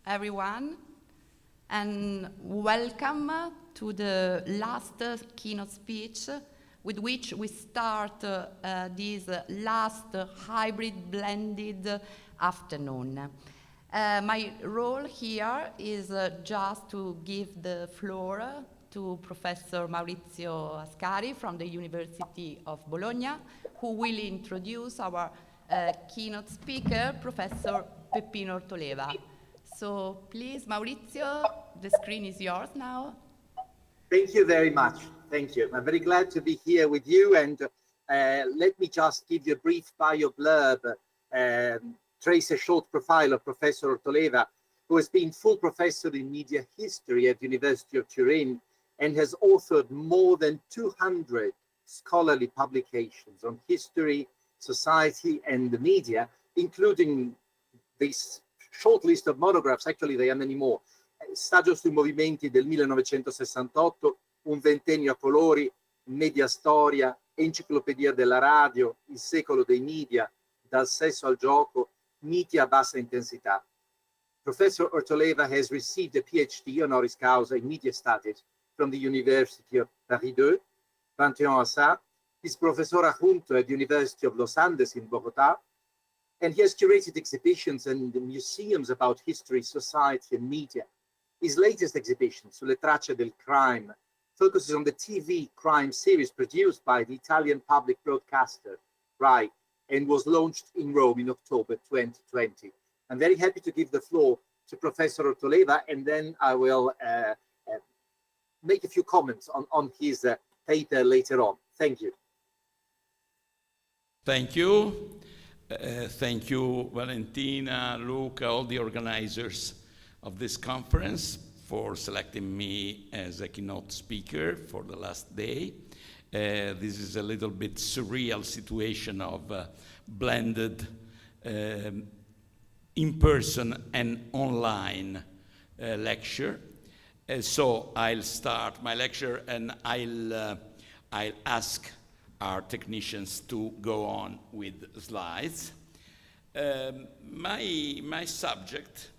everyone, and welcome to the last keynote speech with which we start this last hybrid blended afternoon. My role here is just to give the floor to Professor Maurizio Ascari from the University of Bologna, who will introduce our keynote speaker, Professor Peppino Ortoleva. So please, Maurizio, the screen is yours now. Thank you very much. Thank you. I'm very glad to be here with you. And let me just give you a brief bio blurb, trace a short profile of Professor Ortoleva, who has been full professor in media history at the University of Turin and has authored more than 200 scholarly publications on history, society, and the media, including this short list of monographs. Actually, there are many more. Saggio sui movimenti del 1968, Un ventennio a colori, Media storia, Enciclopedia della radio, Il secolo dei media, Dal sesso al gioco, Miti a bassa intensità. Professor Ortoleva has received a PhD honoris causa in media studies from the University of Paris 2, 21 Assas. He's professor adjunto at the University of Los Andes in Bogotá, and he has curated exhibitions and museums about history, society, and media. His latest exhibition, Sulle tracce del crime, focuses on the TV crime series produced by the Italian public broadcaster, RAI, and was launched in Rome in October 2020. I'm very happy to give the floor to Professor Ortoleva, and then I will make a few comments on his paper later on. Thank you. Thank you. Thank you, Valentina, Luca, all the organizers of this conference for selecting me as a keynote speaker for the last day. This is a little bit surreal situation of blended in-person and online lecture. So I'll start my lecture and I'll ask our technicians to go on with slides. My subject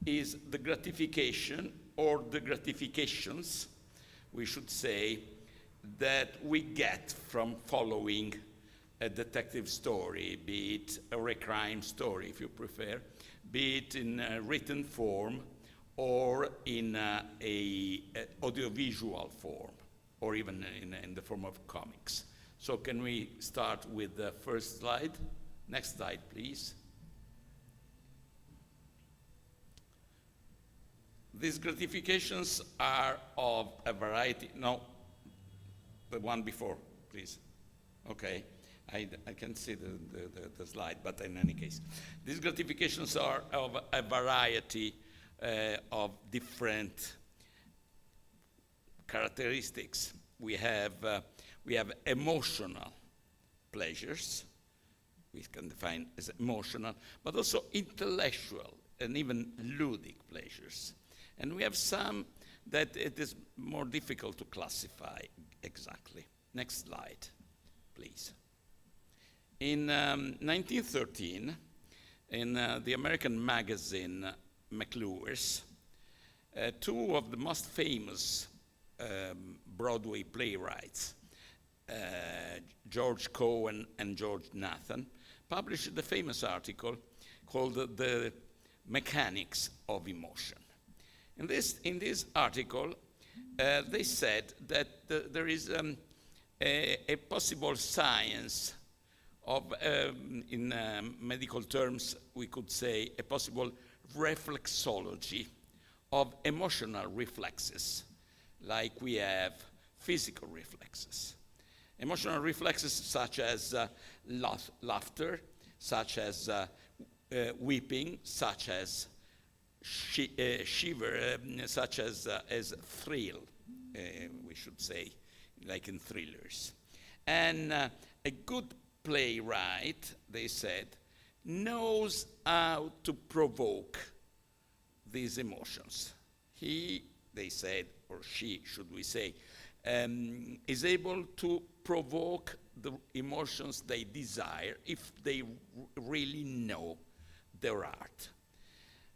is the gratification, or the gratifications, we should say, that we get from following a detective story, be it a crime story, if you prefer, be it in a written form or in a audiovisual form, or even in the form of comics. So can we start with the first slide? Next slide, please. These gratifications are of a variety. No, the one before, please. Okay, I can see the slide, but in any case. These gratifications are of a variety of different characteristics. We have emotional pleasures, we can define as emotional, but also intellectual and even ludic pleasures. And we have some that it is more difficult to classify exactly. Next slide, please. In 1913, in the American magazine McClure's, two of the most famous Broadway playwrights, George Cohan and George Nathan, published the famous article called The Mechanics of Emotion. In this article, they said that there is a possible science of, in medical terms, we could say a possible reflexology of emotional reflexes, like we have physical reflexes. Emotional reflexes such as laughter, such as weeping, such as shiver, such as thrill, we should say, like in thrillers. And a good playwright, they said, knows how to provoke these emotions. He, they said, or she, should we say, is able to provoke the emotions they desire if they really know their art.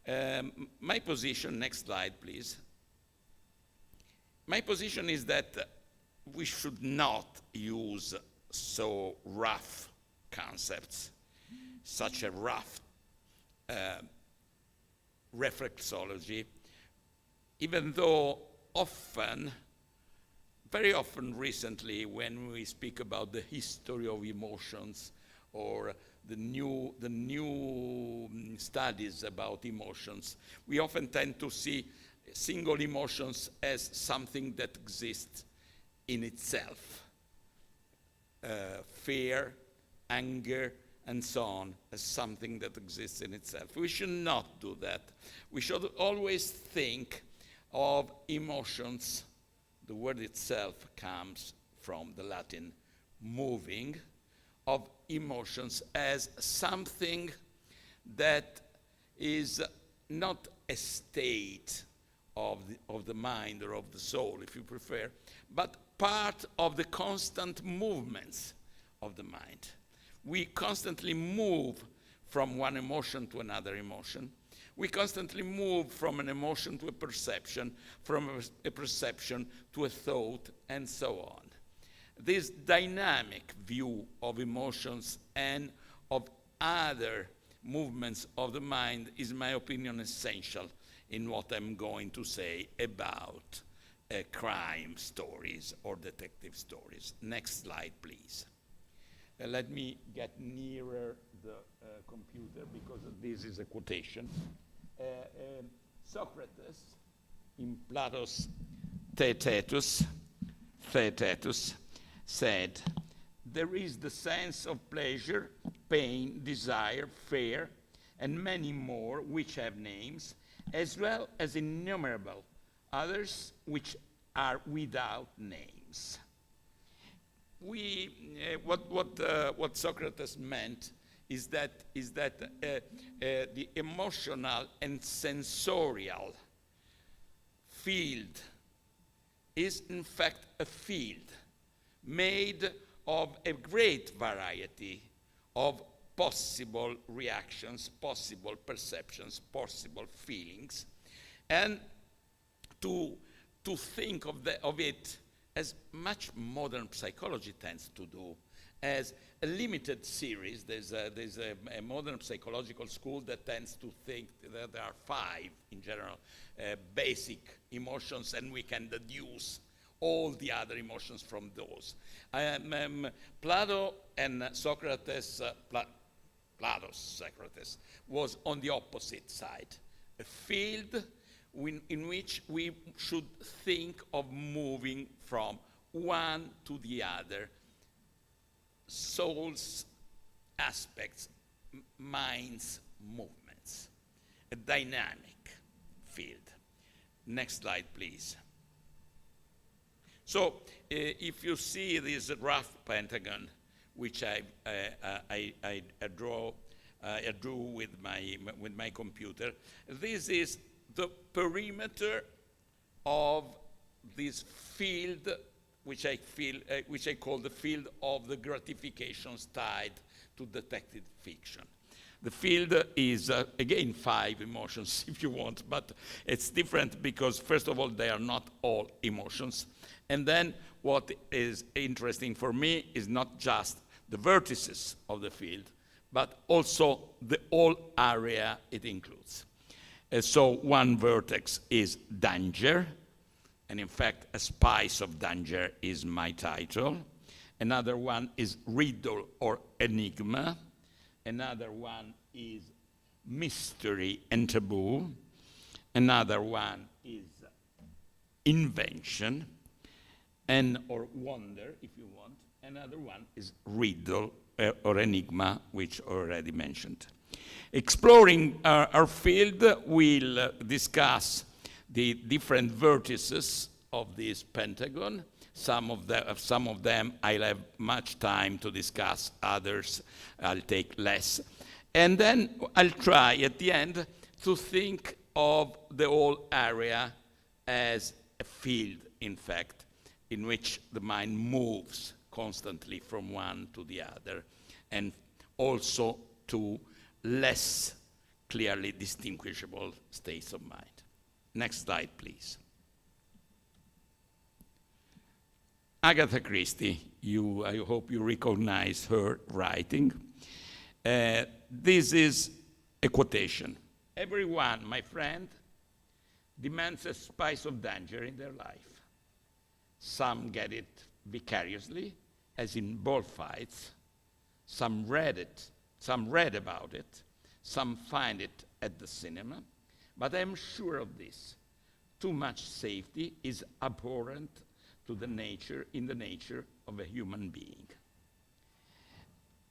My position, next slide, please. My position is that we should not use so rough concepts, such a rough reflexology, even though often, very often recently, when we speak about the history of emotions or the new studies about emotions, we often tend to see single emotions as something that exists in itself. Fear, anger, and so on, as something that exists in itself. We should not do that. We should always think of emotions. The word itself comes from the Latin moving, of emotions as something that is not a state of the mind or of the soul, if you prefer, but part of the constant movements of the mind. We constantly move from one emotion to another emotion. We constantly move from an emotion to a perception, from a perception to a thought, and so on. This dynamic view of emotions and of other movements of the mind is, in my opinion, essential in what I'm going to say about crime stories or detective stories. Next slide, please. Let me get nearer the computer because this is a quotation. Socrates, in Plato's Theaetetus, said, "There is the sense of pleasure, pain, desire, fear, and many more which have names, as well as innumerable others which are without names." What Socrates meant is that the emotional and sensorial field is in fact a field made of a great variety of possible reactions, possible perceptions, possible feelings, and to think of it as much modern psychology tends to do, as a limited series. There's a modern psychological school that tends to think that there are 5, in general, basic emotions, and we can deduce all the other emotions from those. Plato and Socrates, Plato's Socrates, was on the opposite side, a field in which we should think of moving from one to the other, soul's aspects, mind's movements, a dynamic field. Next slide, please. So if you see this rough pentagon, which I drew with my computer, this is the perimeter of this field, which I call the field of the gratifications tied to detective fiction. The field is, again, 5 emotions, if you want, but it's different because, first of all, they are not all emotions. And then what is interesting for me is not just the vertices of the field, but also the whole area it includes. So one vertex is danger, and in fact, A Spice of Danger is my title. Another one is riddle or enigma. Another one is mystery and taboo. Another one is invention or wonder, if you want. Another one is riddle or enigma, which already mentioned. Exploring our field, we'll discuss the different vertices of this pentagon. Some of them I'll have much time to discuss, others I'll take less. And then I'll try at the end to think of the whole area as a field, in fact, in which the mind moves constantly from one to the other, and also to less clearly distinguishable states of mind. Next slide, please. Agatha Christie, I hope you recognize her writing. This is a quotation. Everyone, my friend, demands a spice of danger in their life. Some get it vicariously, as in bullfights. Some read about it. Some find it at the cinema. But I'm sure of this. Too much safety is abhorrent to the nature of a human being.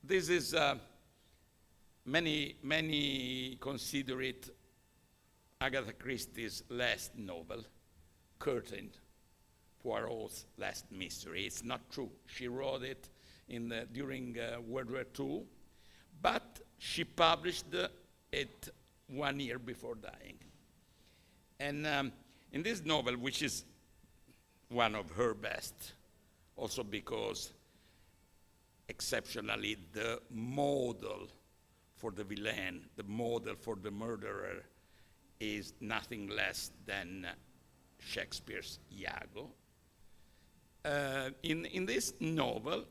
This is, many consider it Agatha Christie's last novel, Curtain, Poirot's last mystery. It's not true. She wrote it during World War II, but she published it 1 year before dying. And in this novel, which is one of her best, also because exceptionally the model for the villain, the model for the murderer, is nothing less than Shakespeare's Iago. In this novel,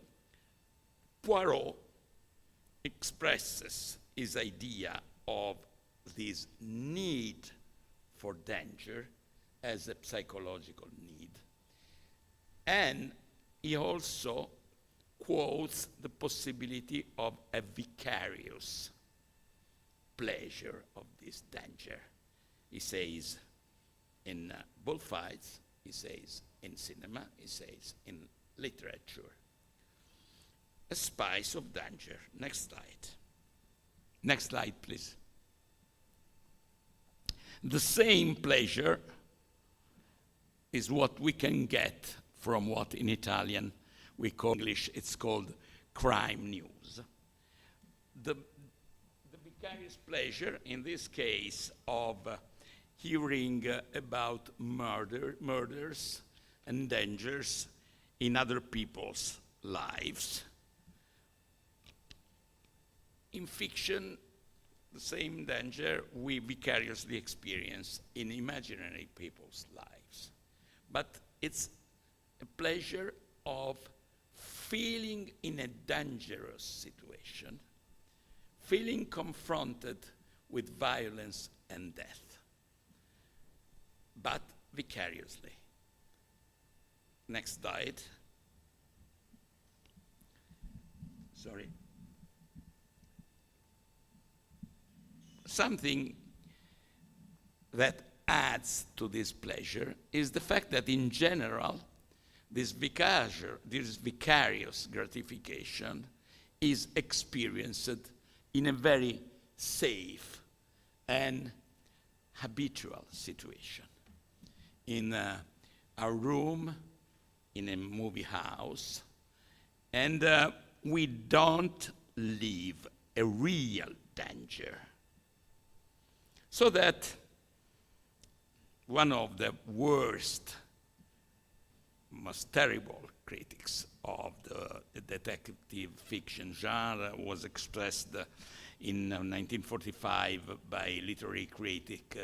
Poirot expresses his idea of this need for danger as a psychological need. And he also quotes the possibility of a vicarious pleasure of this danger. He says in bullfights, he says in cinema, he says in literature. A spice of danger. Next slide. Next slide, please. The same pleasure is what we can get from what in Italian we call English, it's called crime news. The vicarious pleasure, in this case, of hearing about murders and dangers in other people's lives. In fiction, the same danger we vicariously experience in imaginary people's lives. But it's a pleasure of feeling in a dangerous situation, feeling confronted with violence and death, but vicariously. Next slide. Sorry. Something that adds to this pleasure is the fact that in general, this vicarious gratification is experienced in a very safe and habitual situation. In our room, in a movie house, and we don't live a real danger. So that one of the worst, most terrible critics of the detective fiction genre was expressed in 1945 by literary critic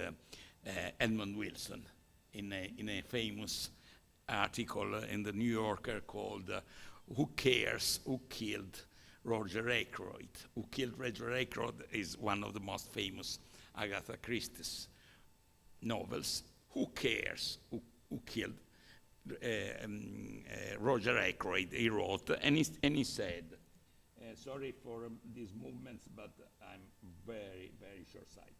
Edmund Wilson in a famous article in the New Yorker called Who Cares Who Killed Roger Ackroyd? Who Killed Roger Ackroyd is one of the most famous Agatha Christie's novels. Who cares who killed Roger Ackroyd? He wrote, and he said, sorry for these movements, but I'm very, very short-sighted,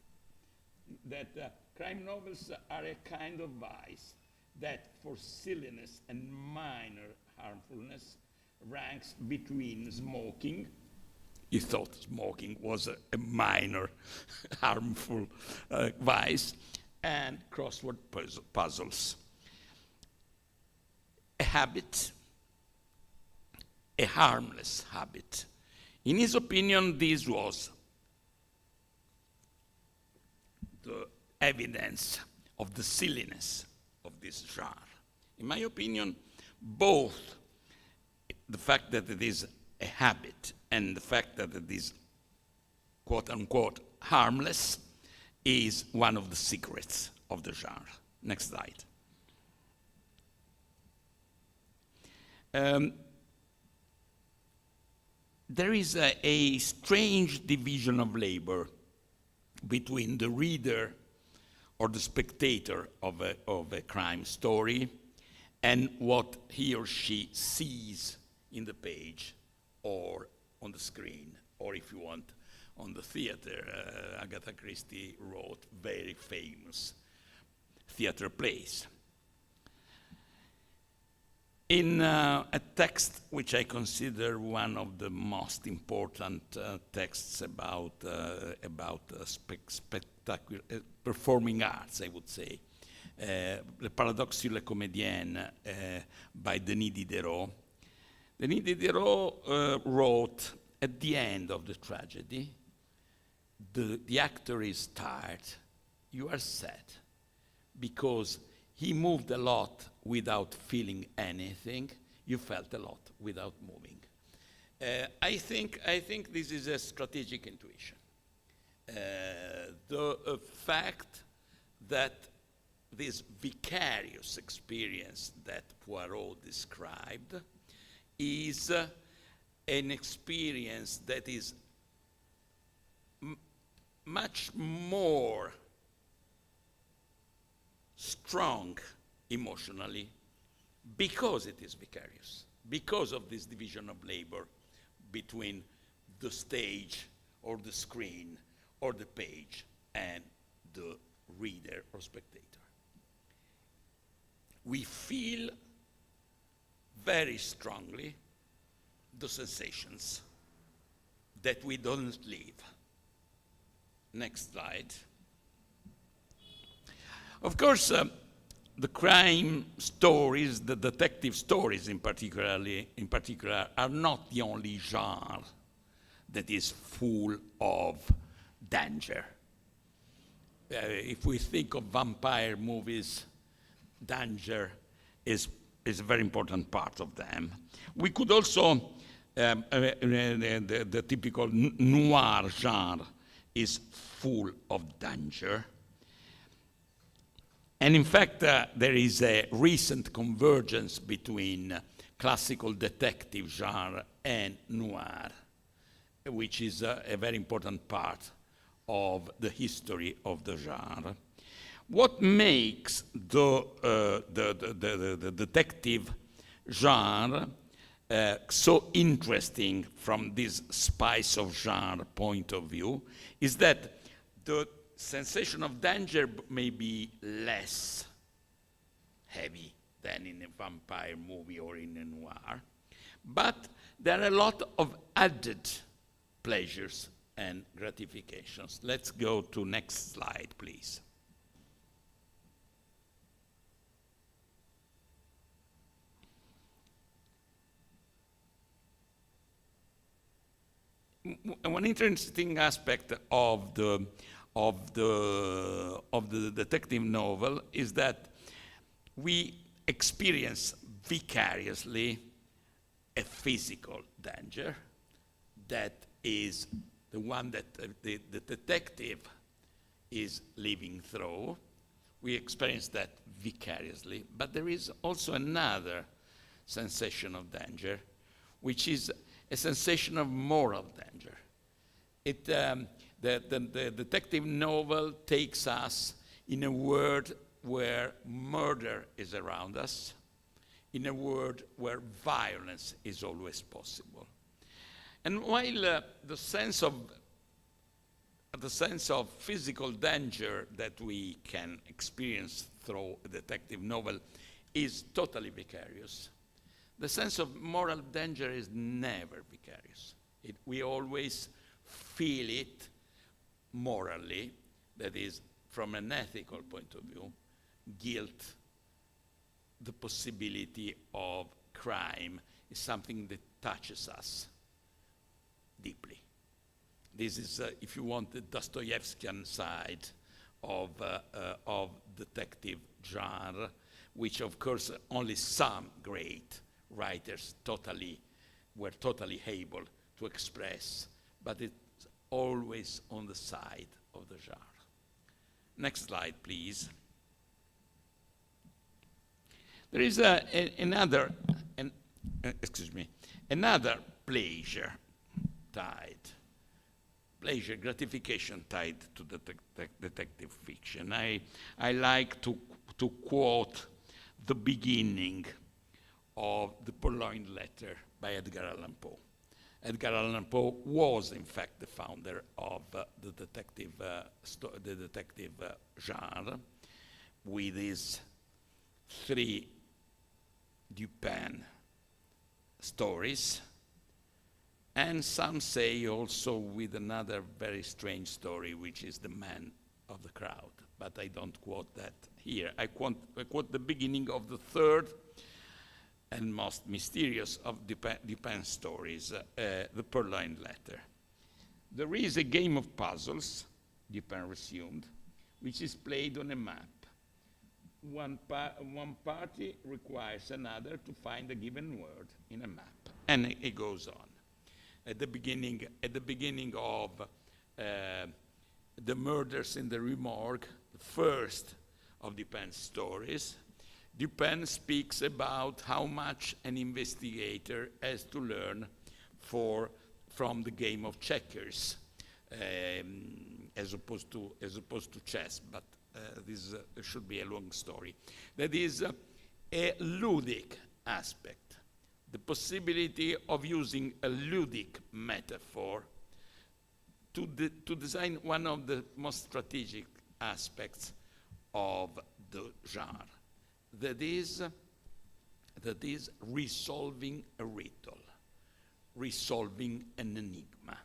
that crime novels are a kind of vice that for silliness and minor harmfulness ranks between smoking. He thought smoking was a minor harmful vice, and crossword puzzles. A habit, a harmless habit. In his opinion, this was the evidence of the silliness of this genre. In my opinion, both the fact that it is a habit and the fact that it is quote-unquote harmless is one of the secrets of the genre. Next slide. There is a strange division of labor between the reader or the spectator of a crime story and what he or she sees in the page or on the screen, or if you want, on the theater. Agatha Christie wrote very famous theater plays. In a text which I consider one of the most important texts about spectacular performing arts, I would say, Le Paradoxe sur la Comédienne by Denis Diderot. Denis Diderot wrote, at the end of the tragedy, the actor is tired, you are sad, because he moved a lot without feeling anything. You felt a lot without moving. I think this is a strategic intuition. The fact that this vicarious experience that Poirot described is an experience that is much more strong emotionally because it is vicarious, because of this division of labor between the stage or the screen or the page and the reader or spectator. We feel very strongly the sensations that we don't live. Next slide. Of course, the crime stories, the detective stories in particular, are not the only genre that is full of danger. If we think of vampire movies, danger is a very important part of them. We could also, the typical noir genre is full of danger. And in fact, there is a recent convergence between classical detective genre and noir, which is a very important part of the history of the genre. What makes the detective genre so interesting from this spice of genre point of view is that the sensation of danger may be less heavy than in a vampire movie or in a noir, but there are a lot of added pleasures and gratifications. Let's go to next slide, please. One interesting aspect of the detective novel is that we experience vicariously a physical danger that is the one that the detective is living through. We experience that vicariously, but there is also another sensation of danger, which is a sensation of moral danger. The detective novel takes us in a world where murder is around us, in a world where violence is always possible. And while the sense of physical danger that we can experience through a detective novel is totally vicarious, the sense of moral danger is never vicarious. We always feel it morally, that is, from an ethical point of view, guilt, the possibility of crime is something that touches us deeply. This is, if you want, the Dostoevskian side of detective genre, which of course only some great writers were totally able to express, but it's always on the side of the genre. Next slide, please. There is another pleasure gratification tied to detective fiction. I like to quote the beginning of the Purloined Letter by Edgar Allan Poe. Edgar Allan Poe was, in fact, the founder of the detective genre, with his 3 Dupin stories, and some say also with another very strange story, which is The Man of the Crowd, but I don't quote that here. I quote the beginning of the 3rd and most mysterious of Dupin stories, the Purloined Letter. There is a game of puzzles, Dupin resumed, which is played on a map. One party requires another to find a given word in a map, and it goes on. At the beginning of The Murders in the Rue Morgue, the first of Dupin's stories, Dupin speaks about how much an investigator has to learn from the game of checkers, as opposed to chess, but this should be a long story. That is a ludic aspect, the possibility of using a ludic metaphor to design one of the most strategic aspects of the genre. That is resolving a riddle, resolving an enigma.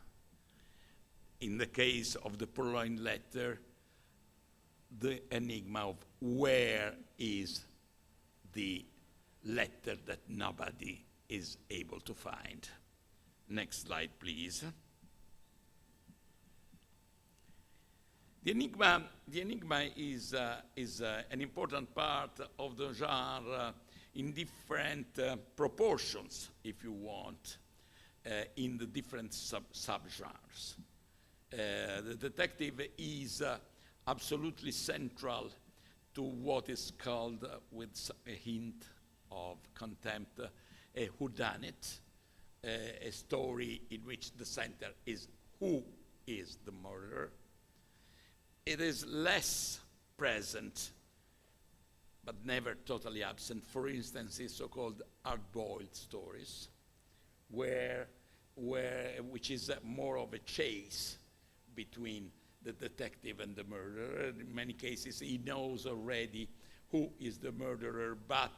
In the case of the Purloined Letter, the enigma of where is the letter that nobody is able to find. Next slide, please. The enigma is an important part of the genre in different proportions, if you want, in the different subgenres. The detective is absolutely central to what is called, with a hint of contempt, a whodunit, a story in which the center is who is the murderer. It is less present, but never totally absent, for instance, in so-called hard-boiled stories, which is more of a chase between the detective and the murderer. In many cases, he knows already who is the murderer, but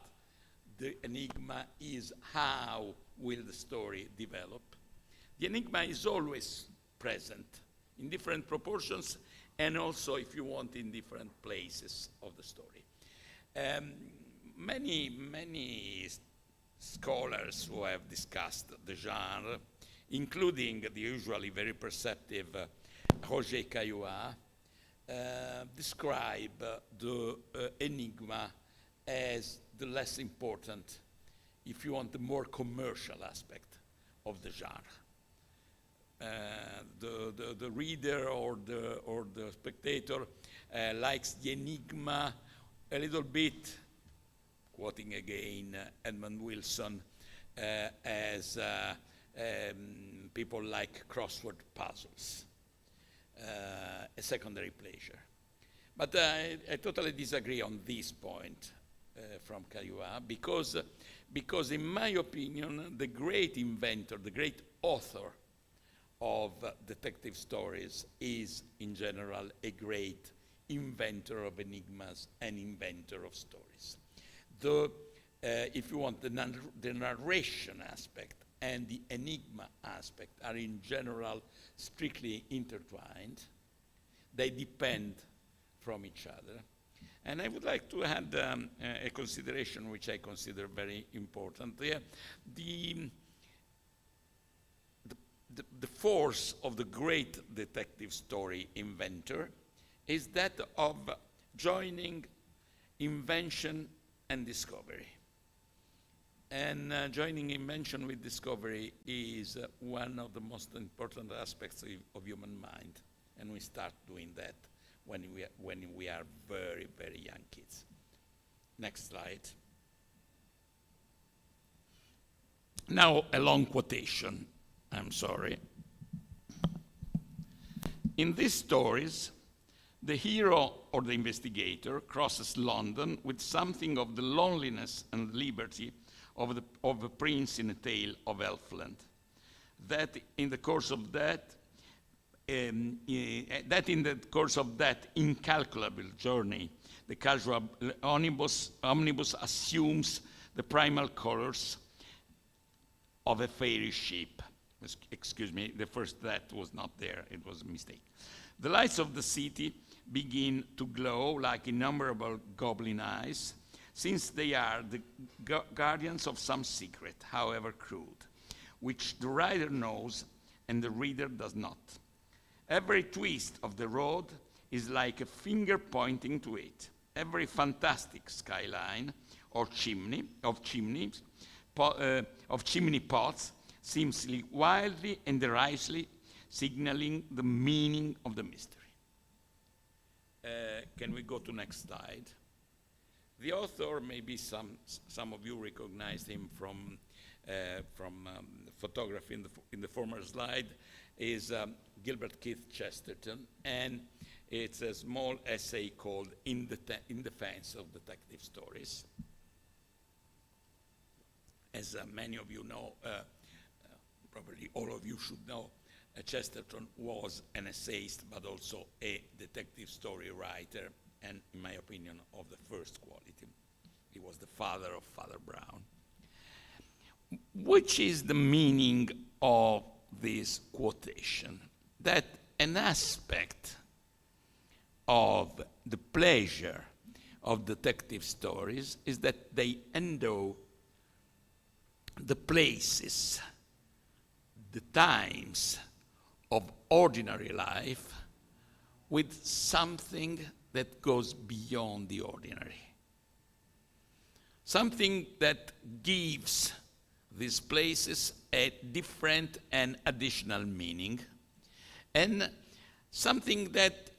the enigma is how will the story develop. The enigma is always present in different proportions, and also, if you want, in different places of the story. Many scholars who have discussed the genre, including the usually very perceptive Roger Caillois, describe the enigma as the less important, if you want, the more commercial aspect of the genre. The reader or the spectator likes the enigma a little bit, quoting again Edmund Wilson, as people like crossword puzzles, a secondary pleasure. But I totally disagree on this point from Caillois, because in my opinion, the great inventor, the great author of detective stories is, in general, a great inventor of enigmas and inventor of stories. If you want, the narration aspect and the enigma aspect are, in general, strictly intertwined. They depend from each other. And I would like to add a consideration which I consider very important. The force of the great detective story inventor is that of joining invention and discovery. And joining invention with discovery is one of the most important aspects of human mind. And we start doing that when we are very, very young kids. Next slide. Now a long quotation, I'm sorry. In these stories, the hero or the investigator crosses London with something of the loneliness and liberty of a prince in a tale of Elfland. That in the course of that incalculable journey, the casual omnibus assumes the primal colors of a fairy ship. Excuse me, the first that was not there, it was a mistake. The lights of the city begin to glow like innumerable goblin eyes, since they are the guardians of some secret, however crude, which the writer knows and the reader does not. Every twist of the road is like a finger pointing to it. Every fantastic skyline or chimney pots seems wildly and derisively signaling the meaning of the mystery. Can we go to next slide? The author, maybe some of you recognized him from photography in the former slide, is Gilbert Keith Chesterton, and it's a small essay called In Defense of Detective Stories. As many of you know, probably all of you should know, Chesterton was an essayist, but also a detective story writer, and in my opinion, of the first quality. He was the father of Father Brown. Which is the meaning of this quotation? That an aspect of the pleasure of detective stories is that they endow the places, the times of ordinary life with something that goes beyond the ordinary. Something that gives these places a different and additional meaning, and something that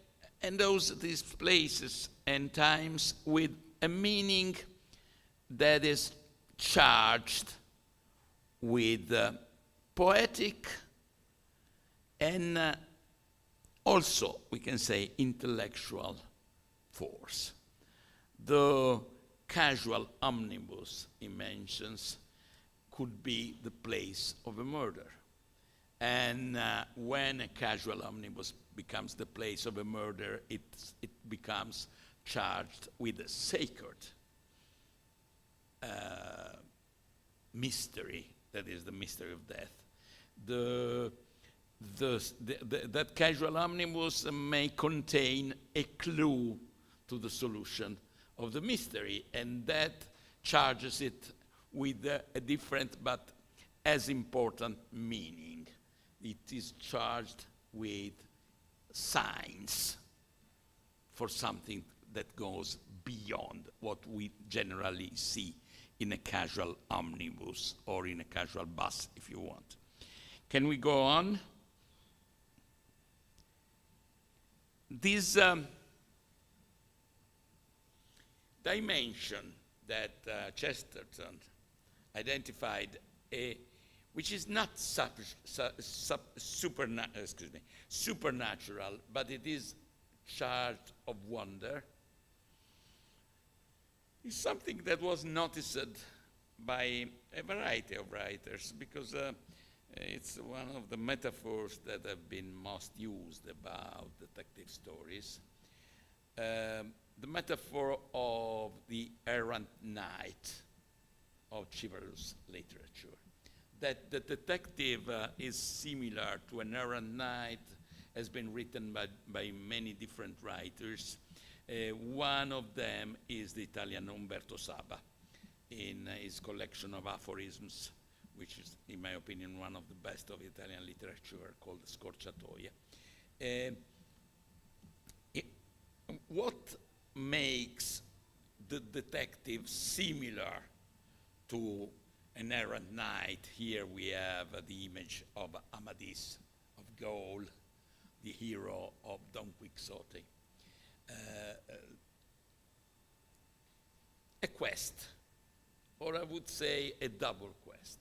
endows these places and times with a meaning that is charged with poetic and also, we can say, intellectual force. The casual omnibus he mentions could be the place of a murder. And when a casual omnibus becomes the place of a murder, it becomes charged with a sacred mystery, that is the mystery of death. That casual omnibus may contain a clue to the solution of the mystery, and that charges it with a different but as important meaning. It is charged with signs for something that goes beyond what we generally see in a casual omnibus or in a casual bus, if you want. Can we go on? This dimension that Chesterton identified, which is not supernatural, but it is charged of wonder, is something that was noticed by a variety of writers, because it's one of the metaphors that have been most used about detective stories. The metaphor of the errant knight of chivalrous literature. That the detective is similar to an errant knight has been written by many different writers. One of them is the Italian Umberto Saba in his collection of aphorisms, which is, in my opinion, one of the best of Italian literature, called Scorciatoia. What makes the detective similar to an errant knight? Here we have the image of Amadis of Gaul, the hero of Don Quixote. a quest, or I would say a double quest.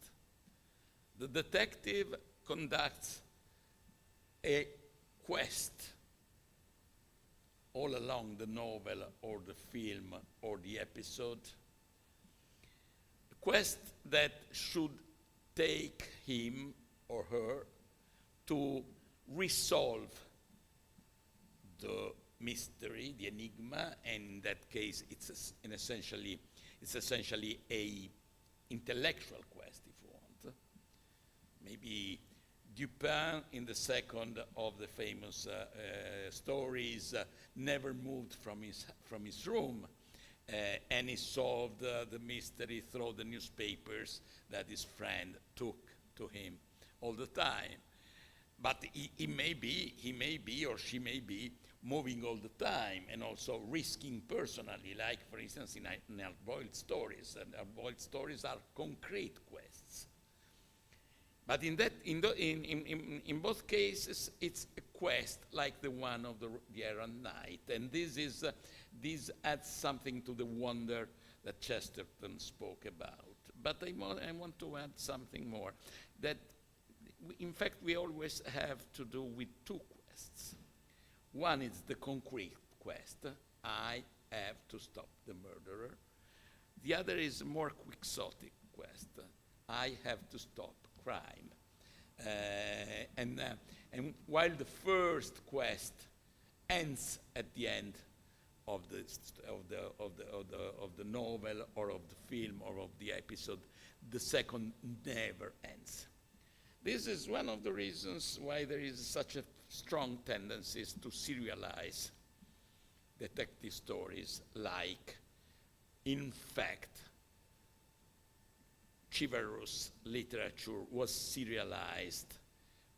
The detective conducts a quest all along the novel or the film or the episode, a quest that should take him or her to resolve the mystery, the enigma, and in that case it's essentially a intellectual quest, if you want. Maybe Dupin, in the second of the famous stories, never moved from his room, and he solved the mystery through the newspapers that his friend took to him all the time. But he may be, or she may be, moving all the time and also risking personally, like, for instance, in hard-boiled stories. And hard-boiled stories are concrete quests. But in both cases, it's a quest like the one of the errant knight, and this adds something to the wonder that Chesterton spoke about. But I want to add something more, that in fact we always have to do with two quests. One is the concrete quest, I have to stop the murderer. The other is a more quixotic quest, I have to stop crime. And while the first quest ends at the end of the novel or of the film or of the episode, the second never ends. This is one of the reasons why there is such a strong tendency to serialize detective stories, like, in fact, chivalrous literature was serialized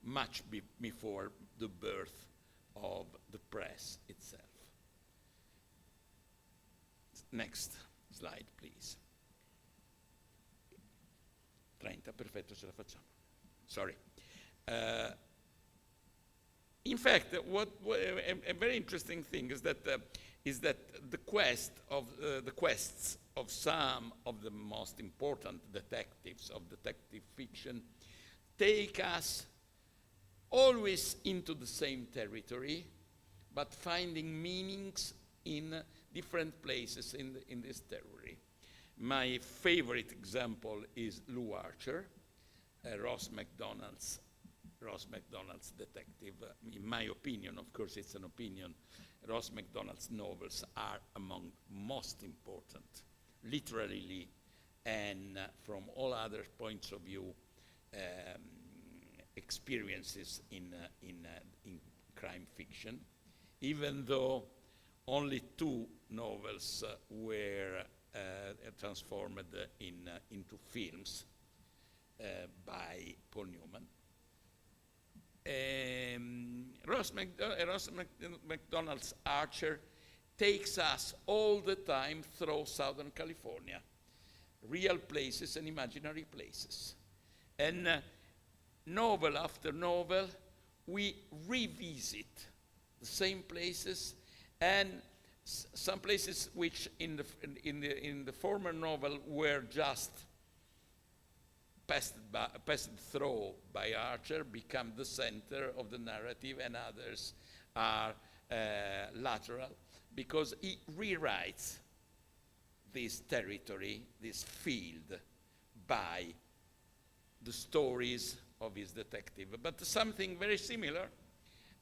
much before the birth of the press itself. Next slide, please. 30, perfetto, ce la facciamo. Sorry. In fact, a very interesting thing is that the quests of some of the most important detectives of detective fiction take us always into the same territory, but finding meanings in different places in this territory. My favorite example is Lou Archer, Ross MacDonald's detective. In my opinion, of course it's an opinion, Ross MacDonald's novels are among most important, literally and from all other points of view, experiences in crime fiction, even though only 2 novels were transformed into films by Paul Newman. Ross MacDonald's Archer takes us all the time through Southern California, real places and imaginary places. And novel after novel, we revisit the same places, and some places which in the former novel were just passed through by Archer become the center of the narrative, and others are lateral, because he rewrites this territory, this field, by the stories of his detective. But something very similar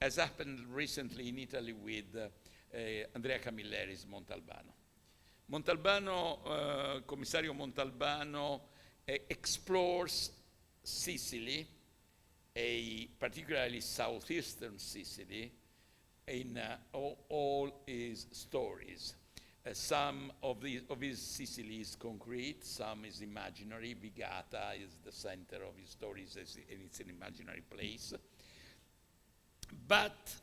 has happened recently in Italy with Andrea Camilleri's Montalbano. Commissario Montalbano explores Sicily, particularly southeastern Sicily, in all his stories. Some of his Sicily is concrete, some is imaginary. Vigata is the center of his stories, and it's an imaginary place. But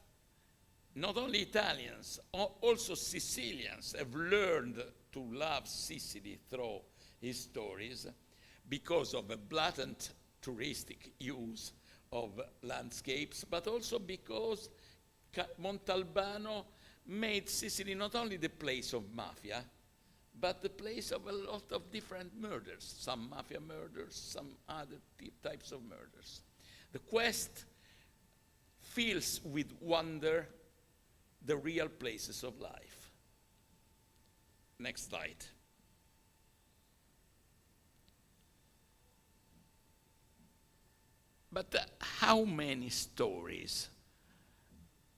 not only Italians, also Sicilians have learned to love Sicily through his stories because of a blatant touristic use of landscapes, but also because Montalbano made Sicily not only the place of mafia, but the place of a lot of different murders, some mafia murders, some other types of murders. The quest fills with wonder the real places of life. Next slide. But how many stories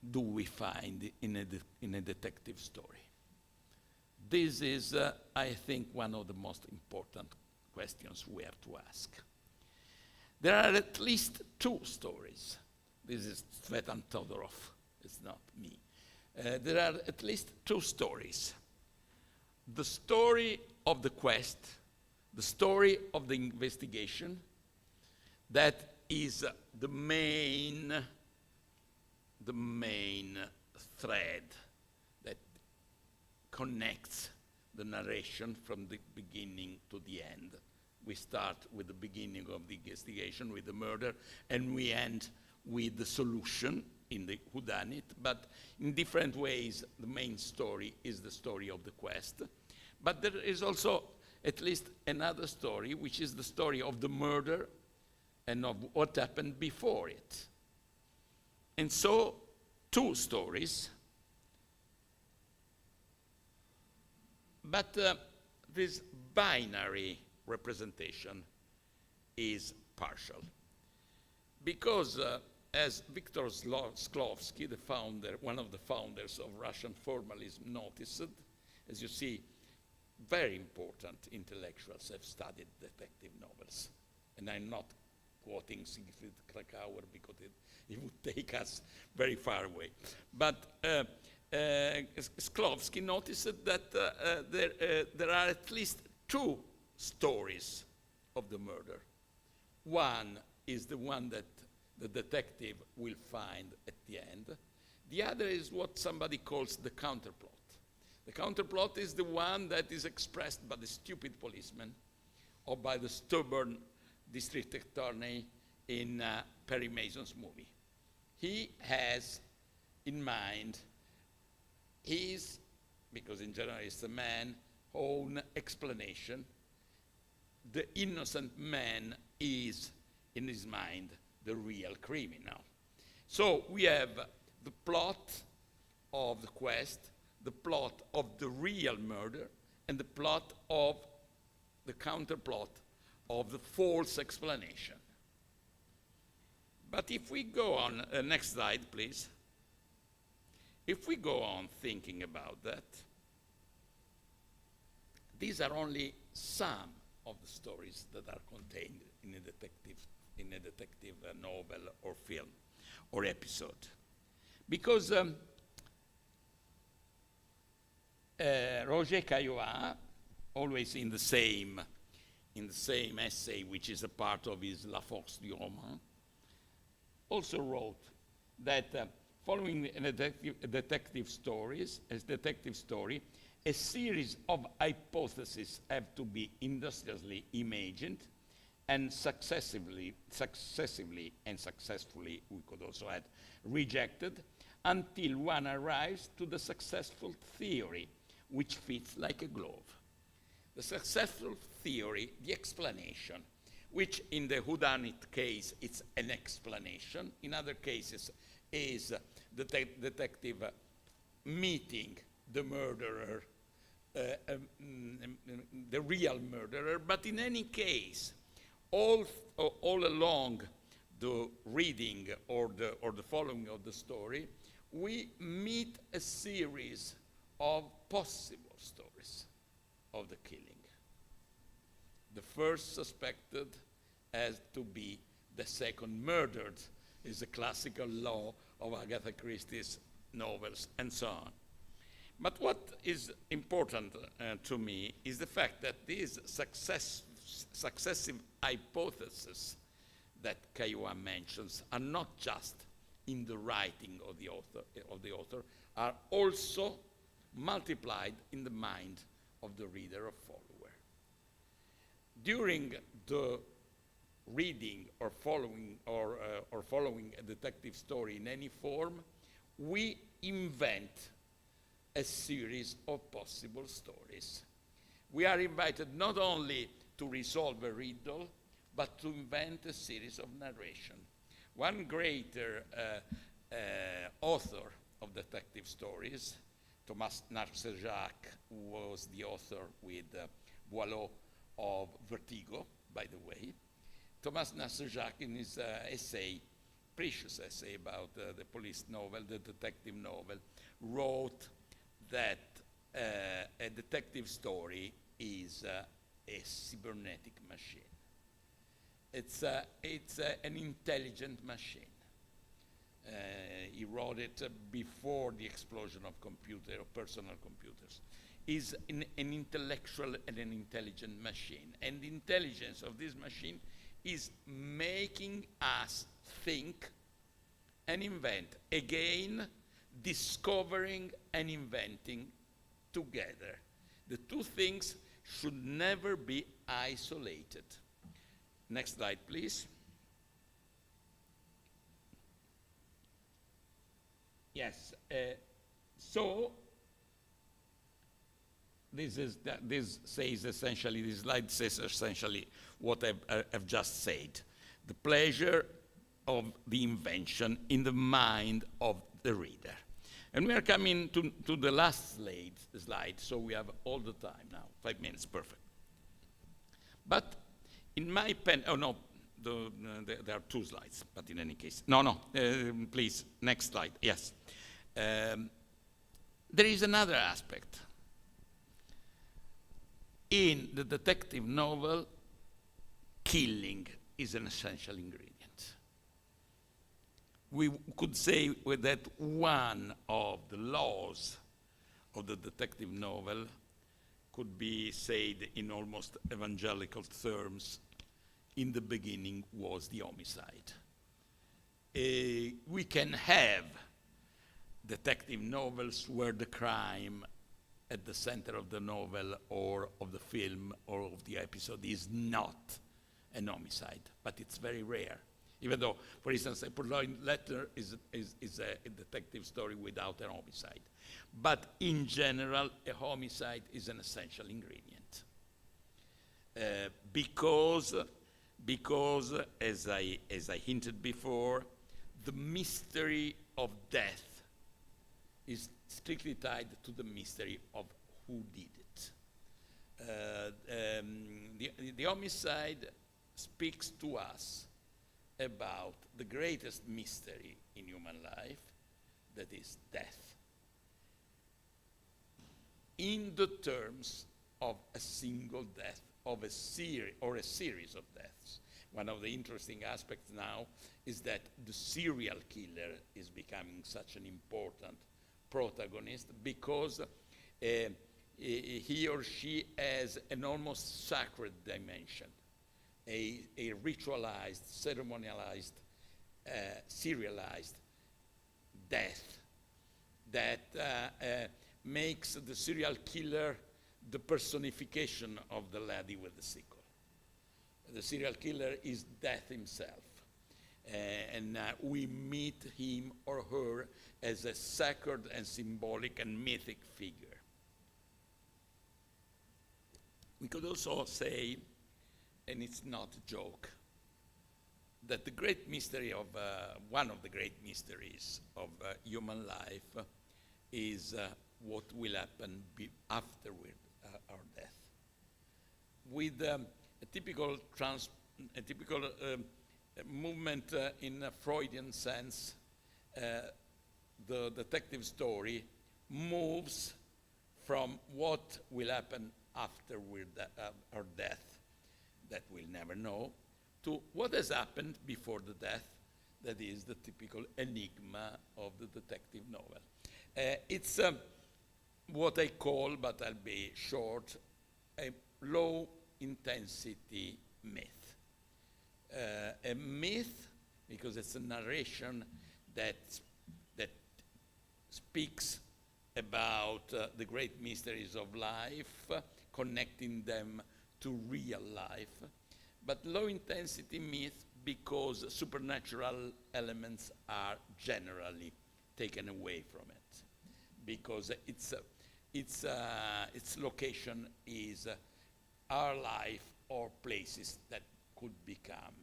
do we find in a detective story? This is, I think, one of the most important questions we have to ask. There are at least 2 stories. This is Svetan Todorov, it's not me. There are at least 2 stories. The story of the quest, the story of the investigation, that is the main thread that connects the narration from the beginning to the end. We start with the beginning of the investigation, with the murder, and we end with the solution in the whodunit, but in different ways. The main story is the story of the quest. But there is also at least another story, which is the story of the murder and of what happened before it. And so, 2 stories. But this binary representation is partial. Because as Viktor Shklovsky, the founder, one of the founders of Russian formalism, noticed, as you see, very important intellectuals have studied detective novels. And I'm not quoting Siegfried Krakauer because it would take us very far away. But Shklovsky noticed that there are at least 2 stories of the murder. One is the one that the detective will find at the end. The other is what somebody calls the counterplot. The counterplot is the one that is expressed by the stupid policeman or by the stubborn district attorney in Perry Mason's movie. He has in mind his, because in general it's a man, own explanation. The innocent man is, in his mind, the real criminal. So we have the plot of the quest, the plot of the real murder, and the plot of the counterplot of the false explanation. But if we go on, next slide, please. If we go on thinking about that, these are only some of the stories that are contained in a detective novel or film or episode. Because Roger Caillois, always in the same essay, which is a part of his La Force du Roman, also wrote that following a detective story, a series of hypotheses have to be industriously imagined and successively and successfully, we could also add, rejected, until one arrives to the successful theory, which fits like a glove. The successful theory, the explanation, which in the whodunit case, it's an explanation. In other cases, is the detective meeting the murderer, the real murderer. But in any case, all along the reading or the following of the story, we meet a series of possible stories of the killing. The first suspected has to be the second murdered, is a classical law of Agatha Christie's novels, and so on. But what is important to me is the fact that these successive hypotheses that Caillois mentions are not just in the writing of the author, are also multiplied in the mind of the reader or follower. During the reading or following a detective story in any form, we invent a series of possible stories. We are invited not only to resolve a riddle, but to invent a series of narration. One greater author of detective stories, Thomas Narcejac, who was the author with Boileau of Vertigo, by the way. Thomas Narcejac, in his essay, precious essay about the police novel, the detective novel, wrote that a detective story is a cybernetic machine. It's an intelligent machine. He wrote it before the explosion of personal computers. Is an intellectual and an intelligent machine. And the intelligence of this machine is making us think and invent. Again, discovering and inventing together. The two things should never be isolated. Next slide, please. Yes, so this slide says essentially what I've just said. The pleasure of the invention in the mind of the reader. And we are coming to the last slide, so we have all the time now, 5 minutes, perfect. But in my pen, oh no, there are 2 slides, but in any case. No, please, next slide, yes. There is another aspect. In the detective novel, killing is an essential ingredient. We could say that one of the laws of the detective novel could be said in almost evangelical terms. In the beginning was the homicide. We can have detective novels where the crime at the center of the novel or of the film or of the episode is not an homicide, but it's very rare. Even though, for instance, a purloined letter is a detective story without an homicide. But in general, a homicide is an essential ingredient. Because as I hinted before, the mystery of death is strictly tied to the mystery of who did it. The homicide speaks to us about the greatest mystery in human life, that is death, in the terms of a single death, of a series or a series of deaths. One of the interesting aspects now is that the serial killer is becoming such an important protagonist because he or she has an almost sacred dimension, a ritualized, ceremonialized, serialized death that makes the serial killer the personification of the lady with the sickle. The serial killer is death himself. And we meet him or her as a sacred and symbolic and mythic figure. We could also say, and it's not a joke, that the great mystery of, one of the great mysteries of human life is what will happen afterward our death. With a typical movement in a Freudian sense, the detective story moves from what will happen afterward our death, that we'll never know, to what has happened before the death, that is the typical enigma of the detective novel. It's what I call, but I'll be short, a low-intensity myth. A myth, because it's a narration that speaks about the great mysteries of life, connecting them to real life, but low-intensity myth because supernatural elements are generally taken away from it. because its location is our life or places that could become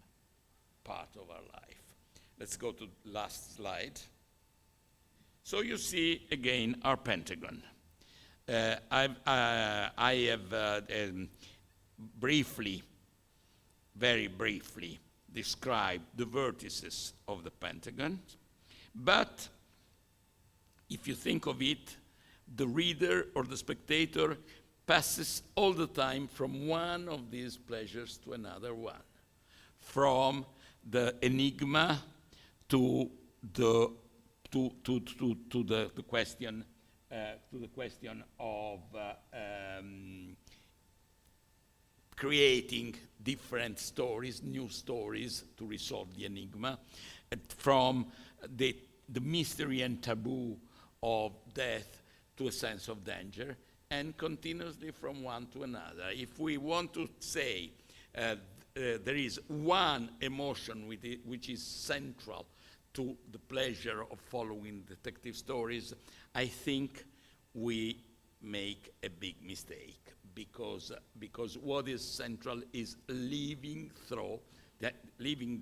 part of our life. Let's go to the last slide. So you see again our Pentagon. I have very briefly described the vertices of the Pentagon, but if you think of it, the reader or the spectator passes all the time from one of these pleasures to another one, from the enigma to the question of creating different stories, new stories to resolve the enigma, from the mystery and taboo of death to a sense of danger, and continuously from one to another. If we want to say there is one emotion which is central to the pleasure of following detective stories, I think we make a big mistake, because what is central is living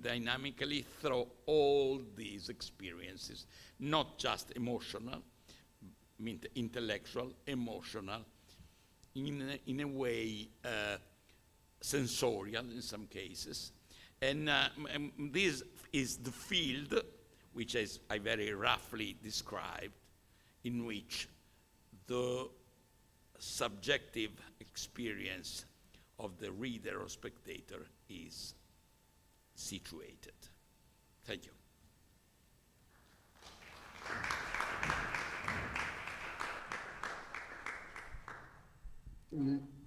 dynamically through all these experiences, not just emotional, intellectual, emotional, in a way sensorial in some cases. And this is the field which I very roughly described, in which the subjective experience of the reader or spectator is situated. Thank you.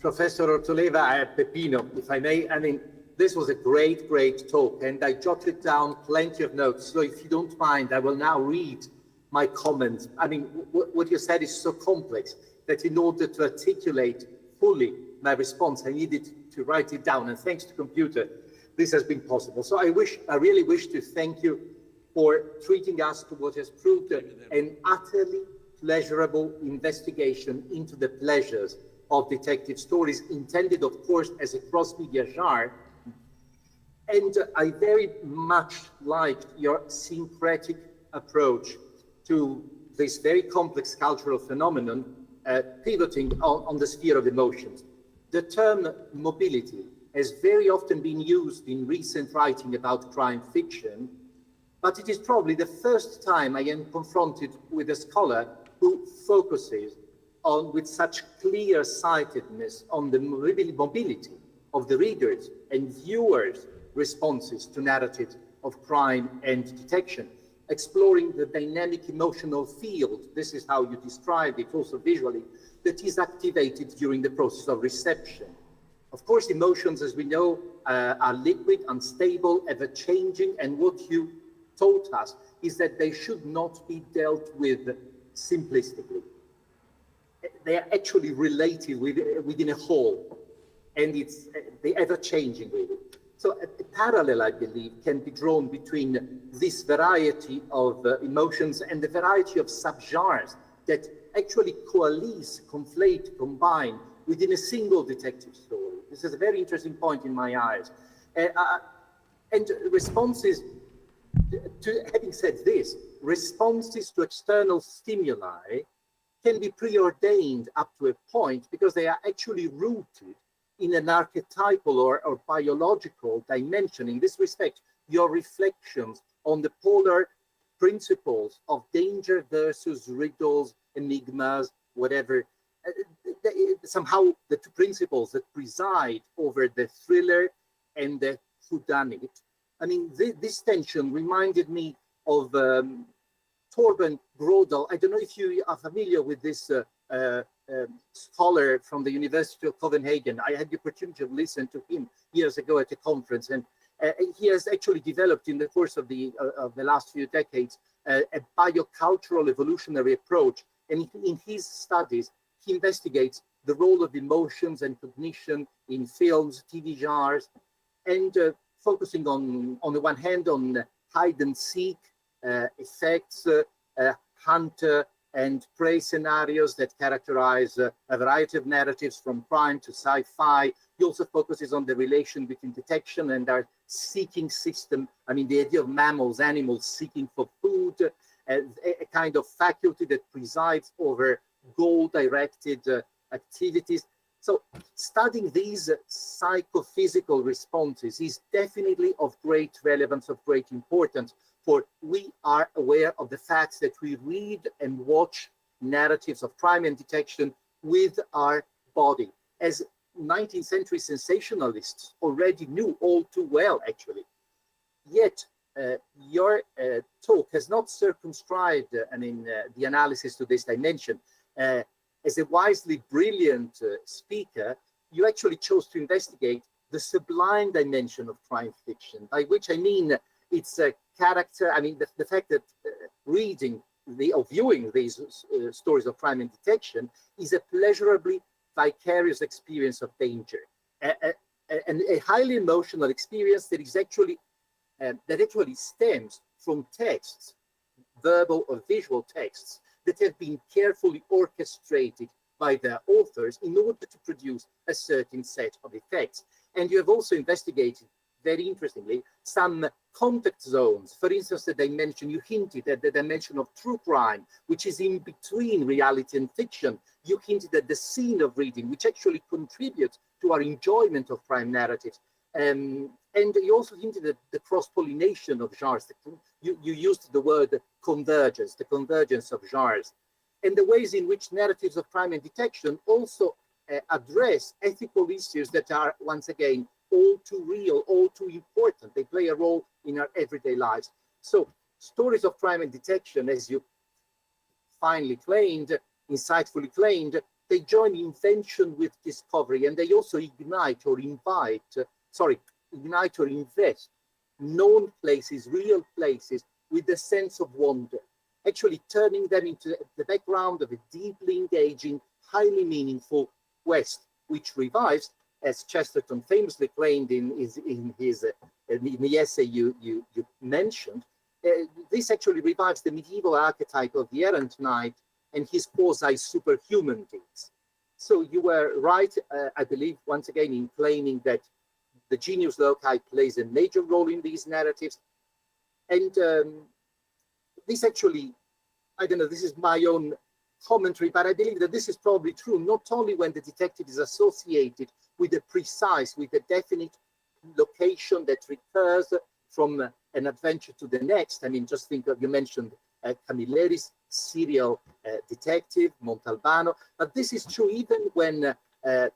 Professor Ortoleva, Peppino, if I may, I mean, this was a great, great talk, and I jotted down plenty of notes. So if you don't mind, I will now read my comments. I mean, what you said is so complex that in order to articulate fully my response, I needed to write it down. And thanks to computer, this has been possible. So I really wish to thank you for treating us to what has proved an utterly pleasurable investigation into the pleasures of detective stories, intended, of course, as a cross-media genre. And I very much liked your syncretic approach to this very complex cultural phenomenon, pivoting on the sphere of emotions. The term mobility has very often been used in recent writing about crime fiction, but it is probably the first time I am confronted with a scholar who focuses on, with such clear-sightedness, on the mobility of the readers and viewers' responses to narratives of crime and detection, exploring the dynamic emotional field, this is how you described it also visually, that is activated during the process of reception. Of course, emotions, as we know, are liquid, unstable, ever-changing, and what you taught us is that they should not be dealt with simplistically. They are actually related within a whole, and it's the ever-changing really. So a parallel, I believe, can be drawn between this variety of emotions and the variety of subgenres that actually coalesce, conflate, combine within a single detective story. This is a very interesting point in my eyes. And responses, having said this, responses to external stimuli can be preordained up to a point because they are actually rooted in an archetypal or biological dimension. In this respect, your reflections on the polar principles of danger versus riddles, enigmas, whatever, somehow the two principles that preside over the thriller and the whodunit. I mean, this tension reminded me of Torben Grodal. I don't know if you are familiar with this scholar from the University of Copenhagen. I had the opportunity to listen to him years ago at a conference, and he has actually developed in the course of the last few decades a biocultural evolutionary approach. And in his studies, he investigates the role of emotions and cognition in films, TV genres, and focusing on the one hand on hide and seek effects, hunter and praise scenarios that characterize a variety of narratives from crime to sci-fi. He also focuses on the relation between detection and our seeking system. I mean, the idea of mammals, animals seeking for food, as a kind of faculty that presides over goal-directed activities. So studying these psychophysical responses is definitely of great relevance, of great importance, for we are aware of the fact that we read and watch narratives of crime and detection with our body, as 19th century sensationalists already knew all too well, actually. Yet, your talk has not circumscribed, the analysis to this dimension. As a wisely brilliant speaker, you actually chose to investigate the sublime dimension of crime fiction, by which I mean its character. I mean, the fact that reading or viewing these stories of crime and detection is a pleasurably vicarious experience of danger, and a highly emotional experience that is actually that actually stems from texts, verbal or visual texts, that have been carefully orchestrated by their authors in order to produce a certain set of effects. And you have also investigated, very interestingly, some contact zones. For instance, the dimension, you hinted at the dimension of true crime, which is in between reality and fiction. You hinted at the scene of reading, which actually contributes to our enjoyment of crime narratives. And you also hinted at the cross-pollination of genres. You used the word convergence, the convergence of genres, and the ways in which narratives of crime and detection also address ethical issues that are, once again, all too real, all too important. They play a role in our everyday lives. So stories of crime and detection, as you finally claimed, insightfully claimed, they join invention with discovery, and they also ignite or invest known places, real places, with a sense of wonder, actually turning them into the background of a deeply engaging, highly meaningful quest, which revives, as Chesterton famously claimed in the essay you mentioned, this actually revives the medieval archetype of the errant knight and his quasi-superhuman deeds. So you were right, I believe, once again, in claiming that the genius loci plays a major role in these narratives. And this actually, I don't know, this is my own commentary, but I believe that this is probably true, not only when the detective is associated with a precise, with a definite location that recurs from an adventure to the next. I mean, just think of, you mentioned Camilleri's serial detective, Montalbano, but this is true even when a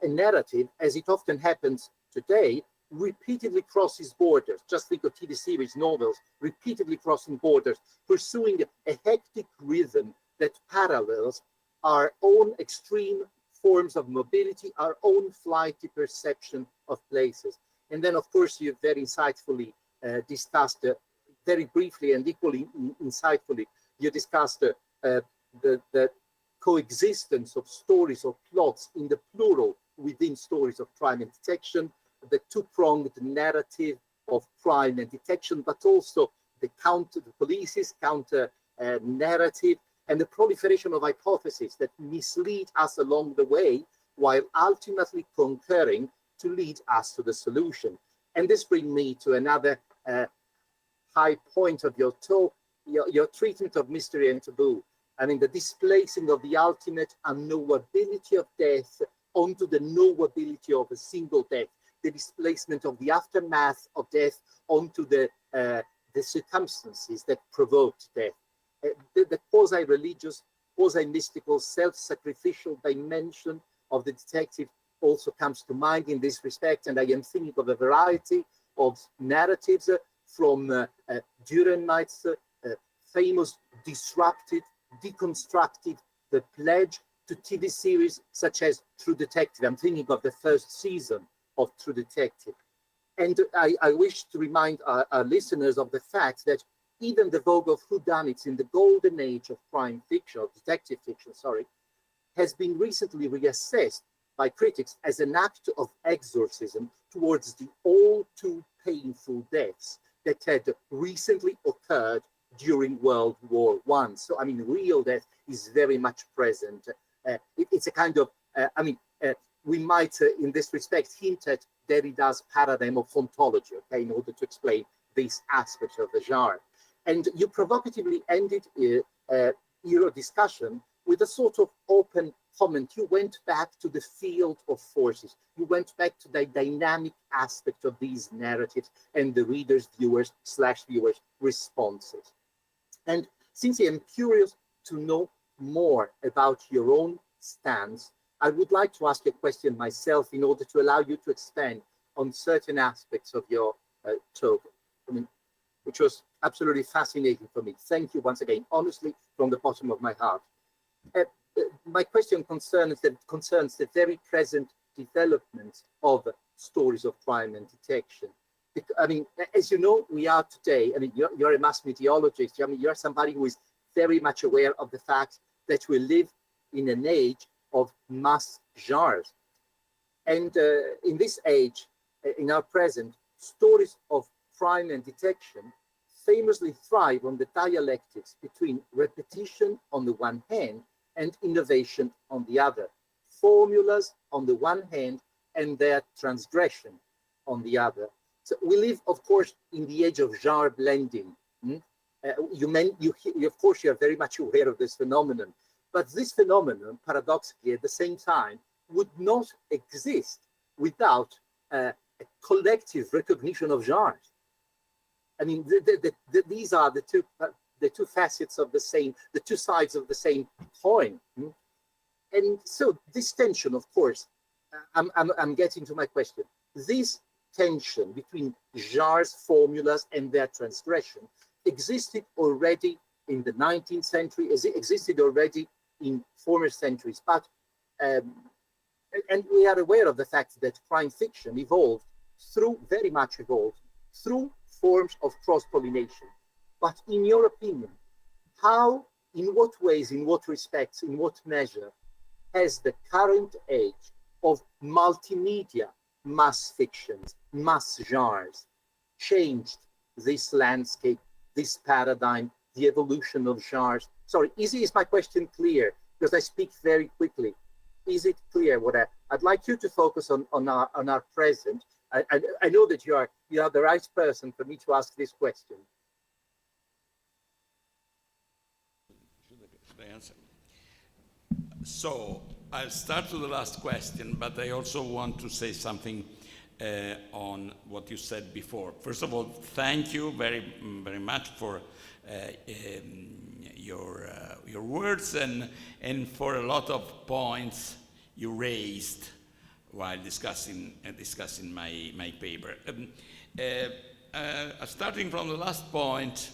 narrative, as it often happens today, repeatedly crosses borders. Just think of TV series, novels, repeatedly crossing borders, pursuing a hectic rhythm that parallels our own extreme forms of mobility, our own flighty perception of places. And then, of course, you very insightfully discussed, very briefly and equally insightfully, you discussed the coexistence of stories or plots in the plural within stories of crime and detection, the two-pronged narrative of crime and detection, but also the police's counter narrative, and the proliferation of hypotheses that mislead us along the way, while ultimately concurring to lead us to the solution. And this brings me to another high point of your talk, your treatment of mystery and taboo. I mean, the displacing of the ultimate unknowability of death onto the knowability of a single death, the displacement of the aftermath of death onto the circumstances that provoked death. The quasi-religious, quasi-mystical, self-sacrificial dimension of the detective also comes to mind in this respect, and I am thinking of a variety of narratives from Dürrenmatt's famous Disrupted, Deconstructed, The Pledge, to TV series such as True Detective. I'm thinking of the first season of True Detective. And I wish to remind our listeners of the fact that even the vogue of whodunits in the golden age of crime fiction, or detective fiction, has been recently reassessed by critics as an act of exorcism towards the all too painful deaths that had recently occurred during World War I. So, I mean, real death is very much present. It's a kind of, we might, in this respect, hint at Derrida's paradigm of ontology, okay, in order to explain this aspect of the genre. And you provocatively ended your discussion with a sort of open comment. You went back to the field of forces. You went back to the dynamic aspect of these narratives and the readers, viewers responses. And since I am curious to know more about your own stance, I would like to ask a question myself in order to allow you to expand on certain aspects of your talk, which was absolutely fascinating for me. Thank you once again, honestly, from the bottom of my heart. My question concerns the very present development of stories of crime and detection. As you know, we are today, you're a mass mediologist, you're somebody who is very much aware of the fact that we live in an age of mass genres. And in this age, in our present, stories of crime and detection famously thrive on the dialectics between repetition on the one hand and innovation on the other. Formulas on the one hand and their transgression on the other. So we live, of course, in the age of genre blending. Of course, you are very much aware of this phenomenon. But this phenomenon, paradoxically, at the same time, would not exist without a collective recognition of genres. These are the two facets of the two sides of the same coin. And so this tension, of course, I'm getting to my question. This tension between genres, formulas, and their transgression existed already in the 19th century, existed already in former centuries, but and we are aware of the fact that crime fiction very much evolved through forms of cross-pollination. But in your opinion, how, in what ways, in what respects, in what measure has the current age of multimedia mass fictions, mass genres, changed this landscape, this paradigm, the evolution of genres? Sorry, is my question clear? Because I speak very quickly. Is it clear what I'd like you to focus on our present? I know that you are the right person for me to ask this question. Should I answer? So I'll start with the last question, but I also want to say something on what you said before. First of all, thank you very, very much for your words and for a lot of points you raised while discussing my paper. Starting from the last point,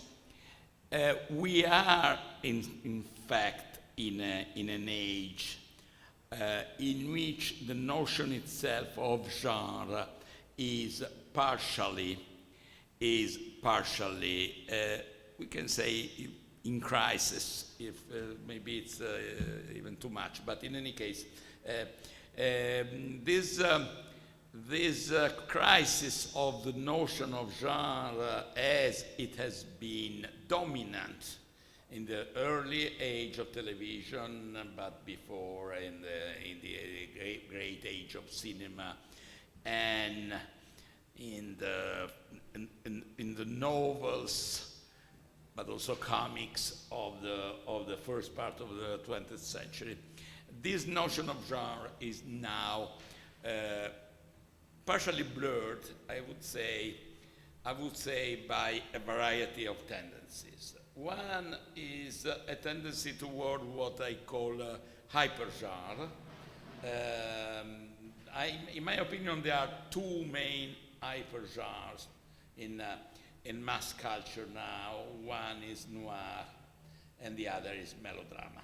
we are in fact in an age in which the notion itself of genre is partially, we can say, in crisis, if maybe it's even too much, but in any case, this crisis of the notion of genre as it has been dominant in the early age of television, but before in the great age of cinema, and in the novels, but also comics of the first part of the 20th century. This notion of genre is now partially blurred, I would say, by a variety of tendencies. One is a tendency toward what I call hypergenre. In my opinion, there are two main hypergenres in mass culture now. One is noir, and the other is melodrama.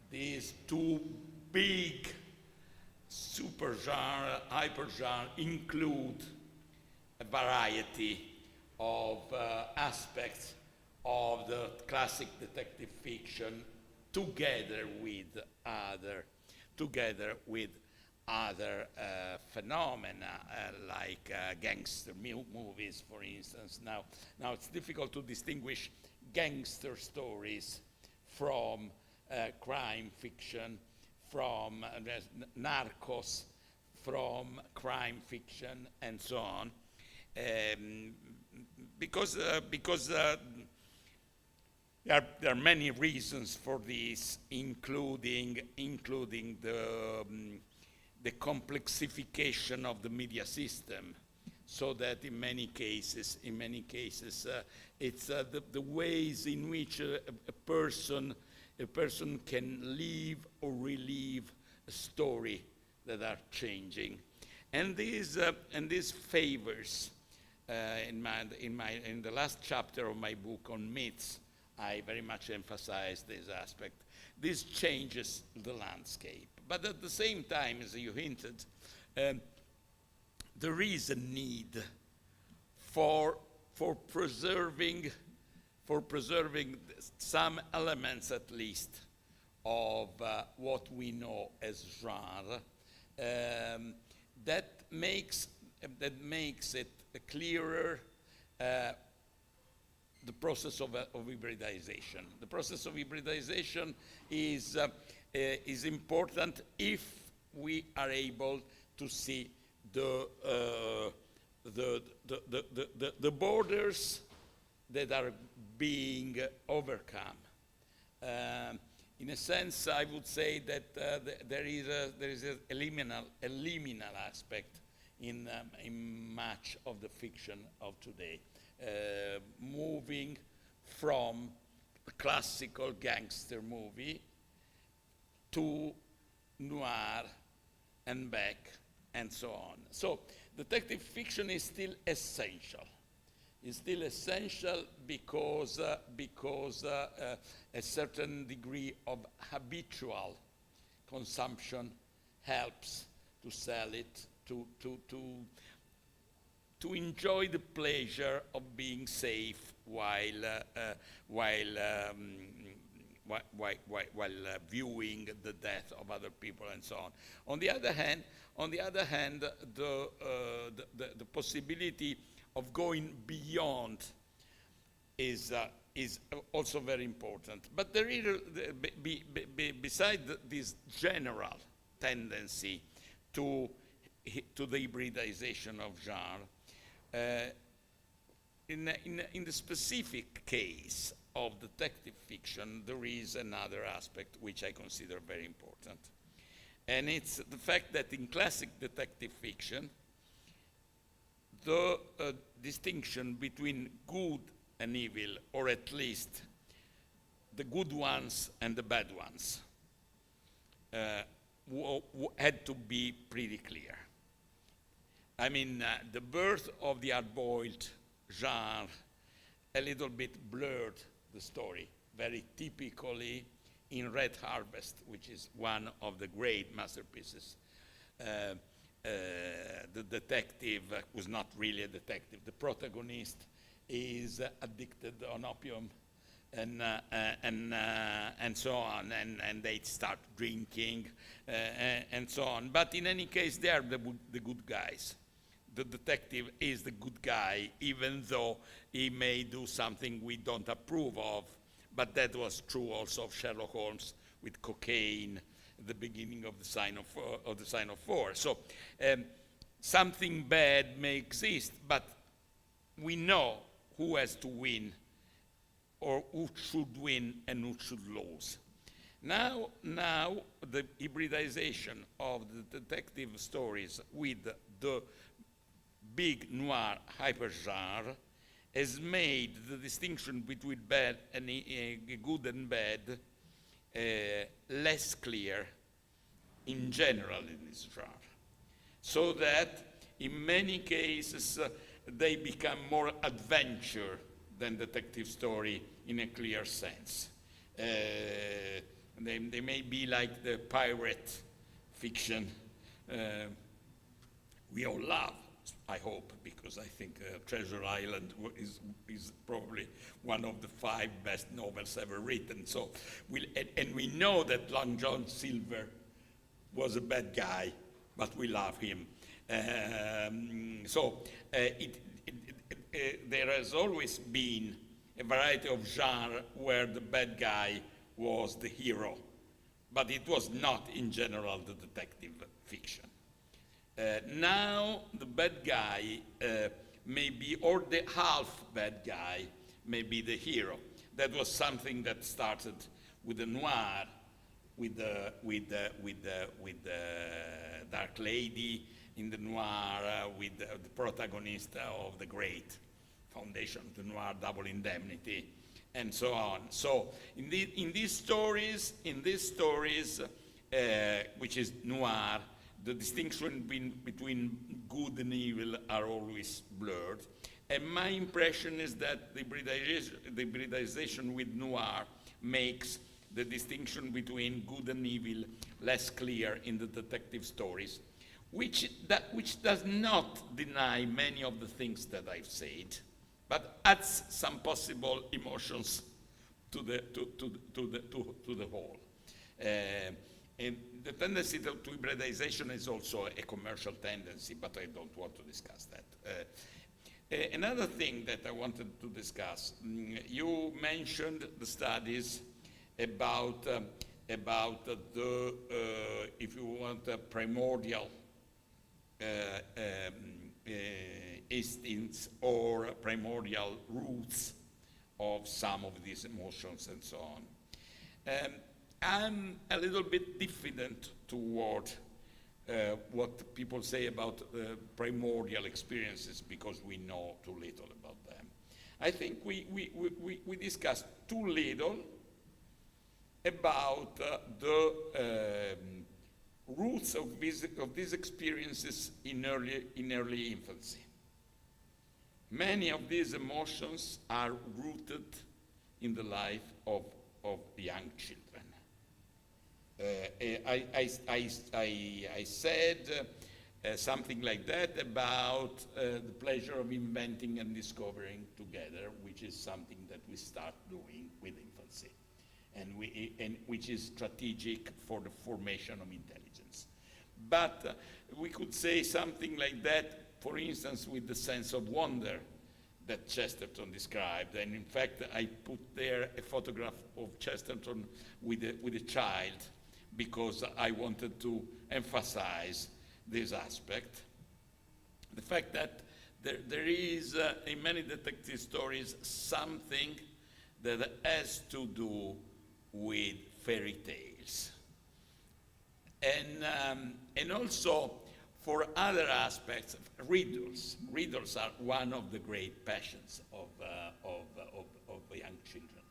These two big supergenre, hypergenre include a variety of aspects of the classic detective fiction together with other phenomena like gangster movies, for instance. Now it's difficult to distinguish gangster stories, from crime fiction, from Narcos, from crime fiction, and so on. Because there are many reasons for this, including the complexification of the media system, so that in many cases, it's the ways in which a person can live or relive a story that are changing, and this favors. In the last chapter of my book on myths, I very much emphasize this aspect. This changes the landscape, but at the same time, as you hinted, there is a need for preserving some elements, at least, of what we know as genre, that makes it clearer. The process of hybridization. The process of hybridization is important if we are able to see the borders that are being overcome. In a sense, I would say that there is a liminal aspect in much of the fiction of today. Moving from a classical gangster movie to noir and back, and so on. So detective fiction is still essential. It's still essential because a certain degree of habitual consumption helps to sell it, to enjoy the pleasure of being safe while viewing the death of other people and so on. On the other hand, the possibility of going beyond is also very important. But there is, beside this general tendency to the hybridization of genre, in the specific case of detective fiction, there is another aspect which I consider very important. And it's the fact that in classic detective fiction, the distinction between good and evil, or at least the good ones and the bad ones, had to be pretty clear. I mean, the birth of the hard-boiled genre a little bit blurred the story, very typically in Red Harvest, which is one of the great masterpieces. The detective was not really a detective. The protagonist is addicted on opium and so on, and they start drinking and so on. But in any case, they are the good guys. The detective is the good guy, even though he may do something we don't approve of. But that was true also of Sherlock Holmes with cocaine at the beginning of the Sign of Four. So something bad may exist, but we know who has to win, or who should win and who should lose. Now the hybridization of the detective stories with the big noir hypergenre has made the distinction between bad and good and bad less clear in general in this genre, so that in many cases they become more adventure than detective story in a clear sense. They may be like the pirate fiction we all love, I hope, because I think Treasure Island is probably one of the 5 best novels ever written. So, and we know that Long John Silver was a bad guy, but we love him. There has always been a variety of genre where the bad guy was the hero, but it was not in general the detective fiction. Now the bad guy may be, or the half bad guy may be the hero. That was something that started with the noir, with the Dark Lady in the noir, with the protagonist of the great foundation of the noir, Double Indemnity, and so on. So in these stories, which is noir, the distinction between good and evil are always blurred. And my impression is that the hybridization with noir makes the distinction between good and evil less clear in the detective stories, which does not deny many of the things that I've said, but adds some possible emotions to the whole. And the tendency to hybridization is also a commercial tendency, but I don't want to discuss that. Another thing that I wanted to discuss, you mentioned the studies about the, if you want, primordial instincts or primordial roots of some of these emotions and so on. I'm a little bit diffident toward what people say about primordial experiences because we know too little about them. I think we discussed too little about the roots of these experiences in early infancy. Many of these emotions are rooted in the life of young children. I said something like that about the pleasure of inventing and discovering together, which is something that we start doing with infancy, and which is strategic for the formation of intelligence. But we could say something like that, for instance, with the sense of wonder that Chesterton described. And in fact, I put there a photograph of Chesterton with a child because I wanted to emphasize this aspect. The fact that there is, in many detective stories, something that has to do with fairy tales. And also, for other aspects, riddles. Riddles are one of the great passions of young children.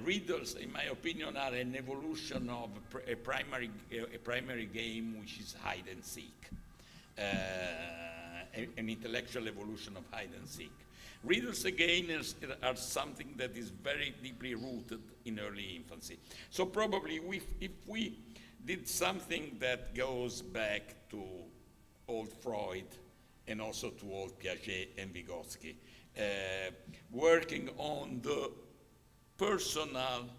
Riddles, in my opinion, are an evolution of a primary game, which is hide and seek, an intellectual evolution of hide and seek. Riddles, again, are something that is very deeply rooted in early infancy. So probably if we did something that goes back to old Freud and also to old Piaget and Vygotsky, working on the personal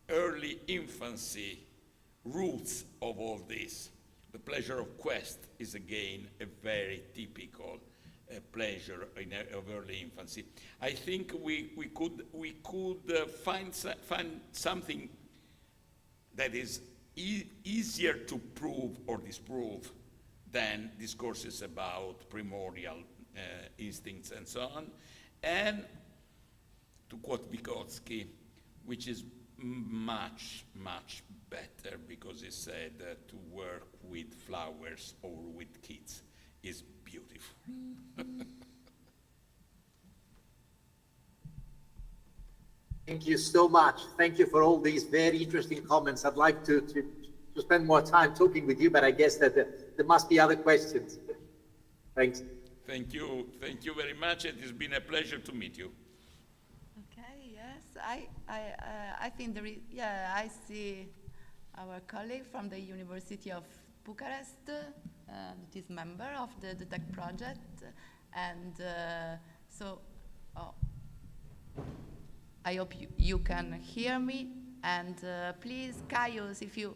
early infancy roots of all this. The pleasure of quest is again a very typical pleasure of early infancy. I think we could find something that is easier to prove or disprove than discourses about primordial instincts and so on. And to quote Vygotsky, which is much, much better because he said to work with flowers or with kids is beautiful. Thank you so much. Thank you for all these very interesting comments. I'd like to spend more time talking with you, but I guess that there must be other questions. Thanks. Thank you very much. It has been a pleasure to meet you. Okay, yes, I think there is, yeah, I see our colleague from the University of Bucharest, that is member of the tech project, and so I hope you can hear me, and please, Caius, if you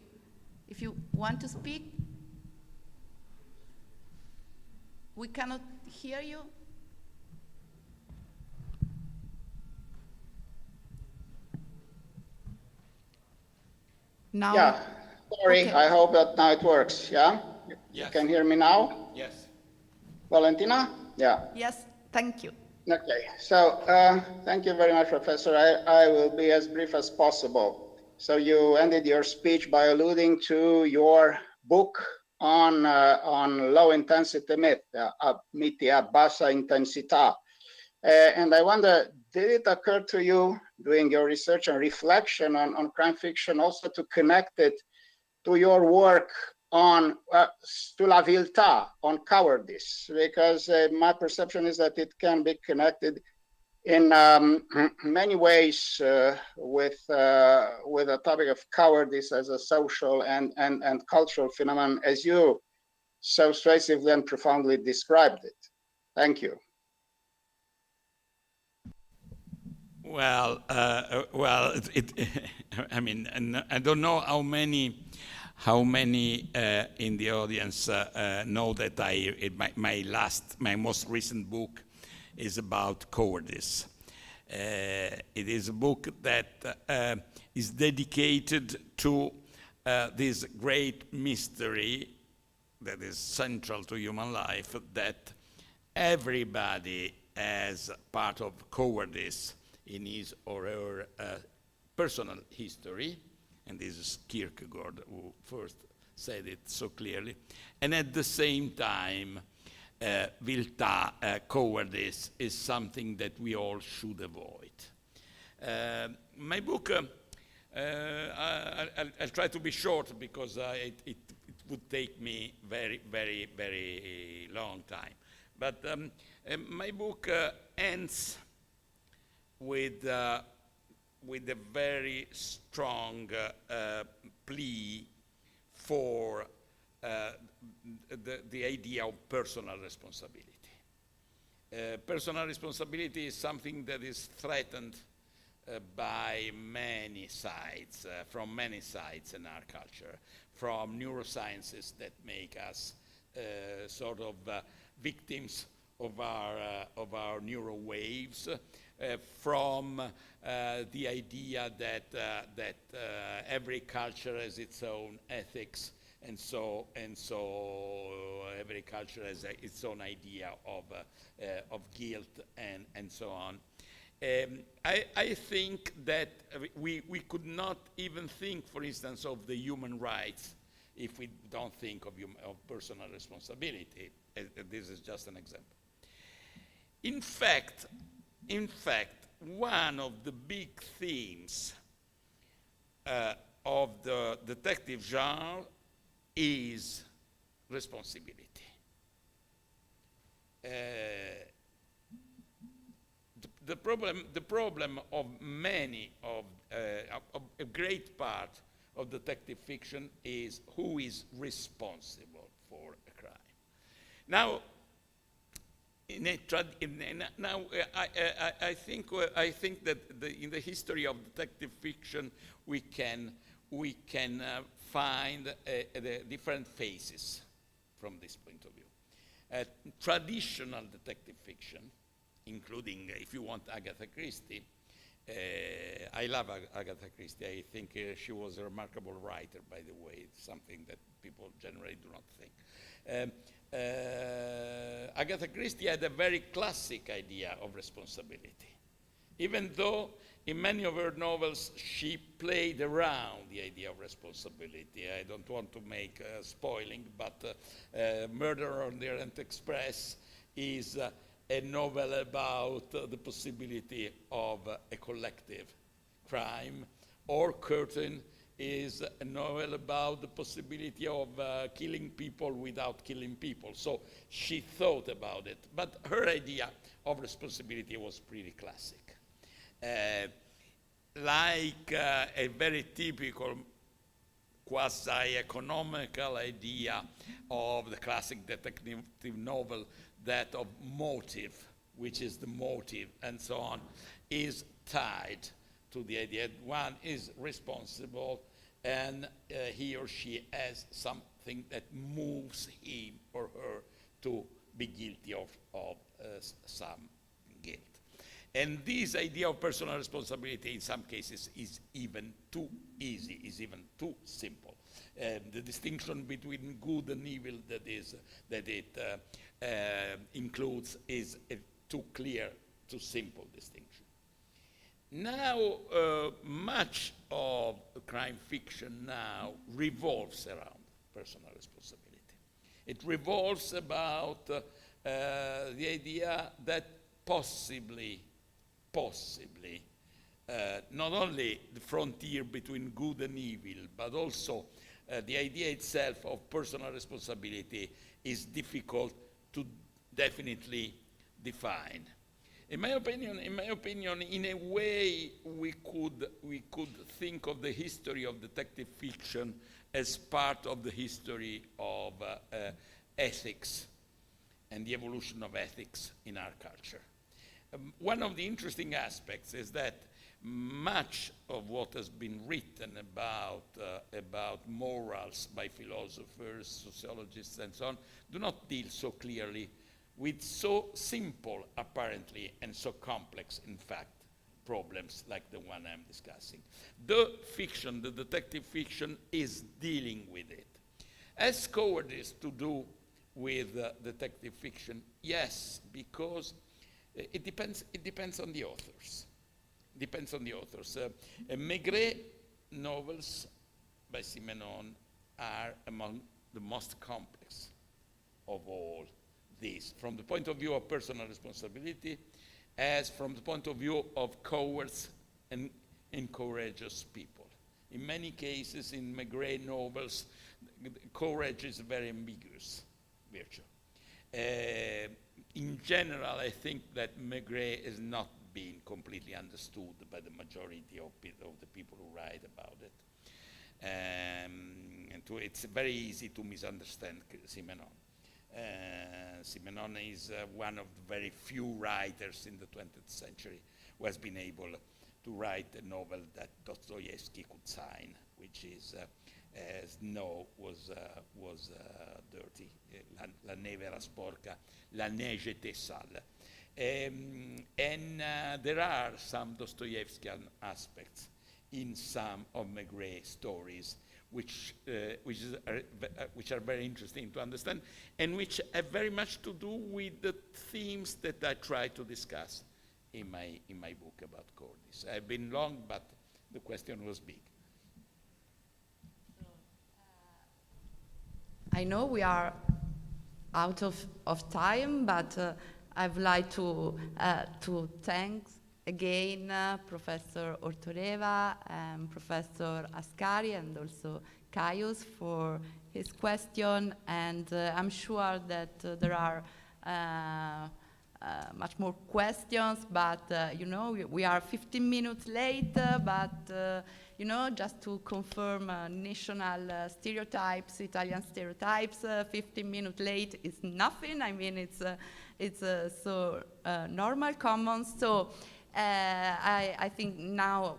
want to speak. We cannot hear you. Now, Yeah, sorry, okay. I hope that now it works, yeah? You Yes. can hear me now? Yes. Valentina? Yeah. Yes, thank you. Okay, so thank you very much, Professor. I will be as brief as possible. So you ended your speech by alluding to your book on low intensity myth, miti a bassa intensità. And I wonder, did it occur to you doing your research and reflection on crime fiction also to connect it to your work on sulla viltà, on cowardice? Because my perception is that it can be connected in many ways with the topic of cowardice as a social and cultural phenomenon, as you so persuasively and profoundly described it. Thank you. Well, I mean, and I don't know how many in the audience know that my most recent book is about cowardice. It is a book that is dedicated to this great mystery that is central to human life, that everybody has part of cowardice in his or her personal history, and this is Kierkegaard who first said it so clearly, and at the same time, viltà, cowardice, is something that we all should avoid. My book, I'll try to be short because it would take me very, very, very long time. But my book ends with a very strong plea for the idea of personal responsibility. Personal responsibility is something that is threatened by many sides, from many sides in our culture, from neurosciences that make us sort of victims of our neuro waves, from the idea that every culture has its own ethics, and so every culture has its own idea of guilt and so on. I think that we could not even think, for instance, of the human rights if we don't think of personal responsibility. This is just an example. In fact, one of the big themes of the detective genre is responsibility. The problem of many of a great part of detective fiction is who is responsible for a crime. Now, I think that in the history of detective fiction we can find the different phases from this point of view. Traditional detective fiction, including, if you want, Agatha Christie. I love Agatha Christie. I think she was a remarkable writer, by the way. It's something that people generally do not think. Agatha Christie had a very classic idea of responsibility, even though in many of her novels she played around the idea of responsibility. I don't want to make spoiling, but Murder on the Orient Express is a novel about the possibility of a collective crime, or Curtain is a novel about the possibility of killing people without killing people. So she thought about it, but her idea of responsibility was pretty classic. Like a very typical quasi-economical idea of the classic detective novel, that of motive, which is the motive and so on, is tied to the idea that one is responsible and he or she has something that moves him or her to be guilty of some guilt. And this idea of personal responsibility in some cases is even too easy, is even too simple. The distinction between good and evil that it includes is a too clear, too simple distinction. Now, much of crime fiction now revolves around personal responsibility. It revolves about the idea that possibly, not only the frontier between good and evil, but also the idea itself of personal responsibility is difficult to definitely define. In my opinion, in a way, we could think of the history of detective fiction as part of the history of ethics and the evolution of ethics in our culture. One of the interesting aspects is that much of what has been written about morals by philosophers, sociologists, and so on, do not deal so clearly with so simple, apparently, and so complex, in fact, problems like the one I'm discussing. The fiction, the detective fiction, is dealing with it. Has cowardice to do with detective fiction? Yes, because it depends on the authors. Depends on the authors. Maigret novels by Simenon are among the most complex of all these, from the point of view of personal responsibility, as from the point of view of cowards and courageous people. In many cases, in Maigret novels, courage is a very ambiguous virtue. In general, I think that Maigret is not being completely understood by the majority of the people who write about it. It's very easy to misunderstand Simenon. Simenon is one of the very few writers in the 20th century who has been able to write a novel that Dostoevsky could sign, which is Snow was dirty, la neve era sporca, la neige était sale. There are some Dostoevskian aspects in some of Maigret's stories which are very interesting to understand, and which have very much to do with the themes that I try to discuss in my book about cowardice. I've been long, but the question was big. I know we are out of time, but I'd like to thank again Professor Ortoleva and Professor Ascari, and also Caius for his question. And I'm sure that there are much more questions, but you know, we are 15 minutes late, but you know, just to confirm national stereotypes, Italian stereotypes, 15 minutes late is nothing. I mean, it's so normal, common. So I think now,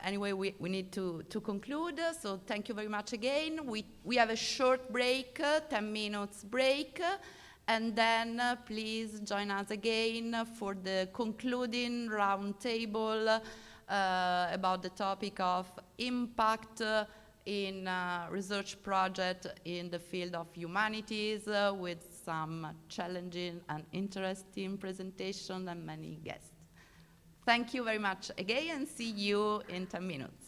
anyway, we need to conclude. So thank you very much again. We have a short break, 10 minutes break. And then please join us again for the concluding round table about the topic of impact in research project in the field of humanities with some challenging and interesting presentation and many guests. Thank you very much again, and see you in 10 minutes.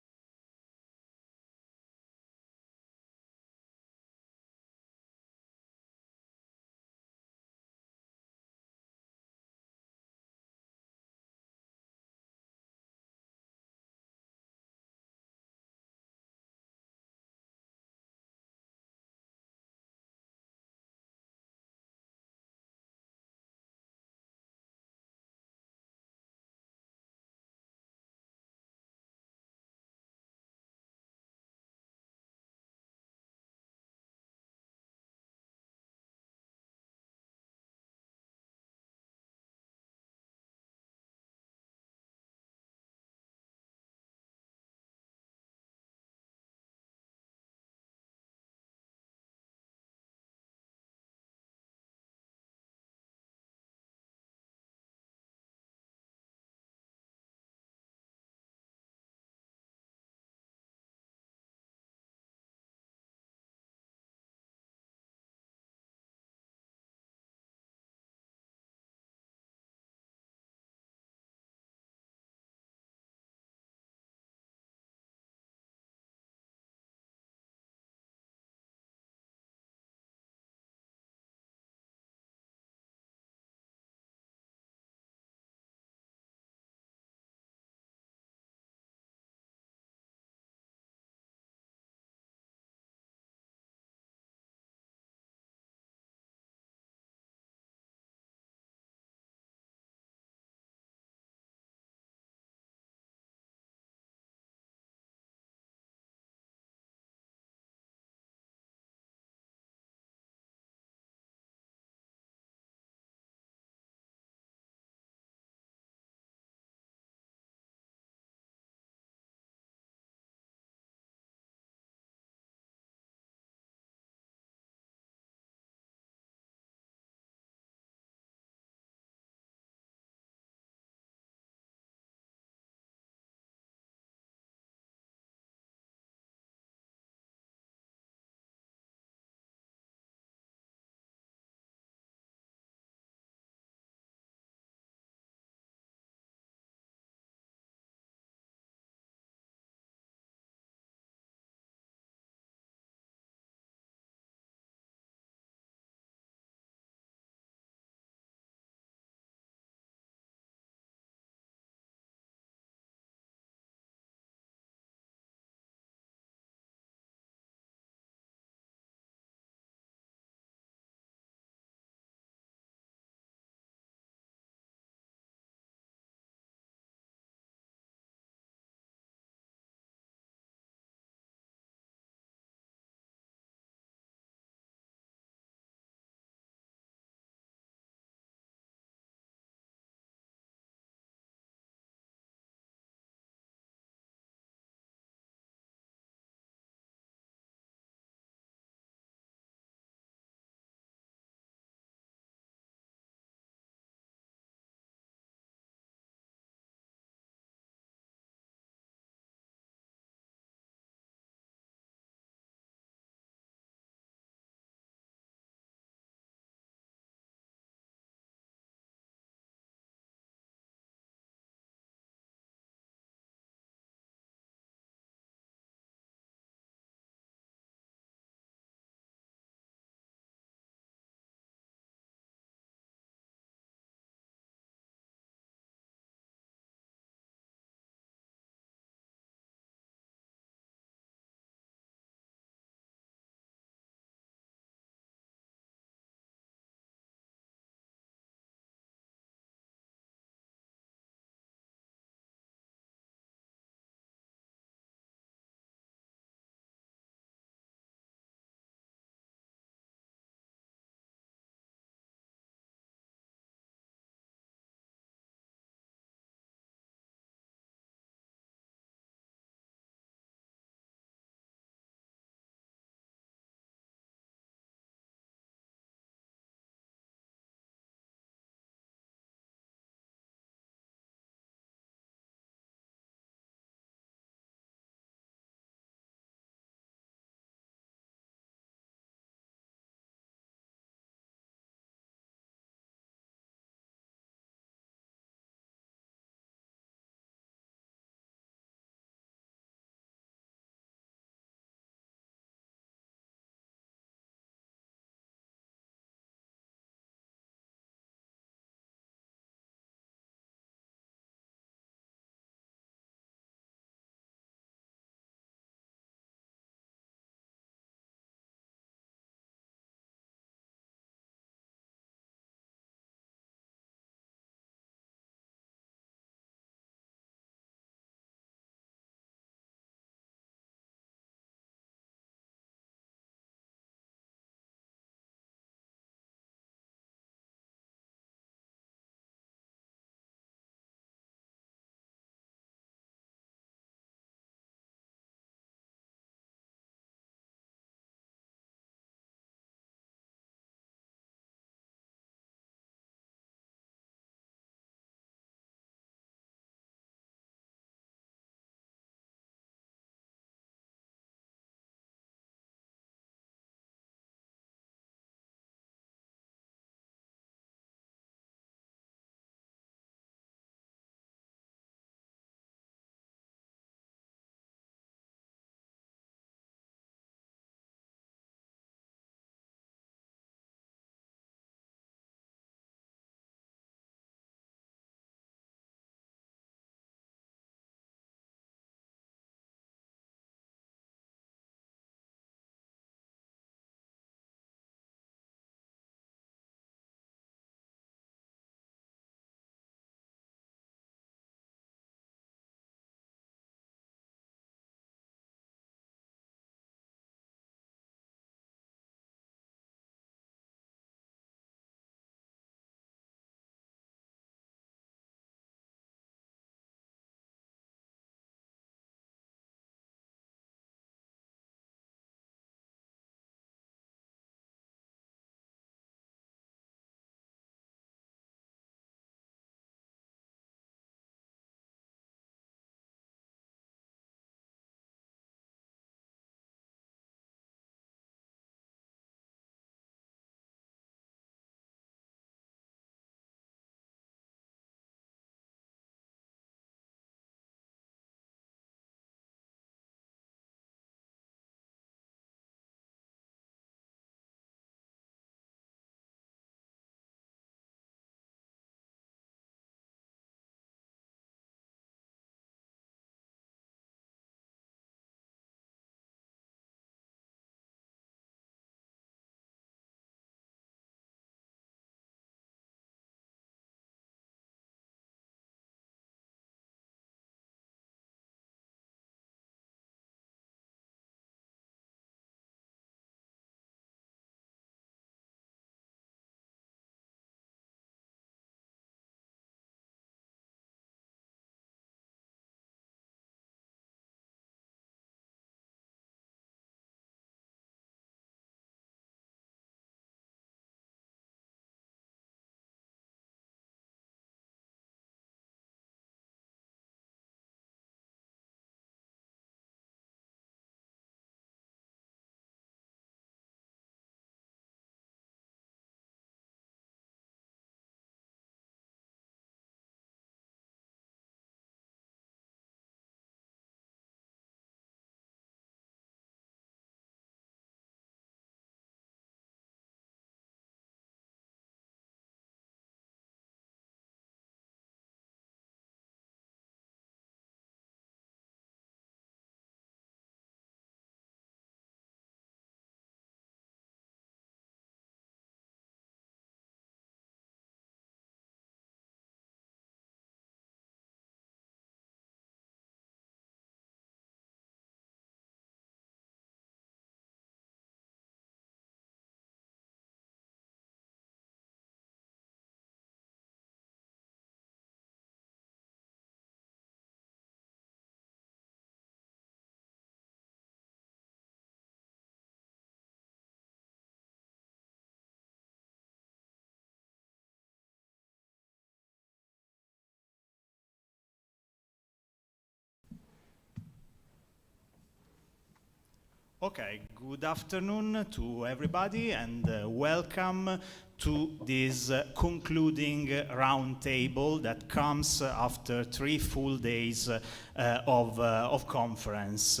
Okay, good afternoon to everybody and welcome to this concluding roundtable that comes after 3 full days of conference.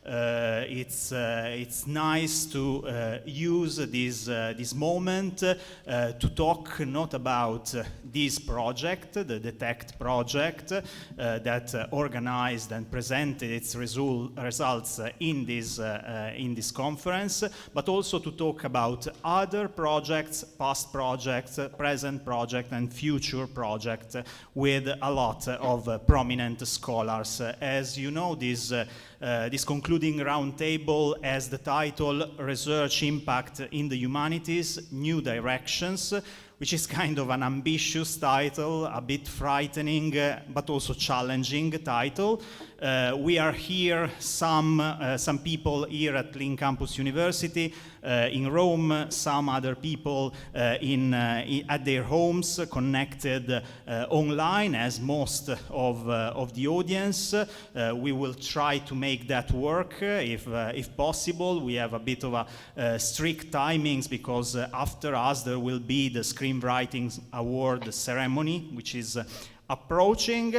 It's nice to use this moment to talk not about this project, the DETECT project that organized and presented its results in this conference, but also to talk about other projects, past projects, present projects, and future projects with a lot of prominent scholars. As you know, this concluding roundtable has the title Research Impact in the Humanities, New Directions, which is kind of an ambitious title, a bit frightening, but also challenging title. We are here, some people here at Link Campus University in Rome, some other people at their homes, connected online, as most of the audience. We will try to make that work if possible. We have a bit of a strict timings because after us there will be the Screenwriting Award ceremony, which is approaching,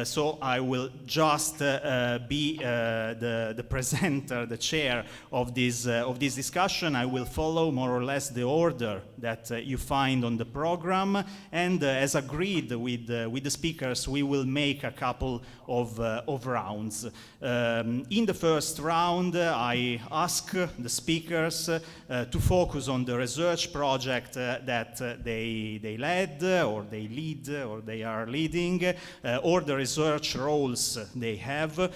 so I will just be the presenter, the chair of this discussion. I will follow more or less the order that you find on the program, and as agreed with the speakers, we will make a couple of rounds. In the first round, I ask the speakers to focus on the research project that they led, or they lead, or they are leading, or the research roles they have,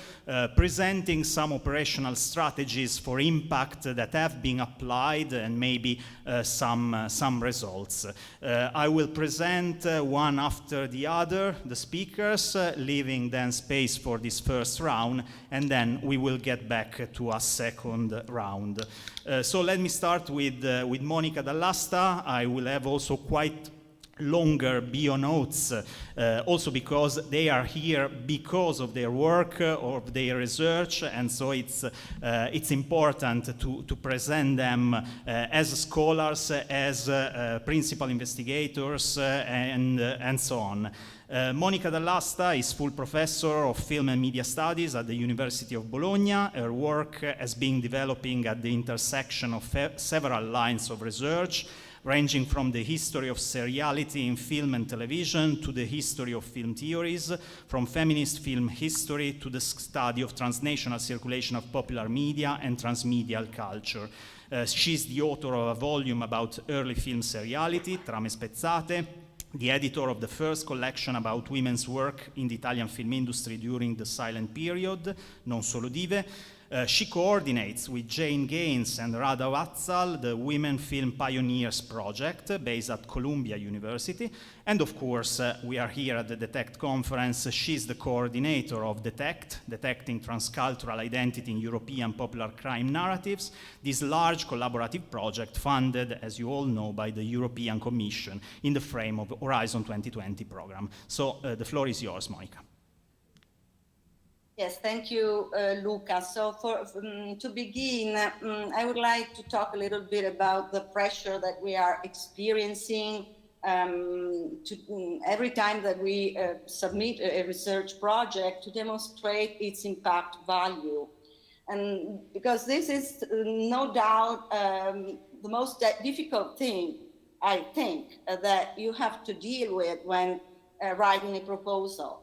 presenting some operational strategies for impact that have been applied and maybe some results. I will present one after the other, the speakers, leaving then space for this first round, and then we will get back to a second round. So let me start with Monica Dall'Asta. I will have also quite longer bio notes, also because they are here because of their work or their research, and so it's important to present them as scholars, as principal investigators, and so on. Monica Dall'Asta is full professor of film and media studies at the University of Bologna. Her work has been developing at the intersection of several lines of research, ranging from the history of seriality in film and television to the history of film theories, from feminist film history to the study of transnational circulation of popular media and transmedial culture. She's the author of a volume about early film seriality, Trame Spezzate, the editor of the first collection about women's work in the Italian film industry during the silent period, Non Solo Dive. She coordinates with Jane Gaines and Radha Vatsal the Women Film Pioneers project based at Columbia University. And of course, we are here at the DETECT conference. She's the coordinator of DETECT, Detecting Transcultural Identity in European Popular Crime Narratives, this large collaborative project funded, as you all know, by the European Commission in the frame of Horizon 2020 program. So the floor is yours, Monica. Yes, thank you, Luca. So to begin, I would like to talk a little bit about the pressure that we are experiencing every time that we submit a research project to demonstrate its impact value. And because this is no doubt the most difficult thing, I think, that you have to deal with when writing a proposal.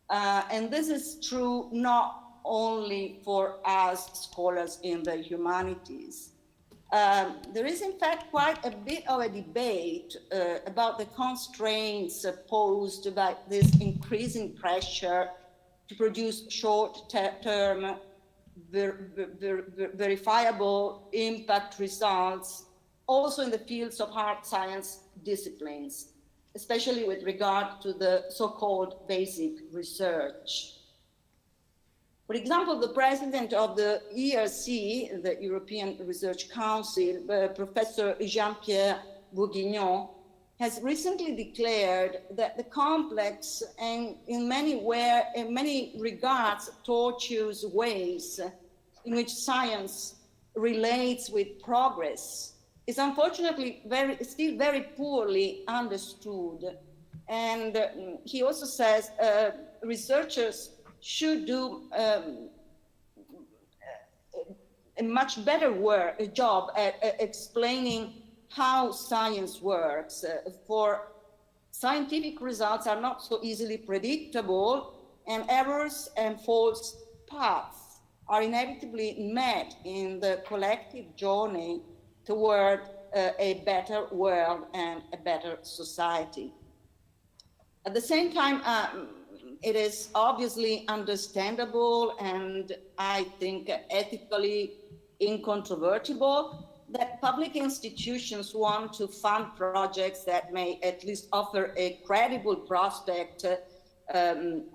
And this is true not only for us scholars in the humanities. There is in fact quite a bit of a debate about the constraints posed by this increasing pressure to produce short-term verifiable impact results, also in the fields of hard science disciplines, especially with regard to the so-called basic research. For example, the president of the ERC, the European Research Council, Professor Jean-Pierre Bourguignon, has recently declared that the complex and in many regards tortuous ways in which science relates with progress is unfortunately still very poorly understood. And he also says researchers should do a much better job at explaining how science works. For scientific results are not so easily predictable, and errors and false paths are inevitably met in the collective journey toward a better world and a better society. At the same time, it is obviously understandable and I think ethically incontrovertible that public institutions want to fund projects that may at least offer a credible prospect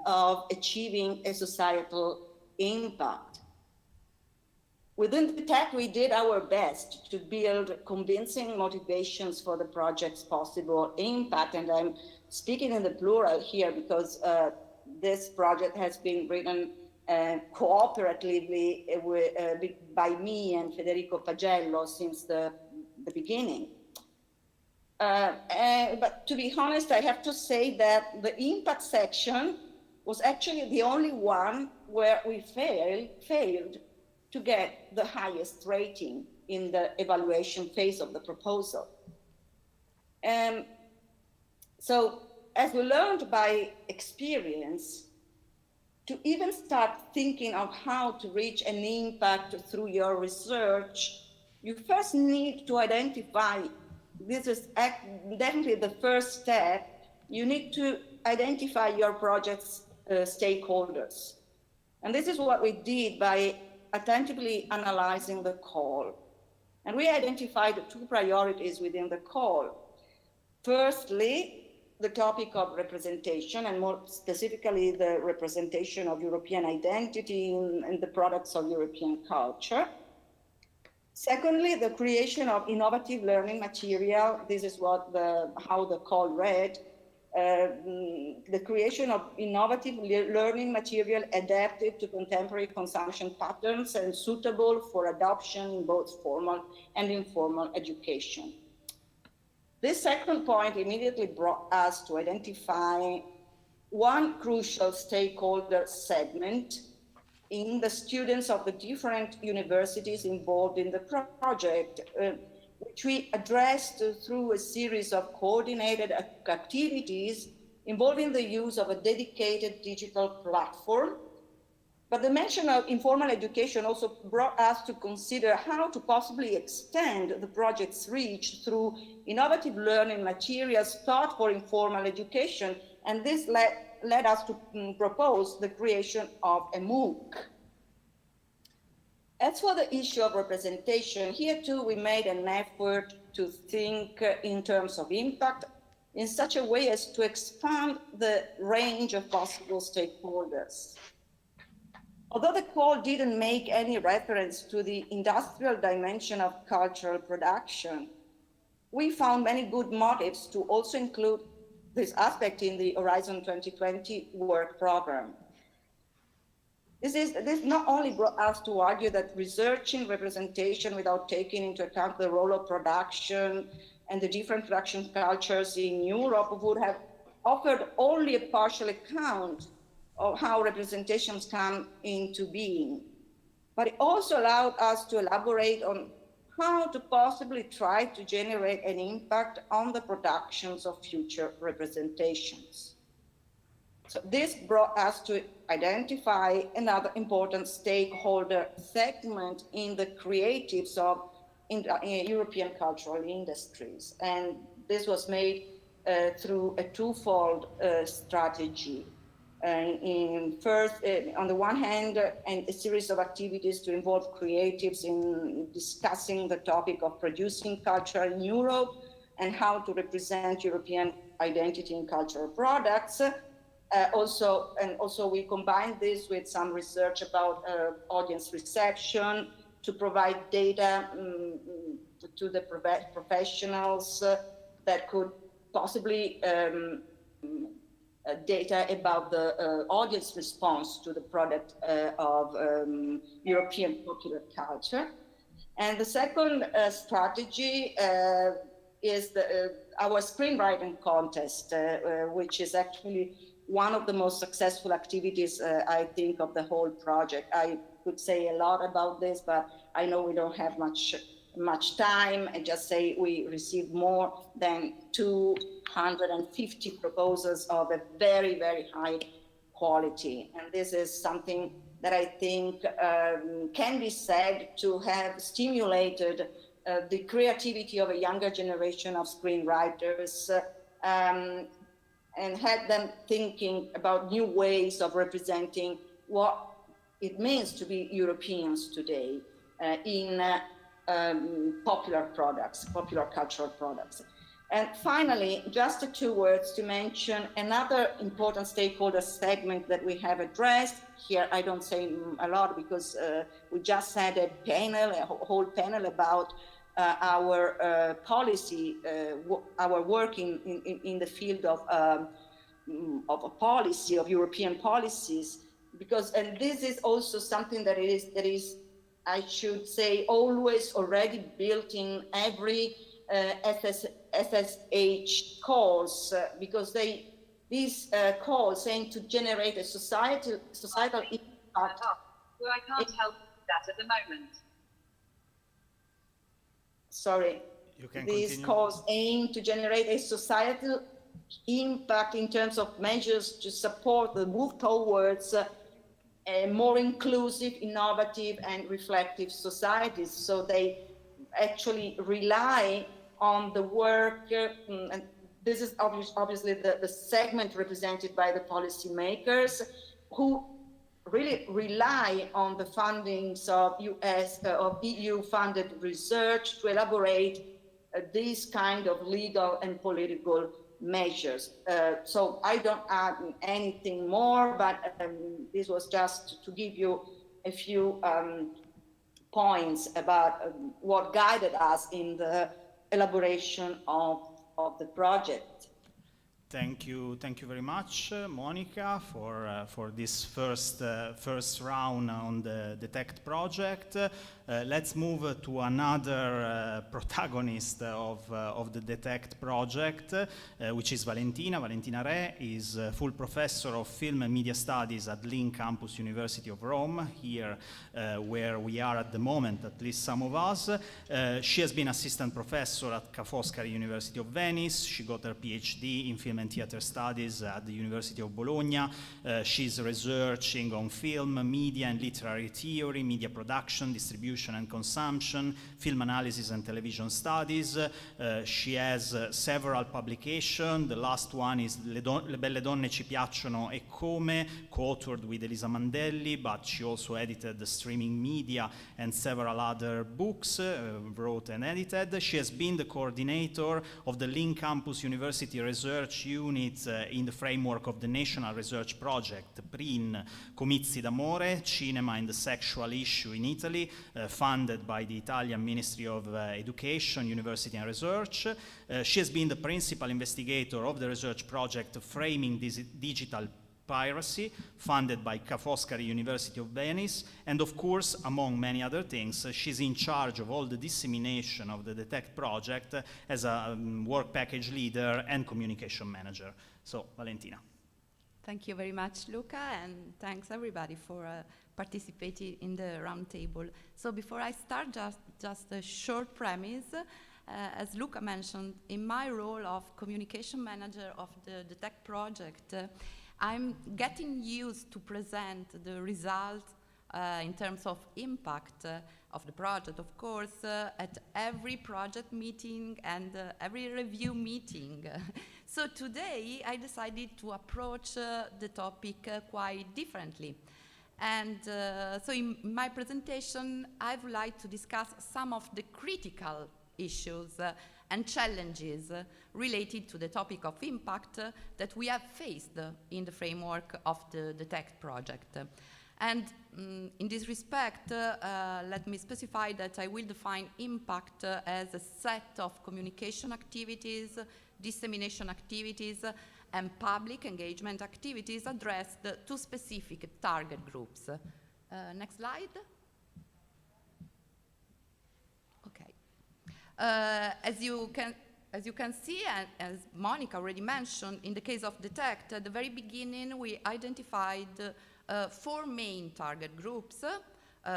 of achieving a societal impact. Within the TEC, we did our best to build convincing motivations for the project's possible impact, and I'm speaking in the plural here because this project has been written cooperatively by me and Federico Pagello since the beginning. But to be honest, I have to say that the impact section was actually the only one where we failed to get the highest rating in the evaluation phase of the proposal. So as we learned by experience, to even start thinking of how to reach an impact through your research, you first need to identify, this is definitely the first step, you need to identify your project's stakeholders. And this is what we did by attentively analyzing the call. And we identified two priorities within the call. Firstly, the topic of representation, and more specifically, the representation of European identity in the products of European culture. Secondly, the creation of innovative learning material. This is what how the call read. The creation of innovative learning material adapted to contemporary consumption patterns and suitable for adoption in both formal and informal education. This second point immediately brought us to identify one crucial stakeholder segment in the students of the different universities involved in the project, which we addressed through a series of coordinated activities involving the use of a dedicated digital platform. But the mention of informal education also brought us to consider how to possibly extend the project's reach through innovative learning materials taught for informal education. And this led us to propose the creation of a MOOC. As for the issue of representation, here too we made an effort to think in terms of impact in such a way as to expand the range of possible stakeholders. Although the call didn't make any reference to the industrial dimension of cultural production, we found many good motives to also include this aspect in the Horizon 2020 work program. This not only brought us to argue that researching representation without taking into account the role of production and the different production cultures in Europe would have offered only a partial account of how representations come into being, but it also allowed us to elaborate on how to possibly try to generate an impact on the productions of future representations. So this brought us to identify another important stakeholder segment in the creatives of European cultural industries. And this was made through a twofold strategy. First, on the one hand, a series of activities to involve creatives in discussing the topic of producing culture in Europe and how to represent European identity in cultural products. Also, we combined this with some research about audience reception to provide data to the professionals that could possibly data about the audience response to the product of European popular culture. And the second strategy is our screenwriting contest, which is actually one of the most successful activities, I think, of the whole project. I could say a lot about this, but I know we don't have much time. I just say we received more than 250 proposals of a very, very high quality. And this is something that I think can be said to have stimulated the creativity of a younger generation of screenwriters and had them thinking about new ways of representing what it means to be Europeans today in popular products, popular cultural products. And finally, just 2 words to mention another important stakeholder segment that we have addressed. Here, I don't say a lot because we just had a whole panel about our policy, our work in the field of a policy, of European policies, and this is also something that is, I should say, always already built in every SSH calls, because these calls aim to generate a societal impact. Well, I can't help that at the moment. Sorry. You can These continue. calls aim to generate a societal impact in terms of measures to support the move towards a more inclusive, innovative, and reflective societies. So they actually rely on the work, and this is obviously the segment represented by the policymakers, who really rely on the fundings of EU-funded research to elaborate these kind of legal and political measures. So I don't add anything more, but this was just to give you a few points about what guided us in the elaboration of the project. Thank you very much, Monica, for this first round on the DETECT project. Let's move to another protagonist of the DETECT project, which is Valentina. Valentina Re is a full professor of film and media studies at Link Campus, University of Rome, here where we are at the moment, at least some of us. She has been assistant professor at Ca' Foscari University of Venice. She got her PhD in film and theater studies at the University of Bologna. She's researching on film, media and literary theory, media production, distribution and consumption, film analysis and television studies. She has several publications. The last one is Le belle donne ci piacciono e come, co-authored with Elisa Mandelli, but she also edited the streaming media and several other books, wrote and edited. She has been the coordinator of the Link Campus University Research Unit in the framework of the National Research Project, PRIN, Comizi d'Amore, Cinema and the Sexual Issue in Italy, funded by the Italian Ministry of Education, University and Research. She has been the principal investigator of the research project Framing Digital Piracy, funded by Ca' Foscari University of Venice, and of course, among many other things, she's in charge of all the dissemination of the DETECT project as a work package leader and communication manager. So, Valentina. Thank you very much, Luca, and thanks everybody for participating in the roundtable. So before I start, just a short premise. As Luca mentioned, in my role of communication manager of the DETECT project, I'm getting used to present the result in terms of impact of the project, of course, at every project meeting and every review meeting. So today I decided to approach the topic quite differently. And so in my presentation, I would like to discuss some of the critical issues and challenges related to the topic of impact that we have faced in the framework of the DETECT project. And in this respect, let me specify that I will define impact as a set of communication activities, dissemination activities, and public engagement activities addressed to specific target groups. Next slide. As you can see, and as Monica already mentioned, in the case of DETECT, at the very beginning, we identified 4 main target groups: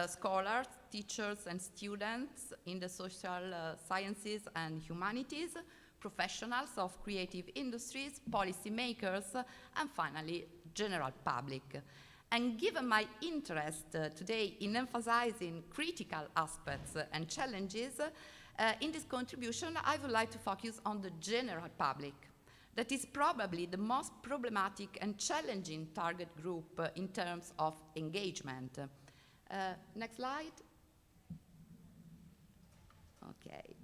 scholars, teachers, and students in the social sciences and humanities, professionals of creative industries, policymakers, and finally, general public. And given my interest today in emphasizing critical aspects and challenges, in this contribution, I would like to focus on the general public. That is probably the most problematic and challenging target group in terms of engagement. Next slide. Okay.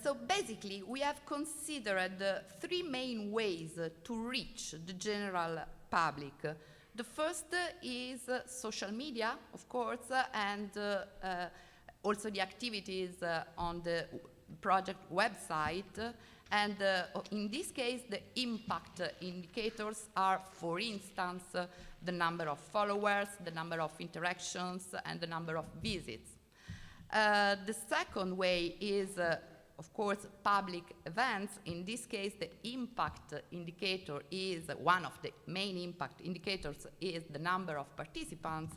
So basically, we have considered 3 main ways to reach the general public. The first is social media, of course, and also the activities on the project website. And in this case, the impact indicators are, for instance, the number of followers, the number of interactions, and the number of visits. The second way is, of course, public events. In this case, the impact indicator is, one of the main impact indicators is the number of participants.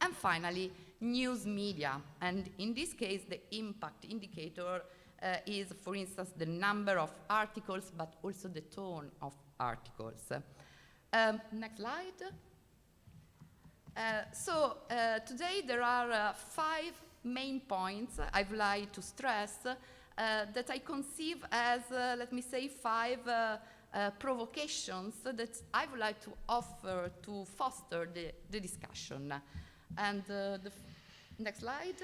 And finally, news media. And in this case, the impact indicator is, for instance, the number of articles, but also the tone of articles. Next slide. Today there are 5 main points I would like to stress that I conceive as, let me say, 5 provocations that I would like to offer to foster the discussion. And next slide.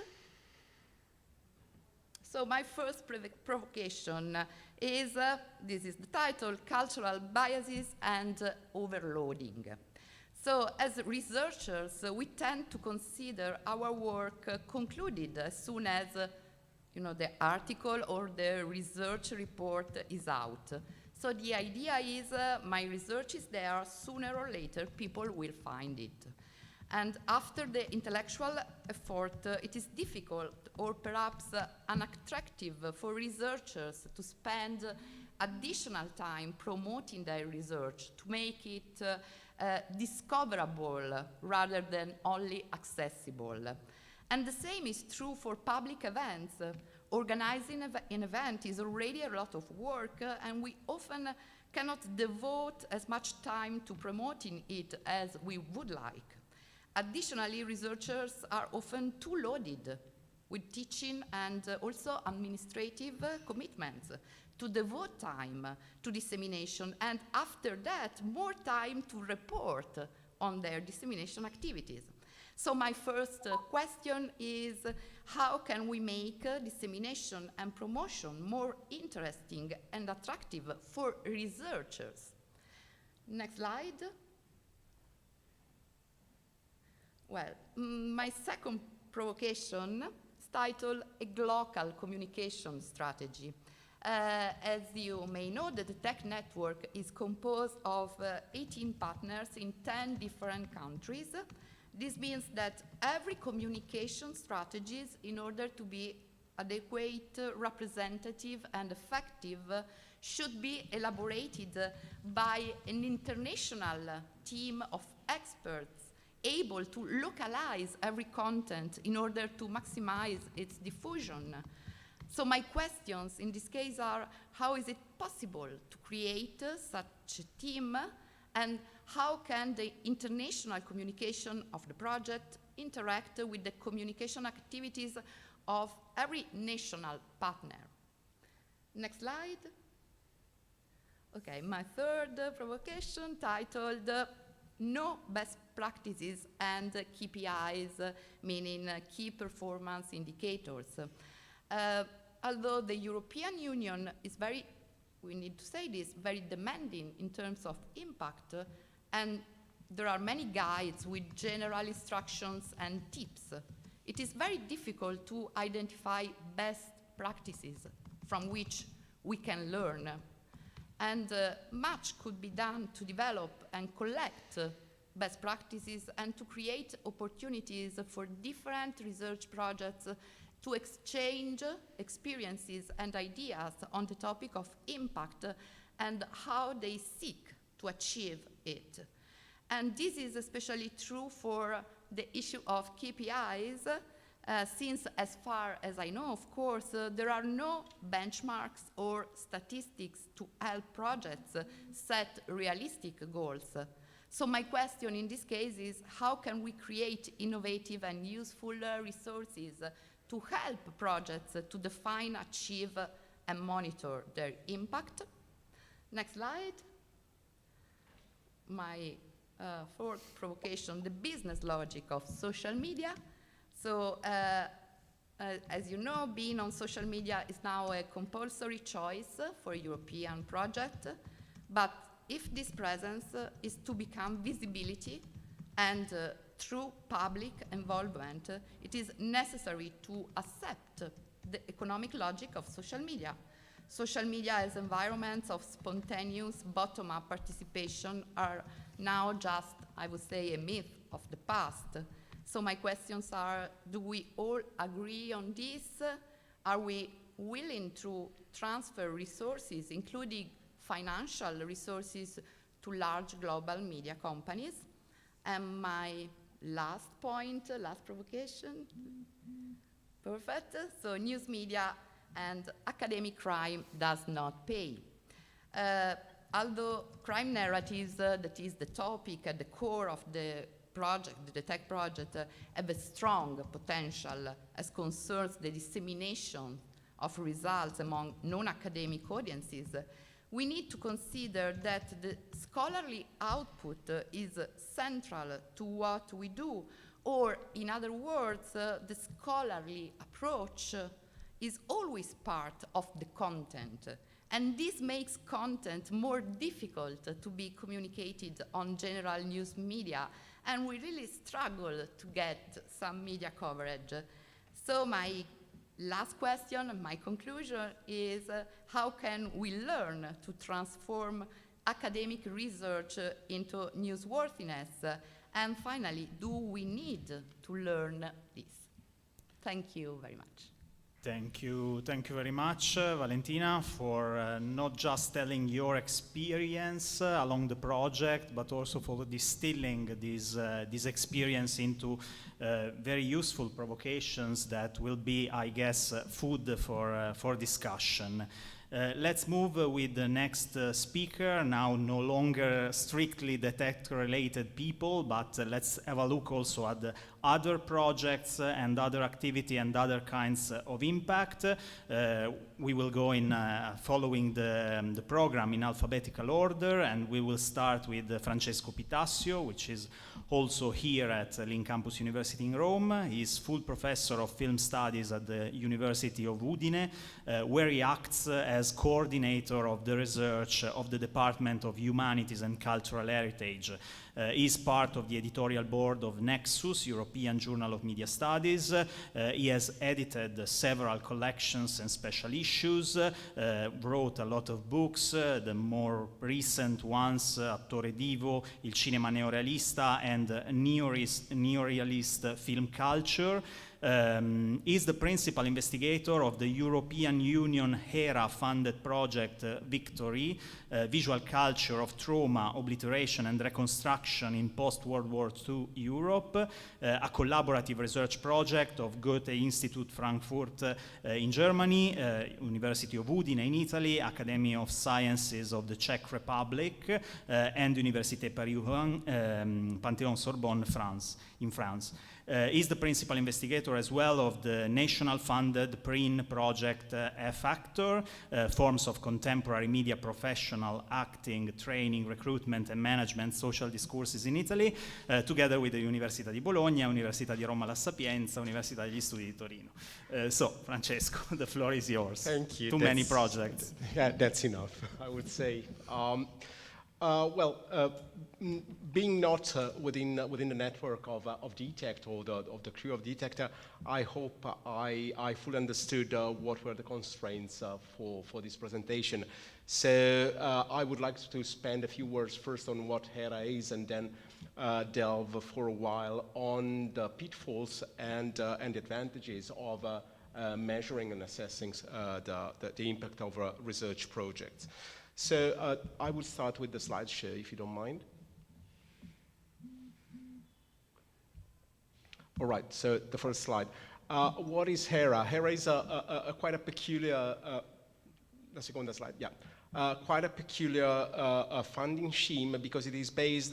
So my first provocation is, this is the title, Cultural Biases and Overloading. So as researchers, we tend to consider our work concluded as soon as the article or the research report is out. So the idea is my research is there, sooner or later people will find it. And after the intellectual effort, it is difficult or perhaps unattractive for researchers to spend additional time promoting their research to make it discoverable rather than only accessible. And the same is true for public events. Organizing an event is already a lot of work, and we often cannot devote as much time to promoting it as we would like. Additionally, researchers are often too loaded with teaching and also administrative commitments to devote time to dissemination, and after that, more time to report on their dissemination activities. So my first question is, how can we make dissemination and promotion more interesting and attractive for researchers? Next slide. Well, my second provocation is titled A Global Communication Strategy. As you may know, the DETECT network is composed of 18 partners in 10 different countries. This means that every communication strategies, in order to be adequate, representative, and effective, should be elaborated by an international team of experts able to localize every content in order to maximize its diffusion. So my questions in this case are, how is it possible to create such a team, and how can the international communication of the project interact with the communication activities of every national partner? Next slide. Okay, my third provocation, titled No Best Practices and KPIs, meaning key performance indicators. Although the European Union is very, we need to say this, very demanding in terms of impact, and there are many guides with general instructions and tips, it is very difficult to identify best practices from which we can learn. And much could be done to develop and collect best practices and to create opportunities for different research projects to exchange experiences and ideas on the topic of impact and how they seek to achieve it. And this is especially true for the issue of KPIs, since as far as I know, of course, there are no benchmarks or statistics to help projects set realistic goals. So my question in this case is, how can we create innovative and useful resources to help projects to define, achieve, and monitor their impact? Next slide. My fourth provocation, the business logic of social media. So, as you know, being on social media is now a compulsory choice for European projects, but if this presence is to become visibility and through public involvement, it is necessary to accept the economic logic of social media. Social media as environments of spontaneous bottom-up participation are now just, I would say, a myth of the past. So my questions are, do we all agree on this? Are we willing to transfer resources, including financial resources, to large global media companies? And my last point, last provocation. Perfect. So news media and academic crime does not pay. Although crime narratives, that is the topic at the core of the project, the tech project, have a strong potential as concerns the dissemination of results among non-academic audiences, we need to consider that the scholarly output is central to what we do, or in other words, the scholarly approach is always part of the content. And this makes content more difficult to be communicated on general news media, and we really struggle to get some media coverage. So my last question, my conclusion is, how can we learn to transform academic research into newsworthiness? And finally, do we need to learn this? Thank you very much. Thank you very much, Valentina, for not just telling your experience along the project, but also for distilling this experience into very useful provocations that will be, I guess, food for discussion. Let's move with the next speaker, now no longer strictly detect-related people, but let's have a look also at the other projects and other activity and other kinds of impact. We will go in following the program in alphabetical order, and we will start with Francesco Pitasio, which is also here at Link Campus University in Rome. He's full professor of film studies at the University of Udine, where he acts as coordinator of the research of the Department of Humanities and Cultural Heritage. He's part of the editorial board of Nexus, European Journal of Media Studies. He has edited several collections and special issues, wrote a lot of books, the more recent ones, Attore Divo, Il Cinema Neorealista, and Neorealist Film Culture. Is the principal investigator of the European Union HERA-funded project Victory, Visual Culture of Trauma, Obliteration and Reconstruction in Post-World War II Europe, a collaborative research project of Goethe Institute Frankfurt in Germany, University of Udine in Italy, Academy of Sciences of the Czech Republic, and Université Panthéon-Sorbonne in France. Is the principal investigator as well of the national-funded PRIN project F-Actor, forms of contemporary media professional acting, training, recruitment and management, social discourses in Italy, together with the Università di Bologna, Università di Roma La Sapienza, Università degli Studi di Torino. So, Francesco, the floor is yours. Thank you. Too many projects. Yeah, that's enough, I would say. Being not within the network of DTECT or of the crew of DTECT, I hope I fully understood what were the constraints for this presentation. So I would like to spend a few words first on what HERA is, and then delve for a while on the pitfalls and the advantages of measuring and assessing the impact of research projects. So I will start with the slideshow, if you don't mind. All right, so the first slide. What is HERA? HERA is quite a peculiar, la seconda slide, yeah. Quite a peculiar funding scheme because it is based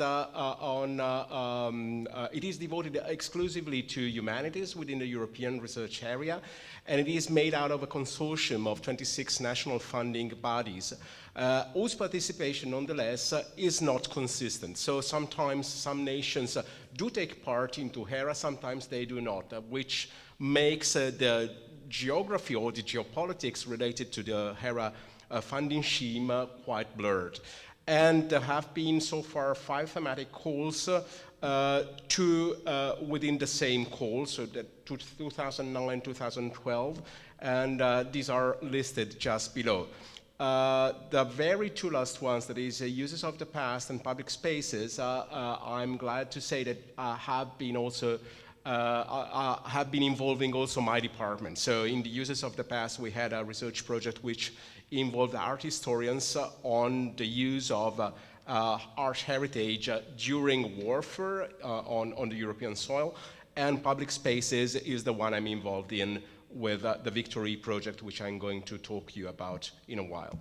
it is devoted exclusively to humanities within the European research area, and it is made out of a consortium of 26 national funding bodies, whose participation nonetheless is not consistent. So sometimes some nations do take part into HERA, sometimes they do not, which makes the geography or the geopolitics related to the HERA funding scheme quite blurred. And there have been so far 5 thematic calls, 2 within the same call, so that 2009, 2012, and these are listed just below. The very 2 last ones, that is uses of the past and public spaces, I'm glad to say that have been also have been involving also my department. So in the uses of the past, we had a research project which involved art historians on the use of art heritage during warfare on the European soil, and public spaces is the one I'm involved in with the Victory project, which I'm going to talk to you about in a while.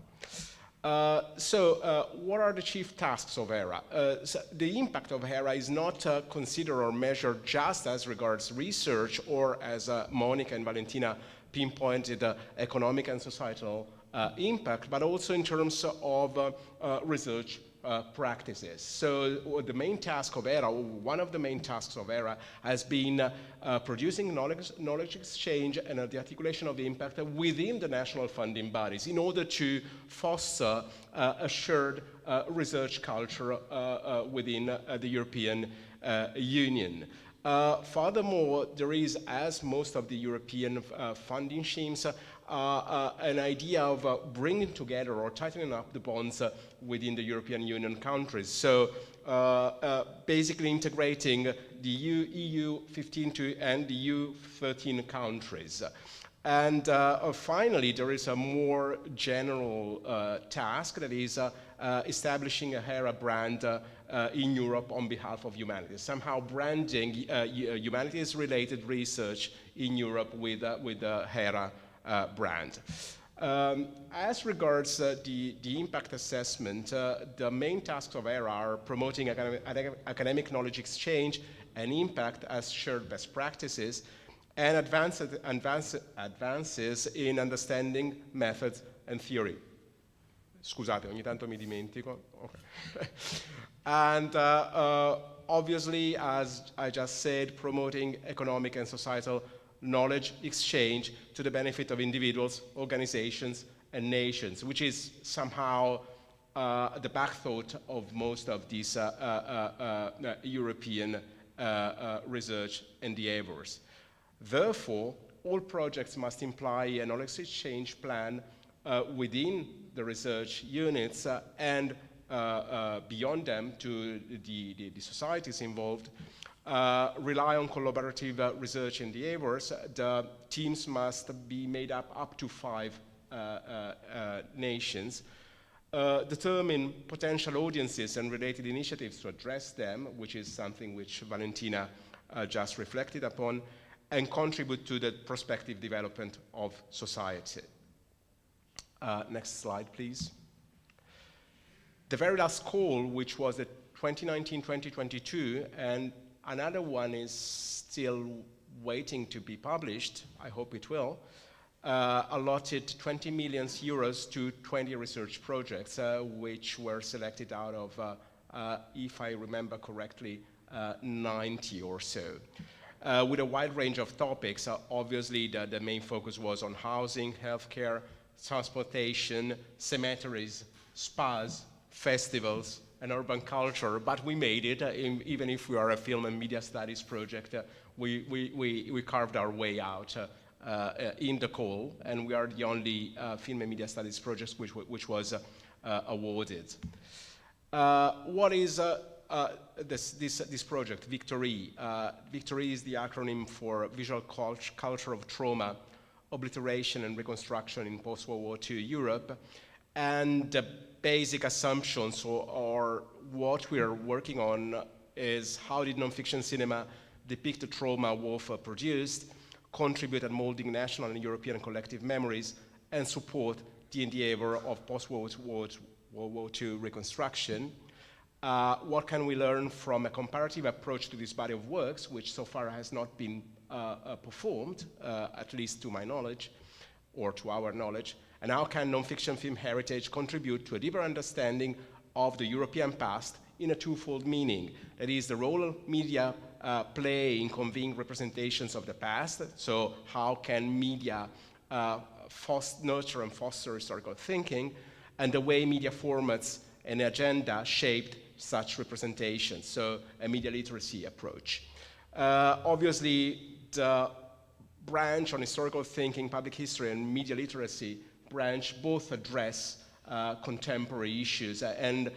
What are the chief tasks of HERA? So the impact of HERA is not considered or measured just as regards research, or as Monica and Valentina pinpointed, economic and societal impact, but also in terms of research practices. So the main task of HERA, one of the main tasks of HERA, has been producing knowledge exchange and the articulation of the impact within the national funding bodies in order to foster a shared research culture within the European Union. Furthermore, there is, as most of the European funding schemes, an idea of bringing together or tightening up the bonds within the European Union countries. So basically integrating the EU 15 and the EU 13 countries. And finally, there is a more general task, that is establishing a HERA brand in Europe on behalf of humanities, somehow branding humanities-related research in Europe with the HERA brand. As regards the impact assessment, the main tasks of HERA are promoting academic knowledge exchange and impact as shared best practices, and advances in understanding methods and theory. Scusate, ogni tanto mi dimentico. Okay. And obviously, as I just said, promoting economic and societal knowledge exchange to the benefit of individuals, organizations, and nations, which is somehow the backthought of most of these European research endeavors. Therefore, all projects must imply a knowledge exchange plan within the research units and beyond them to the societies involved, rely on collaborative research endeavors. The teams must be made up to 5 nations, determine potential audiences and related initiatives to address them, which is something which Valentina just reflected upon, and contribute to the prospective development of society. Next slide, please. The very last call, which was the 2019-2022, and another one is still waiting to be published, I hope it will, allotted 20 million euros to 20 research projects, which were selected out of, if I remember correctly, 90 or so. With a wide range of topics. Obviously, the main focus was on housing, healthcare, transportation, cemeteries, spas, festivals, and urban culture, but we made it. Even if we are a film and media studies project, we carved our way out in the call, and we are the only film and media studies project which was awarded. What is this project, Victory? Victory is the acronym for Visual Culture of Trauma, obliteration and reconstruction in post-World War II Europe. And the basic assumptions or what we are working on is how did nonfiction cinema depict the trauma warfare produced, contribute at molding national and European collective memories, and support the endeavor of post-World War II reconstruction. What can we learn from a comparative approach to this body of works, which so far has not been performed, at least to my knowledge, or to our knowledge, and how can nonfiction film heritage contribute to a deeper understanding of the European past in a twofold meaning. That is, the role media play in conveying representations of the past, so how can media nurture and foster historical thinking, and the way media formats and agenda shaped such representations, so a media literacy approach. Obviously, the branch on historical thinking, public history, and media literacy branch both address contemporary issues and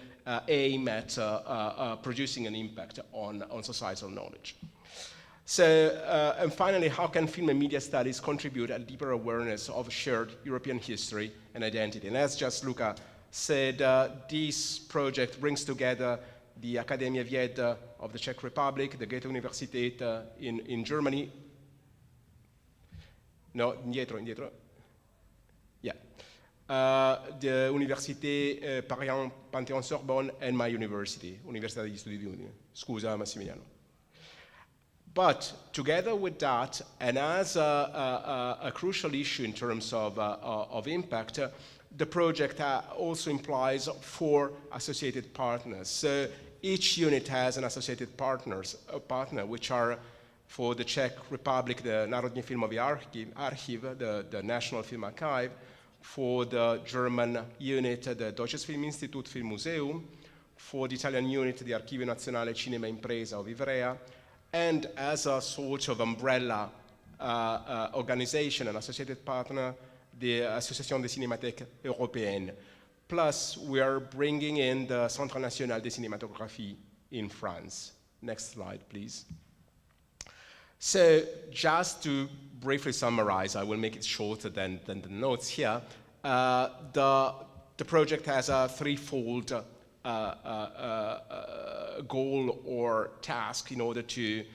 aim at producing an impact on societal knowledge. So, and finally, how can film and media studies contribute a deeper awareness of shared European history and identity? And as just Luca said, this project brings together the Academia Vied of the Czech Republic, the Goethe Universität in Germany. No, indietro. Yeah. The Université Panthéon-Sorbonne and my university, Università degli Studi di Udine. Scusa, Massimiliano. But together with that, and as a crucial issue in terms of impact, the project also implies 4 associated partners. So each unit has an associated partner, which are, for the Czech Republic, the Národní filmový archiv, the National Film Archive; for the German unit, the Deutsches Filminstitut Filmmuseum; for the Italian unit, the Archivio Nazionale Cinema Impresa of Ivrea; and as a sort of umbrella organization and associated partner, the Association des Cinémathèques Européennes. Plus, we are bringing in the Centre National de Cinématographie in France. Next slide, please. So, just to briefly summarize, I will make it shorter than the notes here. The project has a threefold goal or task in order to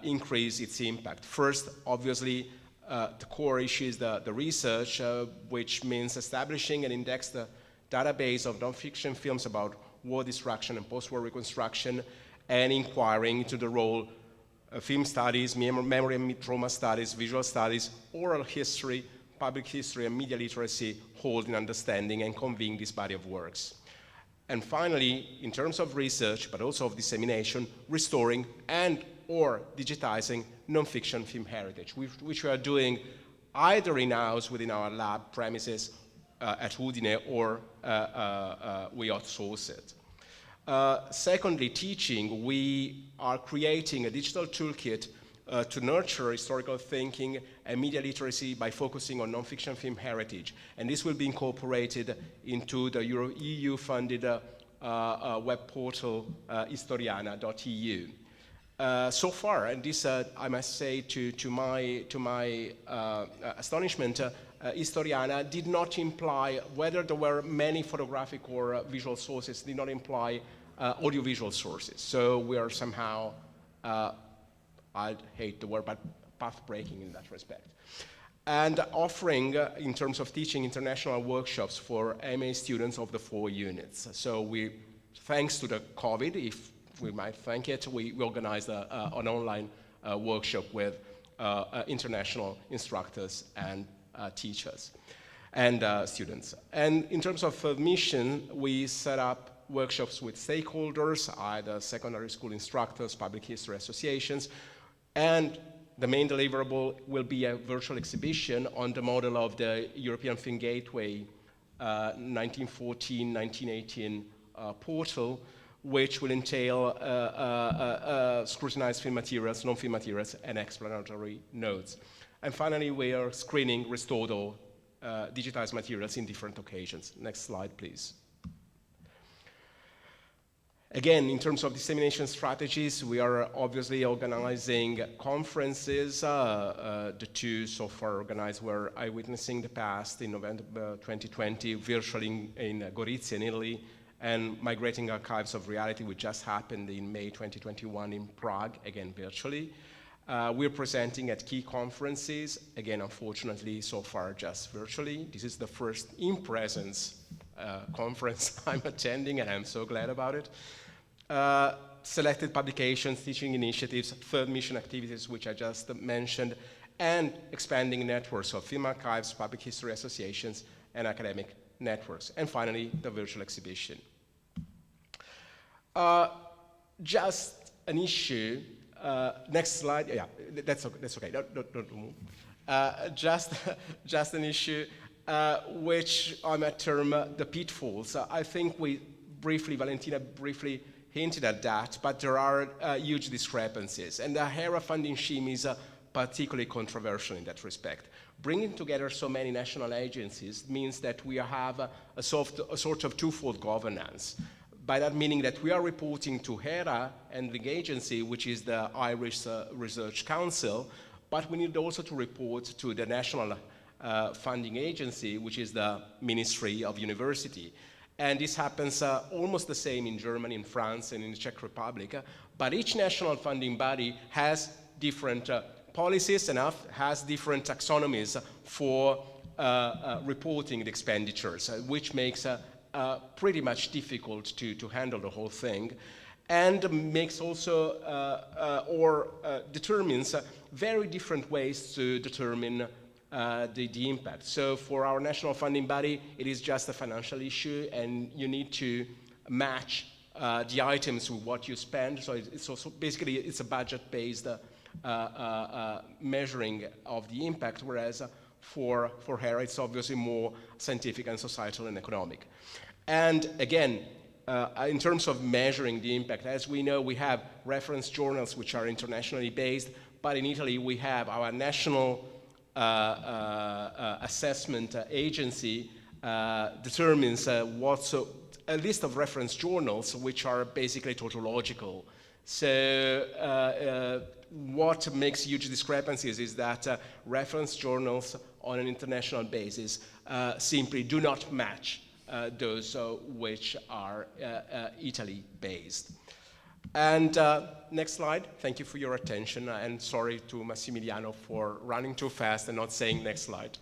increase its impact. First, obviously, the core issue is the research, which means establishing and index the database of nonfiction films about war destruction and post-war reconstruction, and inquiring into the role film studies, memory and trauma studies, visual studies, oral history, public history, and media literacy hold in understanding and conveying this body of works. And finally, in terms of research, but also of dissemination, restoring and or digitizing nonfiction film heritage, which we are doing either in-house within our lab premises at Udine, or we outsource it. Secondly, teaching, we are creating a digital toolkit to nurture historical thinking and media literacy by focusing on nonfiction film heritage. And this will be incorporated into the EU-funded web portal historiana.eu. So far, and this I must say to my astonishment, Historiana did not imply, whether there were many photographic or visual sources, did not imply audiovisual sources. So we are somehow, I hate the word, but path-breaking in that respect. And offering, in terms of teaching, international workshops for MA students of the 4 units. So we, thanks to the COVID, if we might thank it, we organized an online workshop with international instructors and teachers and students. And in terms of mission, we set up workshops with stakeholders, either secondary school instructors, public history associations, and the main deliverable will be a virtual exhibition on the model of the European Film Gateway 1914-1918 portal, which will entail scrutinized film materials, non-film materials, and explanatory notes. And finally, we are screening restored or digitized materials in different occasions. Next slide, please. Again, in terms of dissemination strategies, we are obviously organizing conferences. The two so far organized were Eyewitnessing the Past in November 2020, virtually in Gorizia in Italy, and Migrating Archives of Reality, which just happened in May 2021 in Prague, again virtually. We're presenting at key conferences, again, unfortunately, so far just virtually. This is the first in-presence conference I'm attending, and I'm so glad about it. Selected publications, teaching initiatives, third mission activities, which I just mentioned, and expanding networks of film archives, public history associations, and academic networks. And finally, the virtual exhibition. Just an issue, next slide, yeah, that's okay, don't move. Just an issue which I might term the pitfalls. I think Valentina briefly hinted at that, but there are huge discrepancies, and the HERA funding scheme is particularly controversial in that respect. Bringing together so many national agencies means that we have a sort of twofold governance. By that meaning that we are reporting to HERA and the agency, which is the Irish Research Council, but we need also to report to the national funding agency, which is the Ministry of University. And this happens almost the same in Germany, in France, and in the Czech Republic. But each national funding body has different policies and has different taxonomies for reporting the expenditures, which makes pretty much difficult to handle the whole thing, and makes also determines very different ways to determine the impact. So for our national funding body, it is just a financial issue, and you need to match the items with what you spend. So it's also basically it's a budget-based measuring of the impact, whereas for HERA it's obviously more scientific and societal and economic. And again, in terms of measuring the impact, as we know, we have reference journals which are internationally based, but in Italy we have our national assessment agency determines a list of reference journals which are basically tautological. So what makes huge discrepancies is that reference journals on an international basis simply do not match those which are Italy-based. And next slide. Thank you for your attention, and sorry to Massimiliano for running too fast and not saying next slide.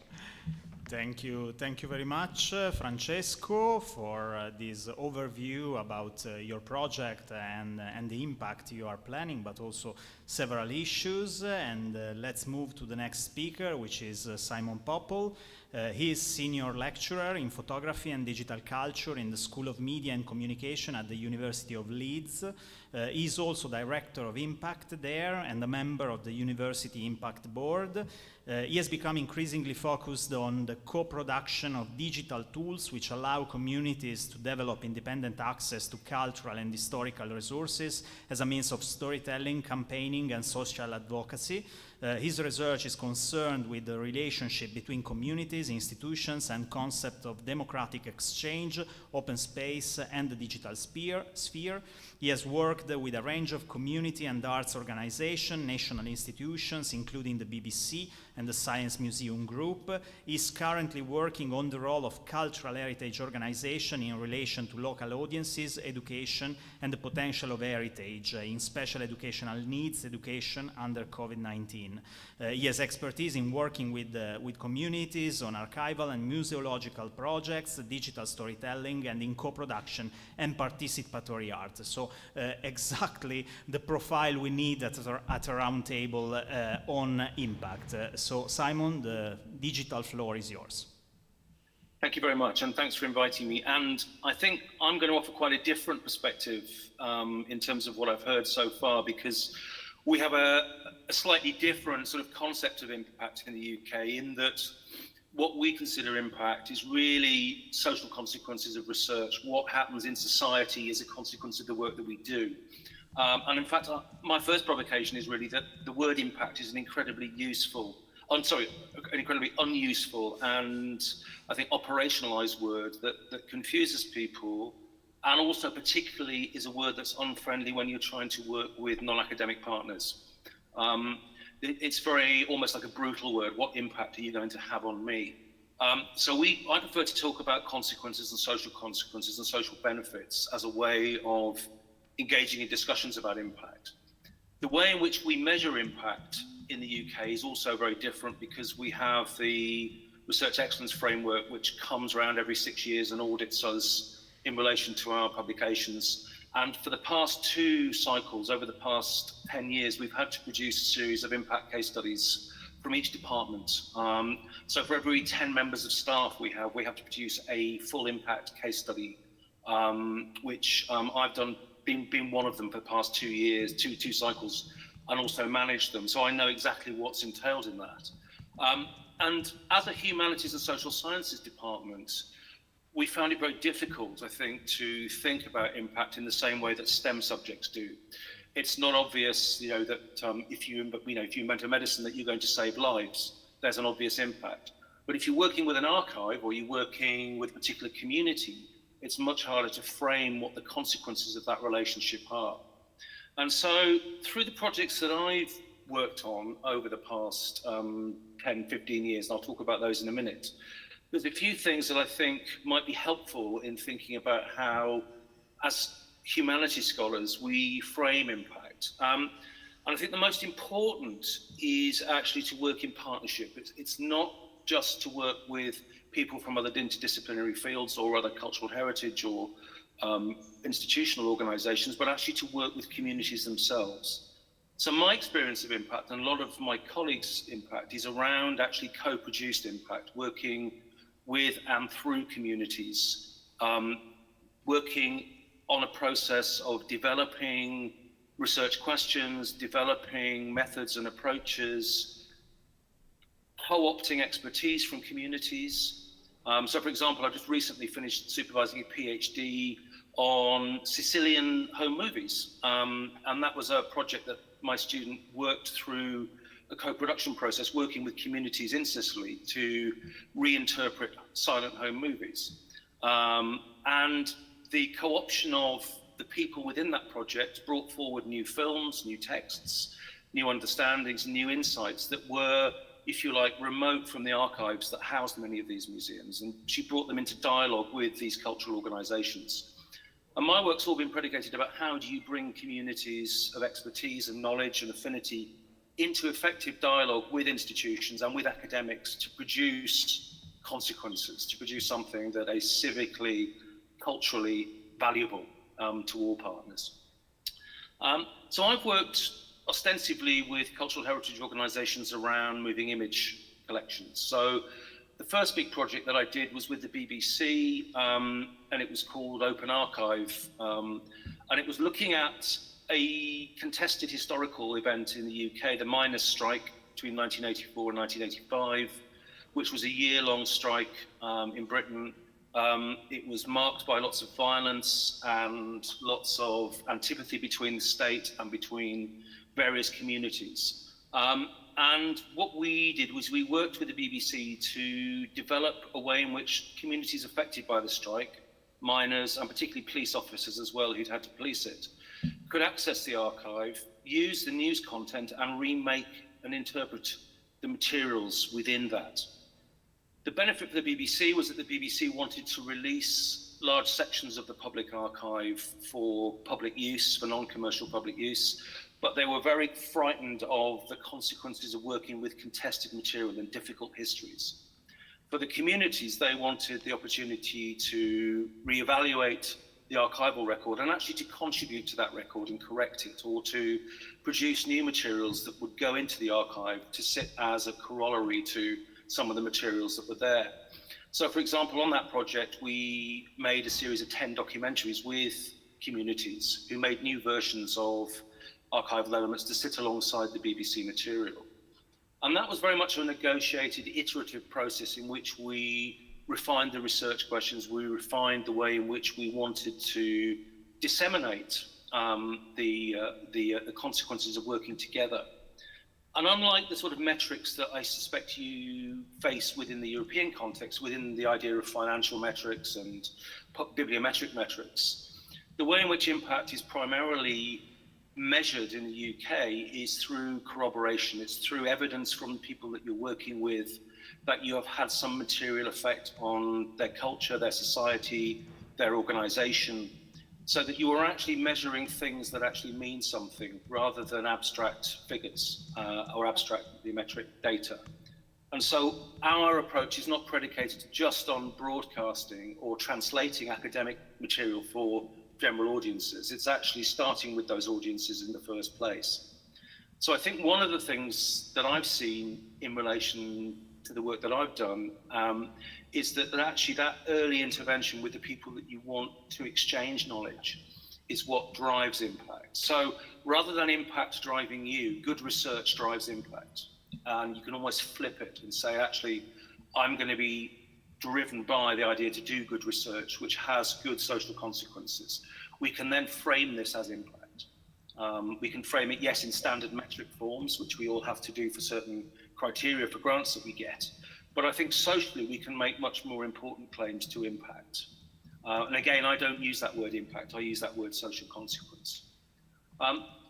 Thank you very much, Francesco, for this overview about your project and the impact you are planning, but also several issues. And let's move to the next speaker, which is Simon Popple. He is senior lecturer in photography and digital culture in the School of Media and Communication at the University of Leeds. He is also director of Impact there and a member of the University Impact Board. He has become increasingly focused on the co-production of digital tools which allow communities to develop independent access to cultural and historical resources as a means of storytelling, campaigning, and social advocacy. His research is concerned with the relationship between communities, institutions, and concept of democratic exchange, open space, and the digital sphere. He has worked with a range of community and arts organizations, national institutions, including the BBC and the Science Museum Group. He is currently working on the role of cultural heritage organization in relation to local audiences, education, and the potential of heritage in special educational needs education under COVID-19. He has expertise in working with communities on archival and museological projects, digital storytelling, and in co-production and participatory art. So exactly the profile we need at a round table on impact. So Simon, the digital floor is yours. Thank you very much, and thanks for inviting me. And I think I'm going to offer quite a different perspective in terms of what I've heard so far, because we have a slightly different sort of concept of impact in the UK, in that what we consider impact is really social consequences of research, what happens in society as a consequence of the work that we do. And in fact, my first provocation is really that the word impact is an incredibly unuseful and I think operationalized word that confuses people and also particularly is a word that's unfriendly when you're trying to work with non-academic partners. It's very almost like a brutal word. What impact are you going to have on me? So I prefer to talk about consequences and social benefits as a way of engaging in discussions about impact. The way in which we measure impact in the UK is also very different, because we have the Research Excellence Framework, which comes around every 6 years and audits us in relation to our publications. And for the past 2 cycles, over the past 10 years, we've had to produce a series of impact case studies from each department. So for every 10 members of staff we have to produce a full impact case study, which I've been one of them for the past 2 years, two cycles, and also managed them. So I know exactly what's entailed in that. And as a humanities and social sciences department, we found it very difficult, I think, to think about impact in the same way that STEM subjects do. It's not obvious, that if you invent a medicine that you're going to save lives, there's an obvious impact. But if you're working with an archive or you're working with a particular community, it's much harder to frame what the consequences of that relationship are. And so through the projects that I've worked on over the past 10, 15 years, and I'll talk about those in a minute, there's a few things that I think might be helpful in thinking about how, as humanities scholars, we frame impact. And I think the most important is actually to work in partnership. It's not just to work with people from other interdisciplinary fields or other cultural heritage or institutional organizations, but actually to work with communities themselves. So my experience of impact, and a lot of my colleagues' impact, is around actually co-produced impact, working with and through communities, working on a process of developing research questions, developing methods and approaches, co-opting expertise from communities. So for example, I just recently finished supervising a PhD on Sicilian home movies. And that was a project that my student worked through a co-production process, working with communities in Sicily to reinterpret silent home movies. And the co-option of the people within that project brought forward new films, new texts, new understandings, new insights that were, if you like, remote from the archives that housed many of these museums. And she brought them into dialogue with these cultural organizations. And my work's all been predicated about how do you bring communities of expertise and knowledge and affinity into effective dialogue with institutions and with academics to produce consequences, to produce something that is civically, culturally valuable to all partners. So I've worked ostensibly with cultural heritage organizations around moving image collections. So the first big project that I did was with the BBC, and it was called Open Archive. And it was looking at a contested historical event in the UK, the miners' strike between 1984 and 1985, which was a year-long strike in Britain. It was marked by lots of violence and lots of antipathy between the state and between various communities. And what we did was we worked with the BBC to develop a way in which communities affected by the strike, miners and particularly police officers as well who'd had to police it, could access the archive, use the news content and remake and interpret the materials within that. The benefit for the BBC was that the BBC wanted to release large sections of the public archive for public use, for non-commercial public use, but they were very frightened of the consequences of working with contested material and difficult histories. For the communities, they wanted the opportunity to reevaluate the archival record and actually to contribute to that record and correct it, or to produce new materials that would go into the archive to sit as a corollary to some of the materials that were there. So for example, on that project, we made a series of 10 documentaries with communities who made new versions of archival elements to sit alongside the BBC material. And that was very much a negotiated, iterative process in which we refined the research questions, we refined the way in which we wanted to disseminate the consequences of working together. And unlike the sort of metrics that I suspect you face within the European context, within the idea of financial metrics and bibliometric metrics, the way in which impact is primarily measured in the UK is through corroboration. It's through evidence from people that you're working with that you have had some material effect on their culture, their society, their organization, so that you are actually measuring things that actually mean something rather than abstract figures or abstract geometric data. And so our approach is not predicated just on broadcasting or translating academic material for general audiences. It's actually starting with those audiences in the first place. So I think one of the things that I've seen in relation to the work that I've done is that actually that early intervention with the people that you want to exchange knowledge is what drives impact. So rather than impact driving you, good research drives impact. And you can almost flip it and say, actually, I'm going to be driven by the idea to do good research, which has good social consequences. We can then frame this as impact. We can frame it, yes, in standard metric forms, which we all have to do for certain criteria for grants that we get. But I think socially, we can make much more important claims to impact. And again, I don't use that word impact, I use that word social consequence.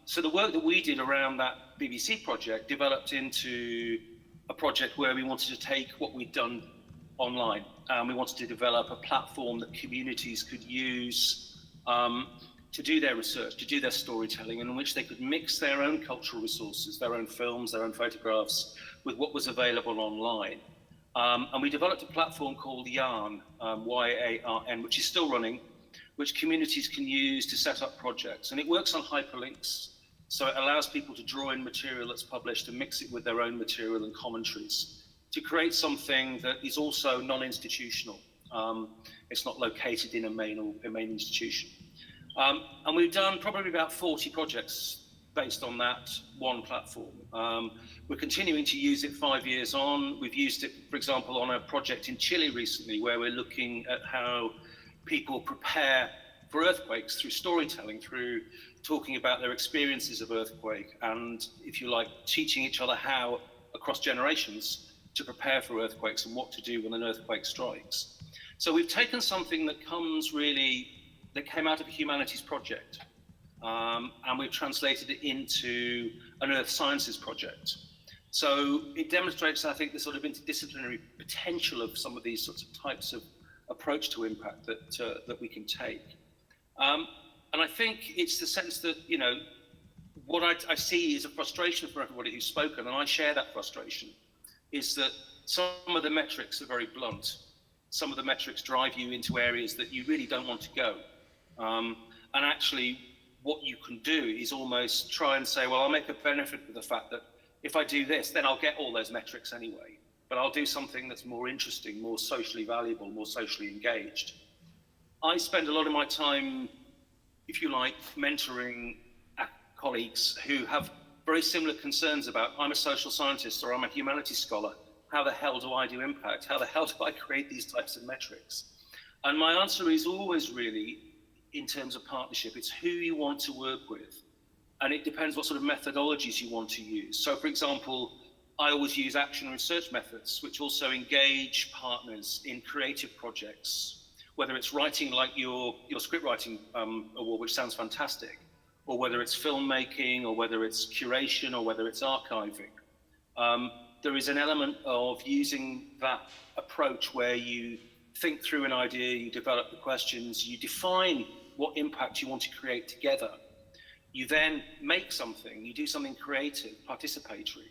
So the work that we did around that BBC project developed into a project where we wanted to take what we'd done online. We wanted to develop a platform that communities could use to do their research, to do their storytelling, and in which they could mix their own cultural resources, their own films, their own photographs, with what was available online. And we developed a platform called Yarn, Y-A-R-N, which is still running, which communities can use to set up projects. And it works on hyperlinks. So it allows people to draw in material that's published and mix it with their own material and commentaries to create something that is also non-institutional. It's not located in a main institution. And we've done probably about 40 projects based on that one platform. We're continuing to use it 5 years on. We've used it, for example, on a project in Chile recently, where we're looking at how people prepare for earthquakes through storytelling, through talking about their experiences of earthquake, and, if you like, teaching each other how, across generations, to prepare for earthquakes and what to do when an earthquake strikes. So we've taken something that came out of a humanities project, and we've translated it into an earth sciences project. So it demonstrates, I think, the sort of interdisciplinary potential of some of these sorts of types of approach to impact that we can take. And I think it's the sense that, you know, what I see is a frustration for everybody who's spoken, and I share that frustration, is that some of the metrics are very blunt. Some of the metrics drive you into areas that you really don't want to go. And actually, what you can do is almost try and say, well, I'll make a benefit of the fact that if I do this, then I'll get all those metrics anyway. But I'll do something that's more interesting, more socially valuable, more socially engaged. I spend a lot of my time, if you like, mentoring colleagues who have very similar concerns about, I'm a social scientist or I'm a humanities scholar. How the hell do I do impact? How the hell do I create these types of metrics? And my answer is always really, in terms of partnership, it's who you want to work with. And it depends what sort of methodologies you want to use. So, for example, I always use action research methods, which also engage partners in creative projects, whether it's writing like your Scriptwriting award, which sounds fantastic, or whether it's filmmaking, or whether it's curation, or whether it's archiving. There is an element of using that approach where you think through an idea, you develop the questions, you define what impact you want to create together. You then make something, you do something creative, participatory.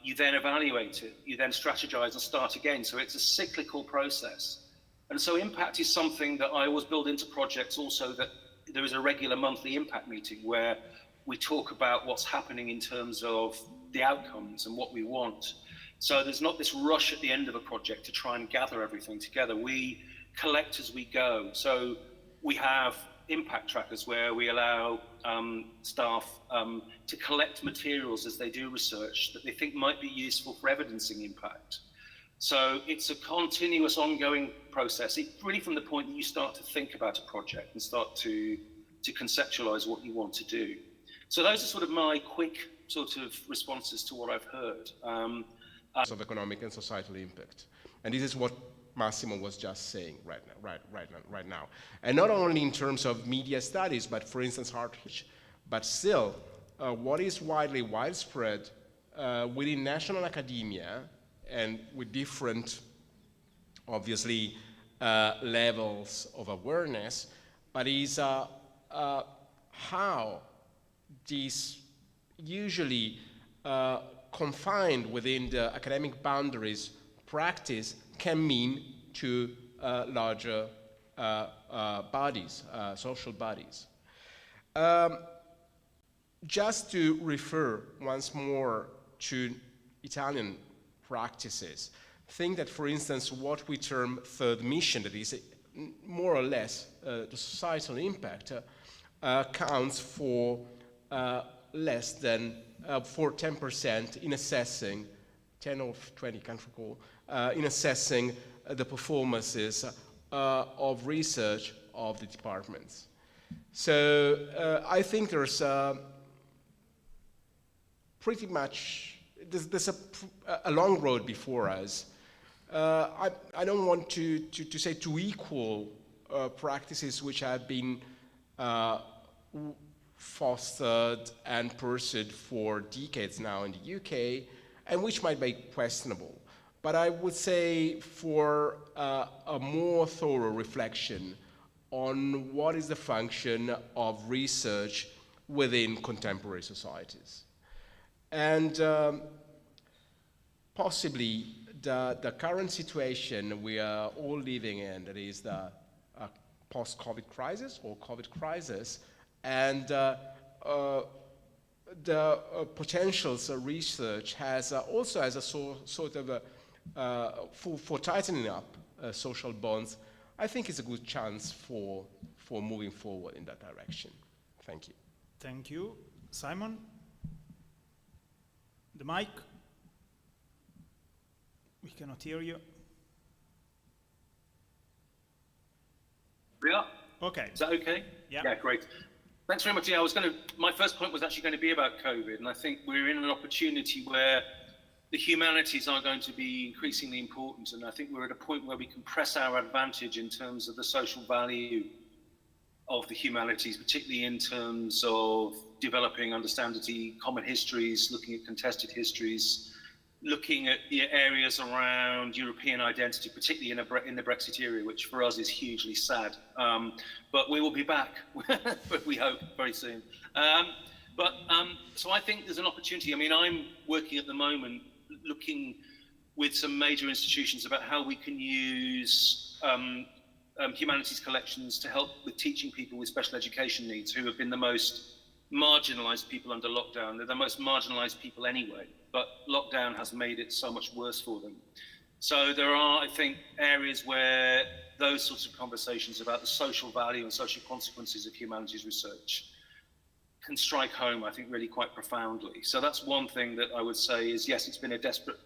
You then evaluate it, you then strategize and start again. So it's a cyclical process. And so impact is something that I always build into projects also, that there is a regular monthly impact meeting where we talk about what's happening in terms of the outcomes and what we want. So there's not this rush at the end of a project to try and gather everything together. We collect as we go. So we have impact trackers where we allow staff to collect materials as they do research that they think might be useful for evidencing impact. So it's a continuous ongoing process, really from the point that you start to think about a project and start to conceptualize what you want to do. So those are sort of my quick sort of responses to what I've heard. Of economic and societal impact. And this is what Massimo was just saying right now. And not only in terms of media studies, but for instance, art, but still, what is widespread within national academia and with different, obviously, levels of awareness, but is how these usually confined within the academic boundaries practice can mean to larger bodies, social bodies. Just to refer once more to Italian practices, think that, for instance, what we term third mission, that is more or less the societal impact, counts for less than for 10% in assessing 10 or 20, can't recall, in assessing the performances of research of the departments. So I think there's pretty much, there's a long road before us. I don't want to say to equal practices which have been fostered and pursued for decades now in the UK, and which might be questionable. But I would say for a more thorough reflection on what is the function of research within contemporary societies. And possibly the current situation we are all living in, that is the post-COVID crisis or COVID crisis, and the potentials of research has also as a sort of for tightening up social bonds, I think it's a good chance for moving forward in that direction. Thank you. Thank you. Simon? The mic? We cannot hear you. We are? Okay. Is that okay? Yeah. Yeah, great. Thanks very much. Yeah, my first point was actually going to be about COVID, and I think we're in an opportunity where the humanities are going to be increasingly important, and I think we're at a point where we can press our advantage in terms of the social value of the humanities, particularly in terms of developing understanding common histories, looking at contested histories, looking at the areas around European identity, particularly in the Brexit area, which for us is hugely sad. But we will be back, we hope, very soon. So I think there's an opportunity. I mean, I'm working at the moment looking with some major institutions about how we can use humanities collections to help with teaching people with special education needs who have been the most marginalized people under lockdown. They're the most marginalized people anyway, but lockdown has made it so much worse for them. So there are, I think, areas where those sorts of conversations about the social value and social consequences of humanities research can strike home, I think, really quite profoundly. So that's one thing that I would say is, yes, it's been a desperate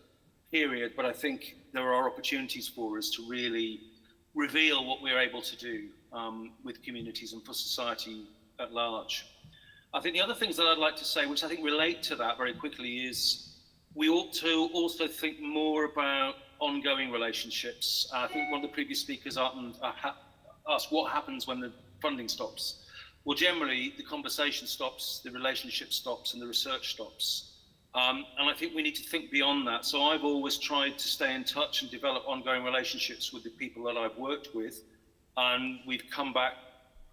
period, but I think there are opportunities for us to really reveal what we're able to do with communities and for society at large. I think the other things that I'd like to say, which I think relate to that very quickly, is we ought to also think more about ongoing relationships. I think one of the previous speakers asked what happens when the funding stops. Well, generally, the conversation stops, the relationship stops, and the research stops. And I think we need to think beyond that. So I've always tried to stay in touch and develop ongoing relationships with the people that I've worked with. And we've come back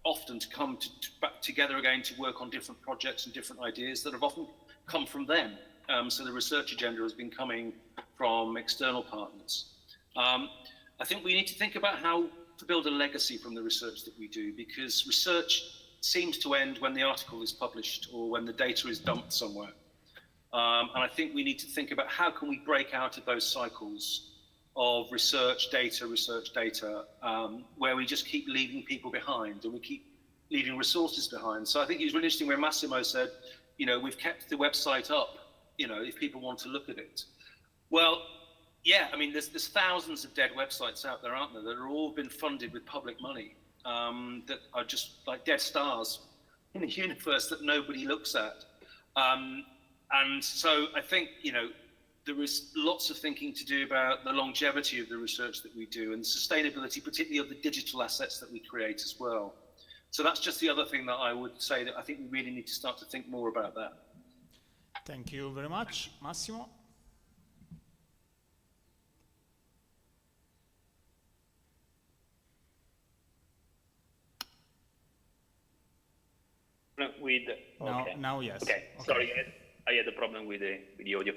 often to come back together again to work on different projects and different ideas that have often come from them. So the research agenda has been coming from external partners. I think we need to think about how to build a legacy from the research that we do, because research seems to end when the article is published or when the data is dumped somewhere. And I think we need to think about how can we break out of those cycles of research data, where we just keep leaving people behind and we keep leaving resources behind. So I think it was really interesting where Massimo said, you know, we've kept the website up, you know, if people want to look at it. Well, yeah, I mean, there's thousands of dead websites out there, aren't there, that are all been funded with public money, that are just like dead stars in a universe that nobody looks at. And so I think, you know, there is lots of thinking to do about the longevity of the research that we do and the sustainability, particularly of the digital assets that we create as well. So that's just the other thing that I would say, that I think we really need to start to think more about that. Thank you very much. Massimo? With okay. Now yes. Okay. Sorry, I had a problem with the audio.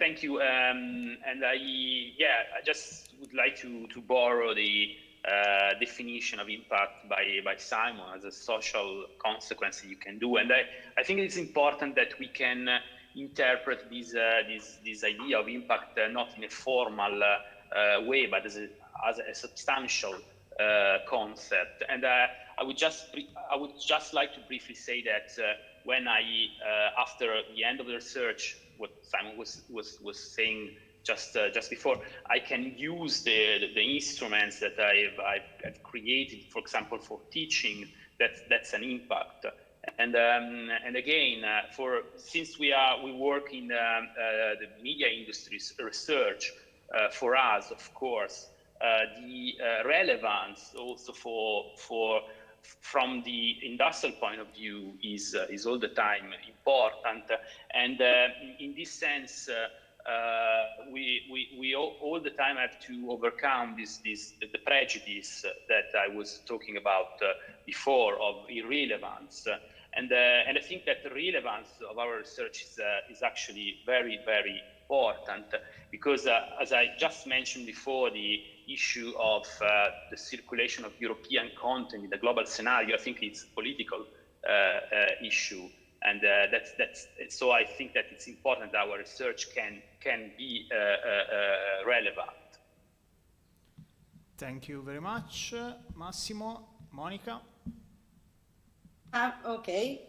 Thank you. And I just would like to borrow the definition of impact by Simon as a social consequence you can do. And I think it's important that we can interpret this idea of impact not in a formal way, but as a substantial concept. And I would just like to briefly say that when after the end of the research, what Simon was saying just before, I can use the instruments that I've created, for example, for teaching. That's an impact. And again, since we work in the media industry's research, for us, of course, the relevance also from the industrial point of view is all the time important. And in this sense, we all the time have to overcome the prejudice that I was talking about before of irrelevance. And I think that the relevance of our research is actually very, very important, because as I just mentioned before, the issue of the circulation of European content in the global scenario, I think it's a political issue, and so I think that it's important that our research can be relevant. Thank you very much, Massimo. Monica? Okay.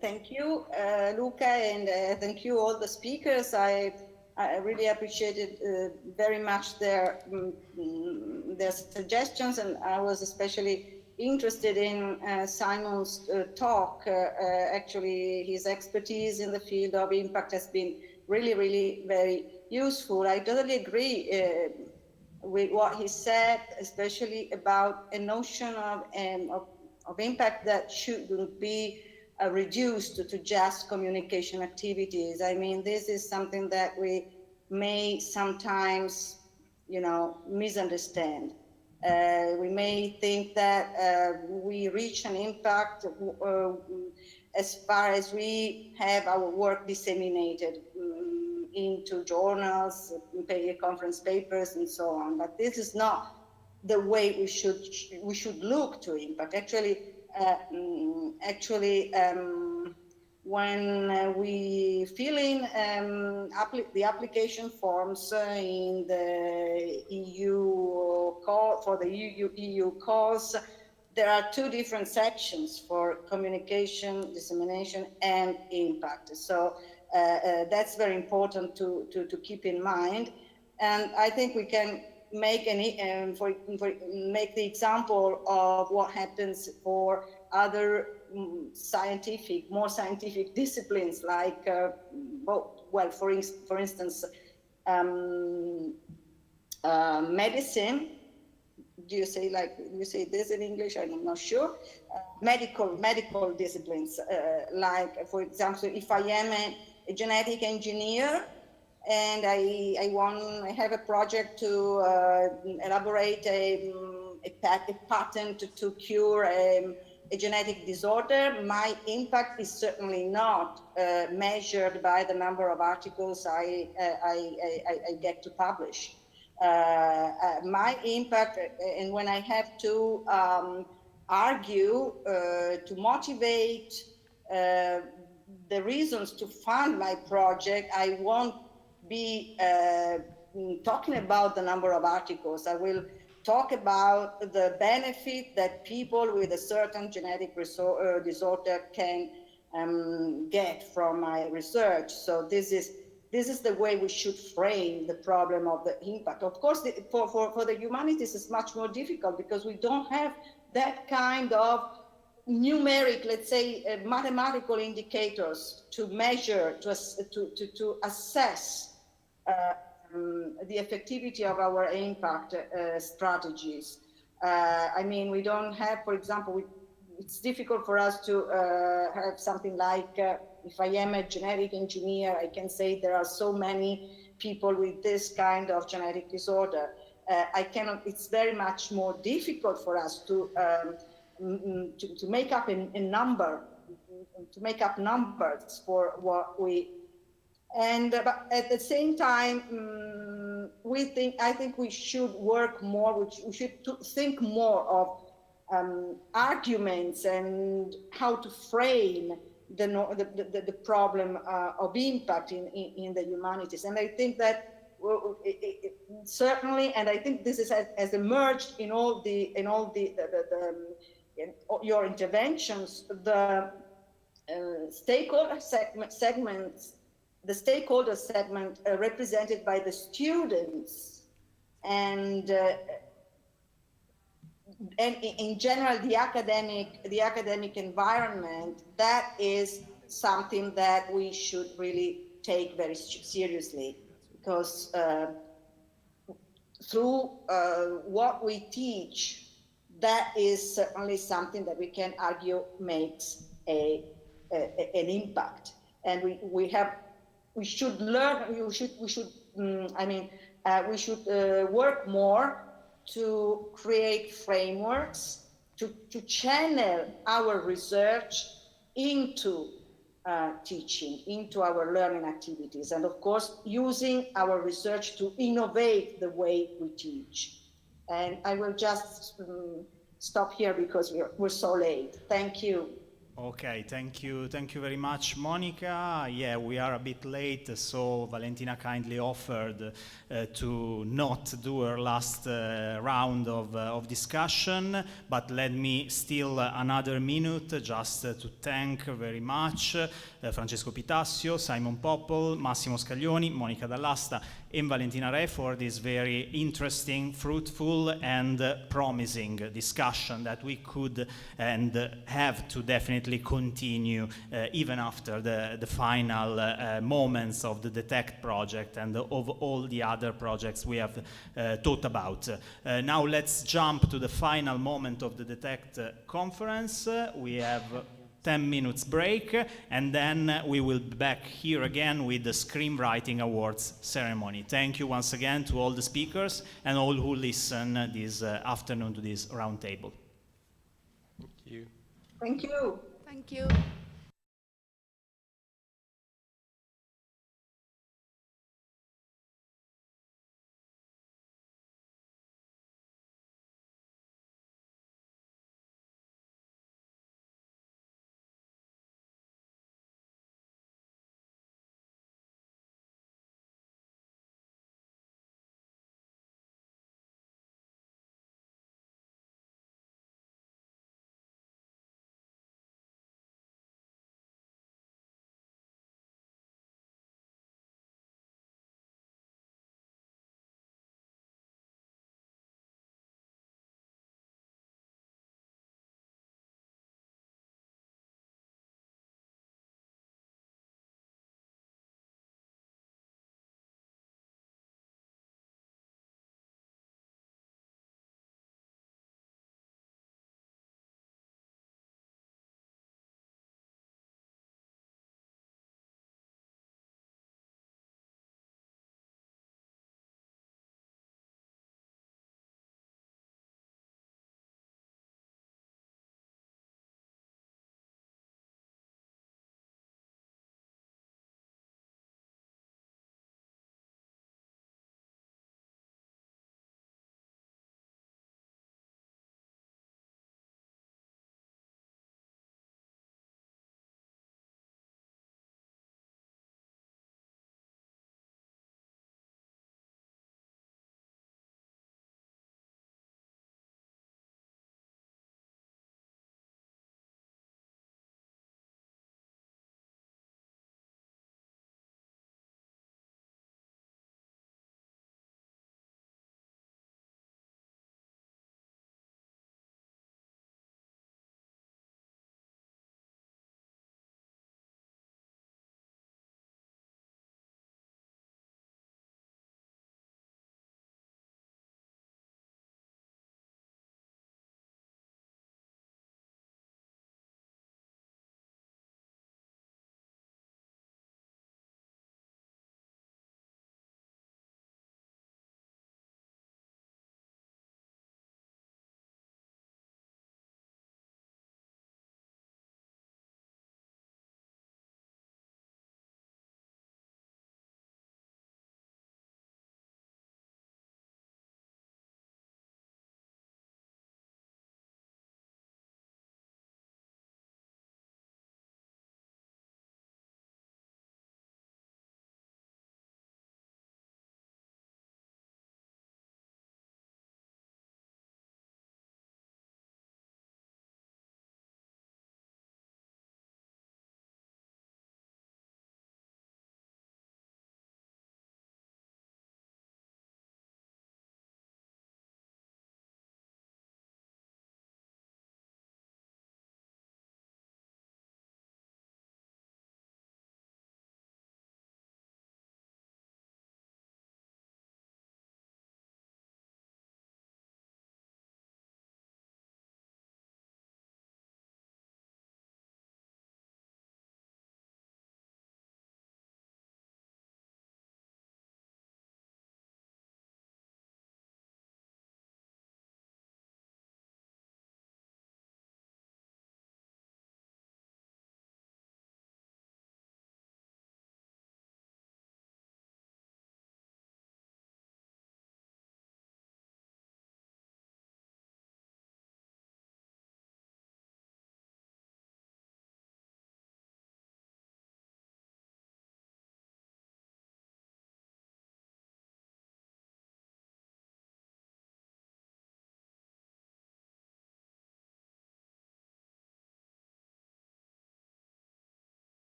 Thank you, Luca, and thank you all the speakers. I really appreciated very much their suggestions, and I was especially interested in Simon's talk. Actually, his expertise in the field of impact has been really, really very useful. I totally agree with what he said, especially about a notion of impact that shouldn't be reduced to just communication activities. I mean, this is something that we may sometimes, misunderstand. We may think that we reach an impact as far as we have our work disseminated into journals, conference papers, and so on. But this is not the way we should look to impact. When we fill in the application forms in the EU call for the EU calls, there are two different sections for communication, dissemination, and impact. So that's very important to keep in mind. And I think we can make make the example of what happens for other more scientific disciplines, like for instance, medicine. Do you say this in English? I'm not sure. Medical disciplines, like, for example, if I am a genetic engineer and I have a project to elaborate a patent to cure a genetic disorder, my impact is certainly not measured by the number of articles I get to publish. My impact, and when I have to argue to motivate the reasons to fund my project, I won't be talking about the number of articles. I will talk about the benefit that people with a certain genetic disorder can get from my research. So this is the way we should frame the problem of the impact. Of course, for the humanities, it's much more difficult because we don't have that kind of numeric, let's say, mathematical indicators to measure, to assess the effectivity of our impact strategies. I mean, we don't have, for example, it's difficult for us to have something like, if I am a genetic engineer, I can say there are so many people with this kind of genetic disorder. I cannot, it's very much more difficult for us to make up a number, to make up numbers for what we, and but at the same time, I think we should work more, we should think more of arguments and how to frame the problem of impact in the humanities. And I think that certainly, and I think this has emerged in all your interventions, the stakeholder segments, the stakeholder segment represented by the students, and in general the academic environment, that is something that we should really take very seriously, because through what we teach, that is certainly something that we can argue makes an impact. And we should learn, we should work more to create frameworks, to channel our research into teaching, into our learning activities, and of course using our research to innovate the way we teach. And I will just stop here because we're so late. Thank you. Okay, thank you very much, Monica. Yeah, we are a bit late, so Valentina kindly offered to not do her last round of discussion, but let me steal another minute just to thank very much Francesco Pitassio, Simon Poppel, Massimo Scaglioni, Monica Dall'Asta, and Valentina Re for this very interesting, fruitful, and promising discussion that we could and have to definitely continue even after the final moments of the DETECT project and of all the other projects we have talked about. Now let's jump to the final moment of the DETECT conference. We have 10 minutes break, and then we will be back here again with the Screenwriting Awards ceremony. Thank you once again to all the speakers and all who listen this afternoon to this roundtable. Thank you. Thank you. Thank you.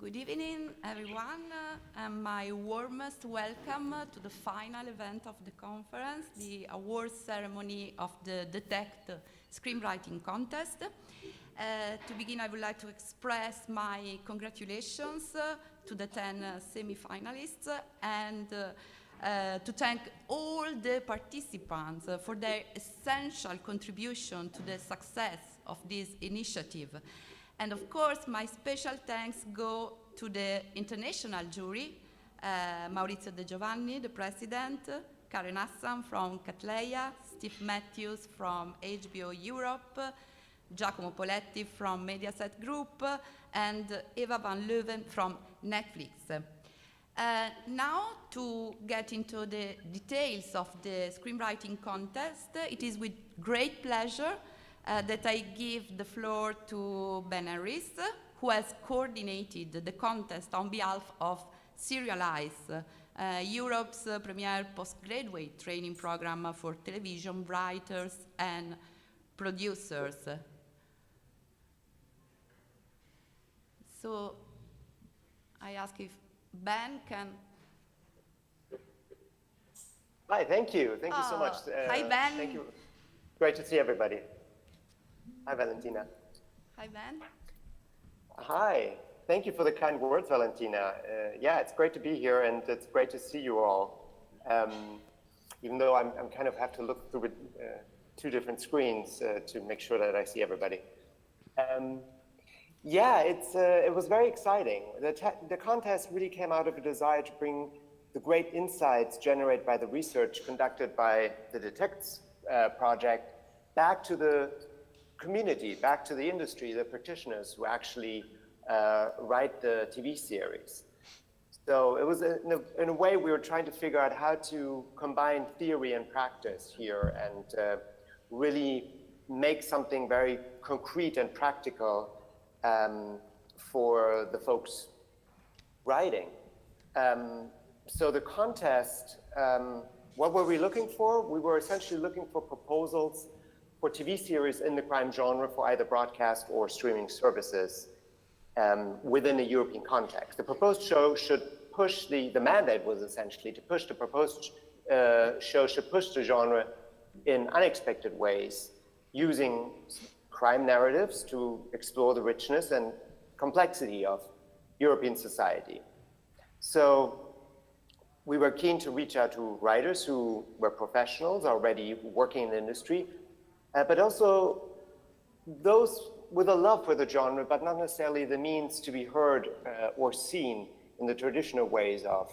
Good evening, everyone, and my warmest welcome to the final event of the conference, the award ceremony of the Detect Screenwriting Contest. To begin, I would like to express my congratulations to the 10 semi-finalists and to thank all the participants for their essential contribution to the success of this initiative. And of course, my special thanks go to the international jury, Maurizio De Giovanni, the president, Karen Hassan from Catleya, Steve Matthews from HBO Europe, Giacomo Poletti from Mediaset Group, and Eva van Leuven from Netflix. Now, to get into the details of the screenwriting contest, it is with great pleasure that I give the floor to Ben Harris, who has coordinated the contest on behalf of Serialize, Europe's premier postgraduate training program for television writers and producers. So I ask if Ben can... Hi, thank you. Thank you so much. Hi, Ben. Thank you. Great to see everybody. Hi, Valentina. Hi, Ben. Hi. Thank you for the kind words, Valentina. Yeah, it's great to be here, and it's great to see you all. Even though I'm kind of have to look through two different screens to make sure that I see everybody. Yeah, it was very exciting. The contest really came out of a desire to bring the great insights generated by the research conducted by the Detects project back to the community, back to the industry, the practitioners who actually write the TV series. So it was, in a way, we were trying to figure out how to combine theory and practice here and really make something very concrete and practical for the folks writing. So the contest, what were we looking for? We were essentially looking for proposals for TV series in the crime genre for either broadcast or streaming services within a European context. The proposed show should push, the mandate was essentially to push the proposed show should push the genre in unexpected ways, using crime narratives to explore the richness and complexity of European society. So we were keen to reach out to writers who were professionals already working in the industry, but also those with a love for the genre, but not necessarily the means to be heard or seen in the traditional ways of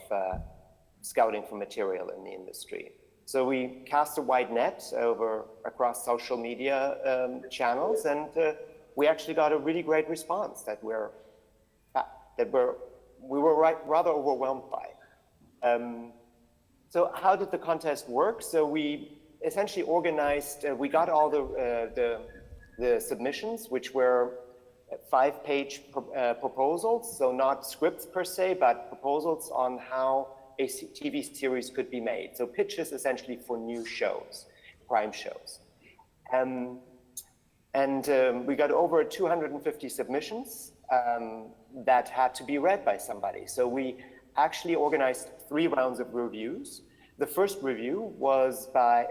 scouting for material in the industry. So we cast a wide net across social media channels, and we actually got a really great response that we were rather overwhelmed by. So how did the contest work? So we essentially organized, we got all the submissions, which were 5-page proposals, so not scripts per se, but proposals on how a TV series could be made. So pitches essentially for new shows, crime shows. We got over 250 submissions that had to be read by somebody. So we actually organized 3 rounds of reviews. The first review was by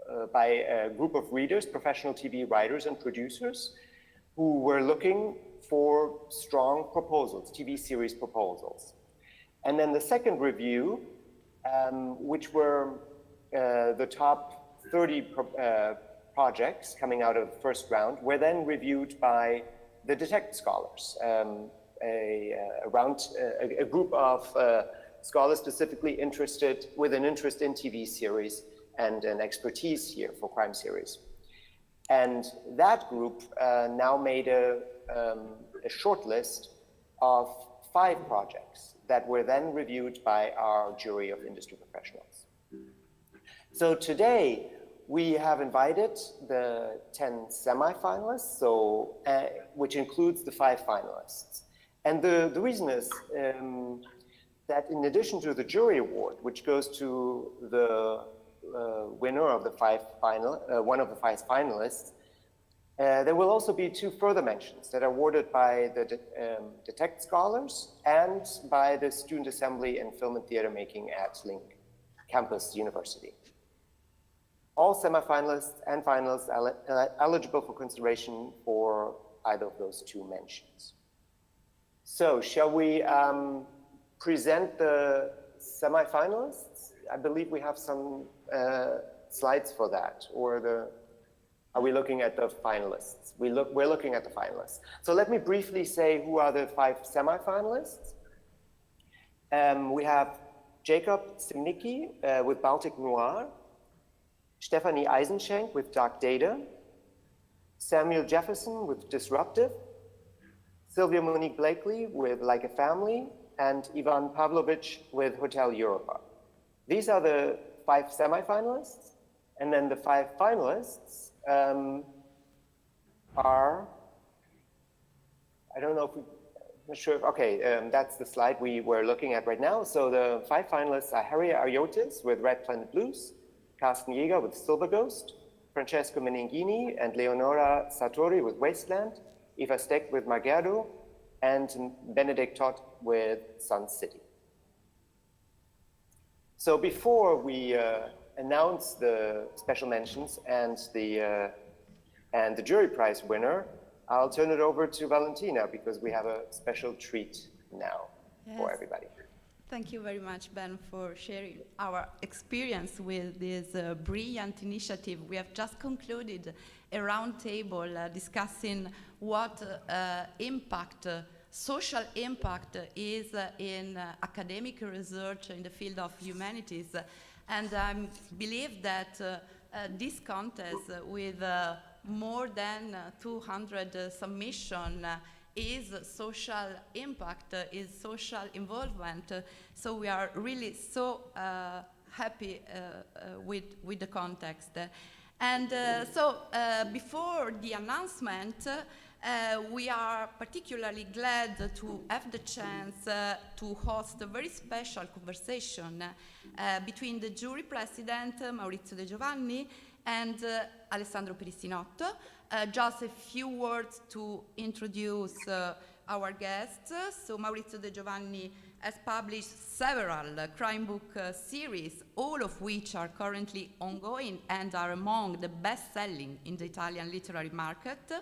a group of readers, professional TV writers and producers, who were looking for strong proposals, TV series proposals. And then the second review, which were the top 30 projects coming out of the first round, were then reviewed by the Detect scholars, a group of scholars specifically interested with an interest in TV series and an expertise here for crime series. And that group now made a short list of 5 projects that were then reviewed by our jury of industry professionals. So today we have invited the 10 semi-finalists, so which includes the 5 finalists. And the reason is that in addition to the jury award, which goes to the winner of the one of the 5 finalists, There will also be 2 further mentions that are awarded by the Detect Scholars and by the Student Assembly in Film and Theater Making at Link Campus University. All semifinalists and finalists are eligible for consideration for either of those 2 mentions. So shall we present the semifinalists? I believe we have some slides for that, or are we looking at the finalists? We're looking at the finalists. So let me briefly say who are the 5 semifinalists. We have Jacob Simnicki with Baltic Noir, Stephanie Eisenschenk with Dark Data, Samuel Jefferson with Disruptive, Sylvia Monique Blakely with Like a Family, and Ivan Pavlovich with Hotel Europa. These are the 5 semifinalists, and then the 5 finalists are, I don't know if I'm not sure, okay, that's the slide we were looking at right now. So the 5 finalists are Harry Ariotis with Red Planet Blues, Carsten Jäger with Silver Ghost, Francesco Meningini and Leonora Sartori with Wasteland, Eva Steck with Margerdo, and Benedict Todd with Sun City. So before we announce the special mentions and the jury prize winner, I'll turn it over to Valentina because we have a special treat now for everybody. Thank you very much, Ben, for sharing our experience with this brilliant initiative. We have just concluded a roundtable discussing what impact, social impact is in academic research in the field of humanities. And I believe that this contest with more than 200 submissions is social impact, is social involvement. So we are really so happy with the context. And so before the announcement, we are particularly glad to have the chance to host a very special conversation between the jury president, Maurizio De Giovanni, and Alessandro Perissinotto. Just a few words to introduce our guests. So Maurizio De Giovanni has published several crime book series, all of which are currently ongoing and are among the best-selling in the Italian literary market.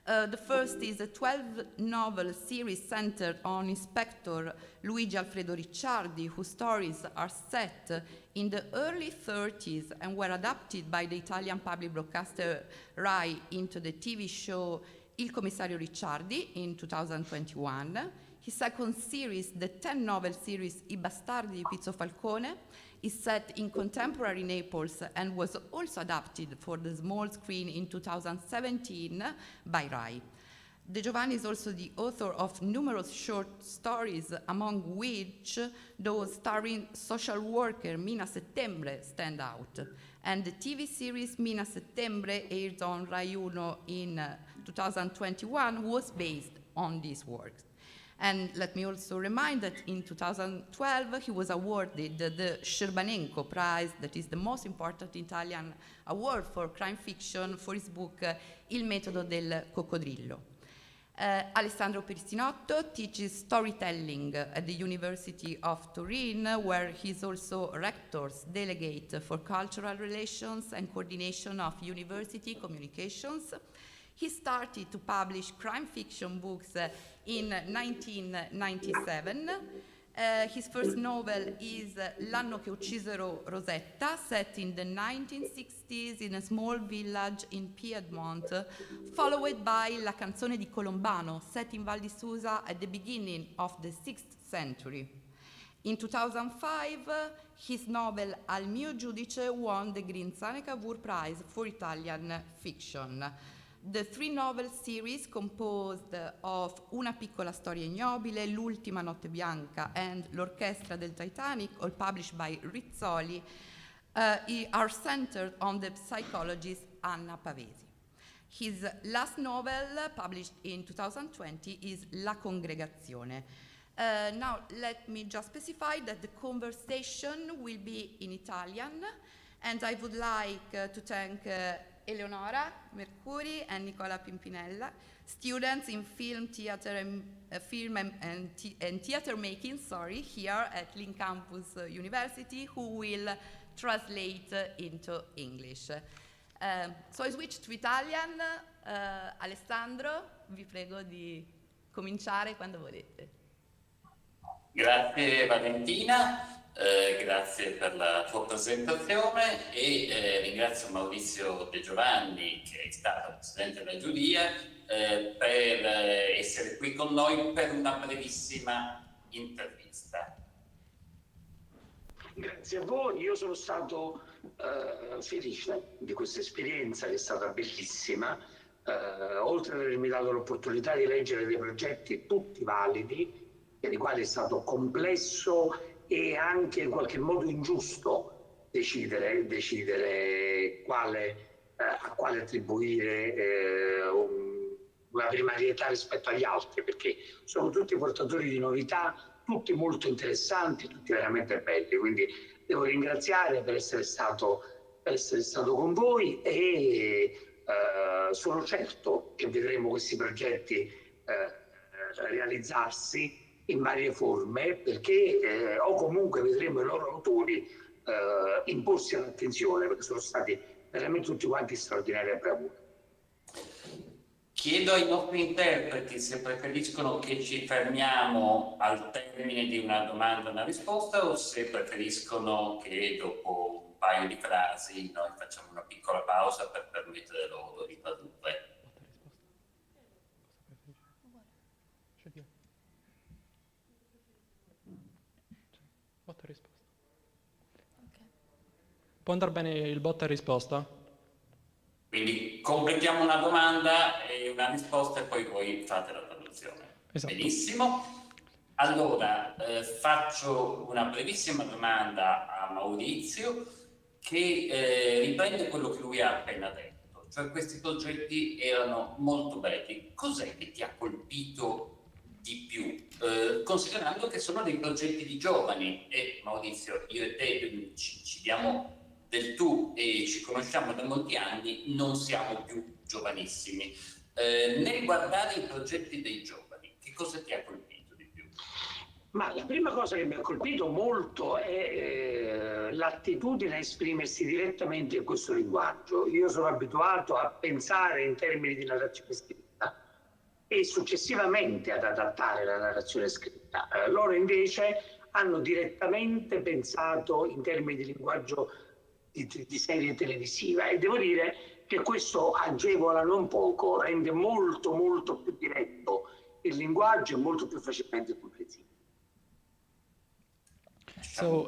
The first is a 12-novel series centered on Inspector Luigi Alfredo Ricciardi, whose stories are set in the early 30s and were adapted by the Italian public broadcaster Rai into the TV show Il Commissario Ricciardi in 2021. His second series, the 10-novel series I Bastardi di Pizzo Falcone, is set in contemporary Naples and was also adapted for the small screen in 2017 by Rai. De Giovanni is also the author of numerous short stories, among which those starring social worker Mina Settembre stand out. And the TV series Mina Settembre, aired on Rai Uno in 2021, was based on these works. And let me also remind that in 2012, he was awarded the Scerbanenko Prize, that is the most important Italian award for crime fiction, for his book Il metodo del coccodrillo. Alessandro Perissinotto teaches storytelling at the University of Turin, where he's also rector's delegate for cultural relations and coordination of university communications. He started to publish crime fiction books in 1997. His first novel is L'anno che uccisero Rosetta, set in the 1960s in a small village in Piedmont, followed by La canzone di Colombano, set in Val di Susa at the beginning of the 6th century. In 2005, his novel Al mio giudice won the Grinzane Cavour Prize for Italian fiction. The 3-novel series, composed of Una piccola storia ignobile, L'ultima notte bianca, and L'orchestra del Titanic, all published by Rizzoli, are centered on the psychologist Anna Pavesi. His last novel, published in 2020, is La Congregazione. Now, let me just specify that the conversation will be in Italian, and I would like to thank Eleonora Mercuri and Nicola Pimpinella, students in film, theater, and theater making, here at Link Campus University, who will translate into English. So I switch to Italian. Alessandro, vi prego di cominciare quando volete. Grazie Valentina. Grazie per la tua presentazione e ringrazio Maurizio De Giovanni, che è stato presidente della giuria, per essere qui con noi per una brevissima intervista. Grazie a voi, io sono stato felice di questa esperienza che è stata bellissima, oltre ad avermi dato l'opportunità di leggere dei progetti tutti validi, per i quali è stato complesso e anche in qualche modo ingiusto decidere a quale attribuire una primarietà rispetto agli altri, perché sono tutti portatori di novità, tutti molto interessanti, tutti veramente belli. Quindi devo ringraziare per essere stato con voi e sono certo che vedremo questi progetti realizzarsi in varie forme, perché o comunque vedremo i loro autori imporsi all'attenzione, perché sono stati veramente tutti quanti straordinari e bravura. Chiedo ai nostri interpreti se preferiscono che ci fermiamo al termine di una domanda e una risposta o se preferiscono che dopo un paio di frasi noi facciamo una piccola pausa per permettere loro di tradurre. Botta e risposta. Okay. Può andare bene il botta e risposta? Quindi completiamo una domanda e una risposta e poi voi fate la traduzione. Esatto. Benissimo. Allora, faccio una brevissima domanda a Maurizio che riprende quello che lui ha appena detto. Cioè, questi progetti erano molto belli. Cos'è che ti ha colpito di più, considerando che sono dei progetti di giovani e Maurizio, io e te ci diamo del tu e ci conosciamo da molti anni, non siamo più giovanissimi. Nel guardare i progetti dei giovani, che cosa ti ha colpito di più? Ma la prima cosa che mi ha colpito molto è l'attitudine a esprimersi direttamente in questo linguaggio. Io sono abituato a pensare in termini di narrazione scritta e successivamente ad adattare la narrazione scritta. Loro invece hanno direttamente pensato in termini di linguaggio di serie televisiva e devo dire che questo agevola non poco, rende molto molto più diretto il linguaggio e molto più facilmente comprensibile. So,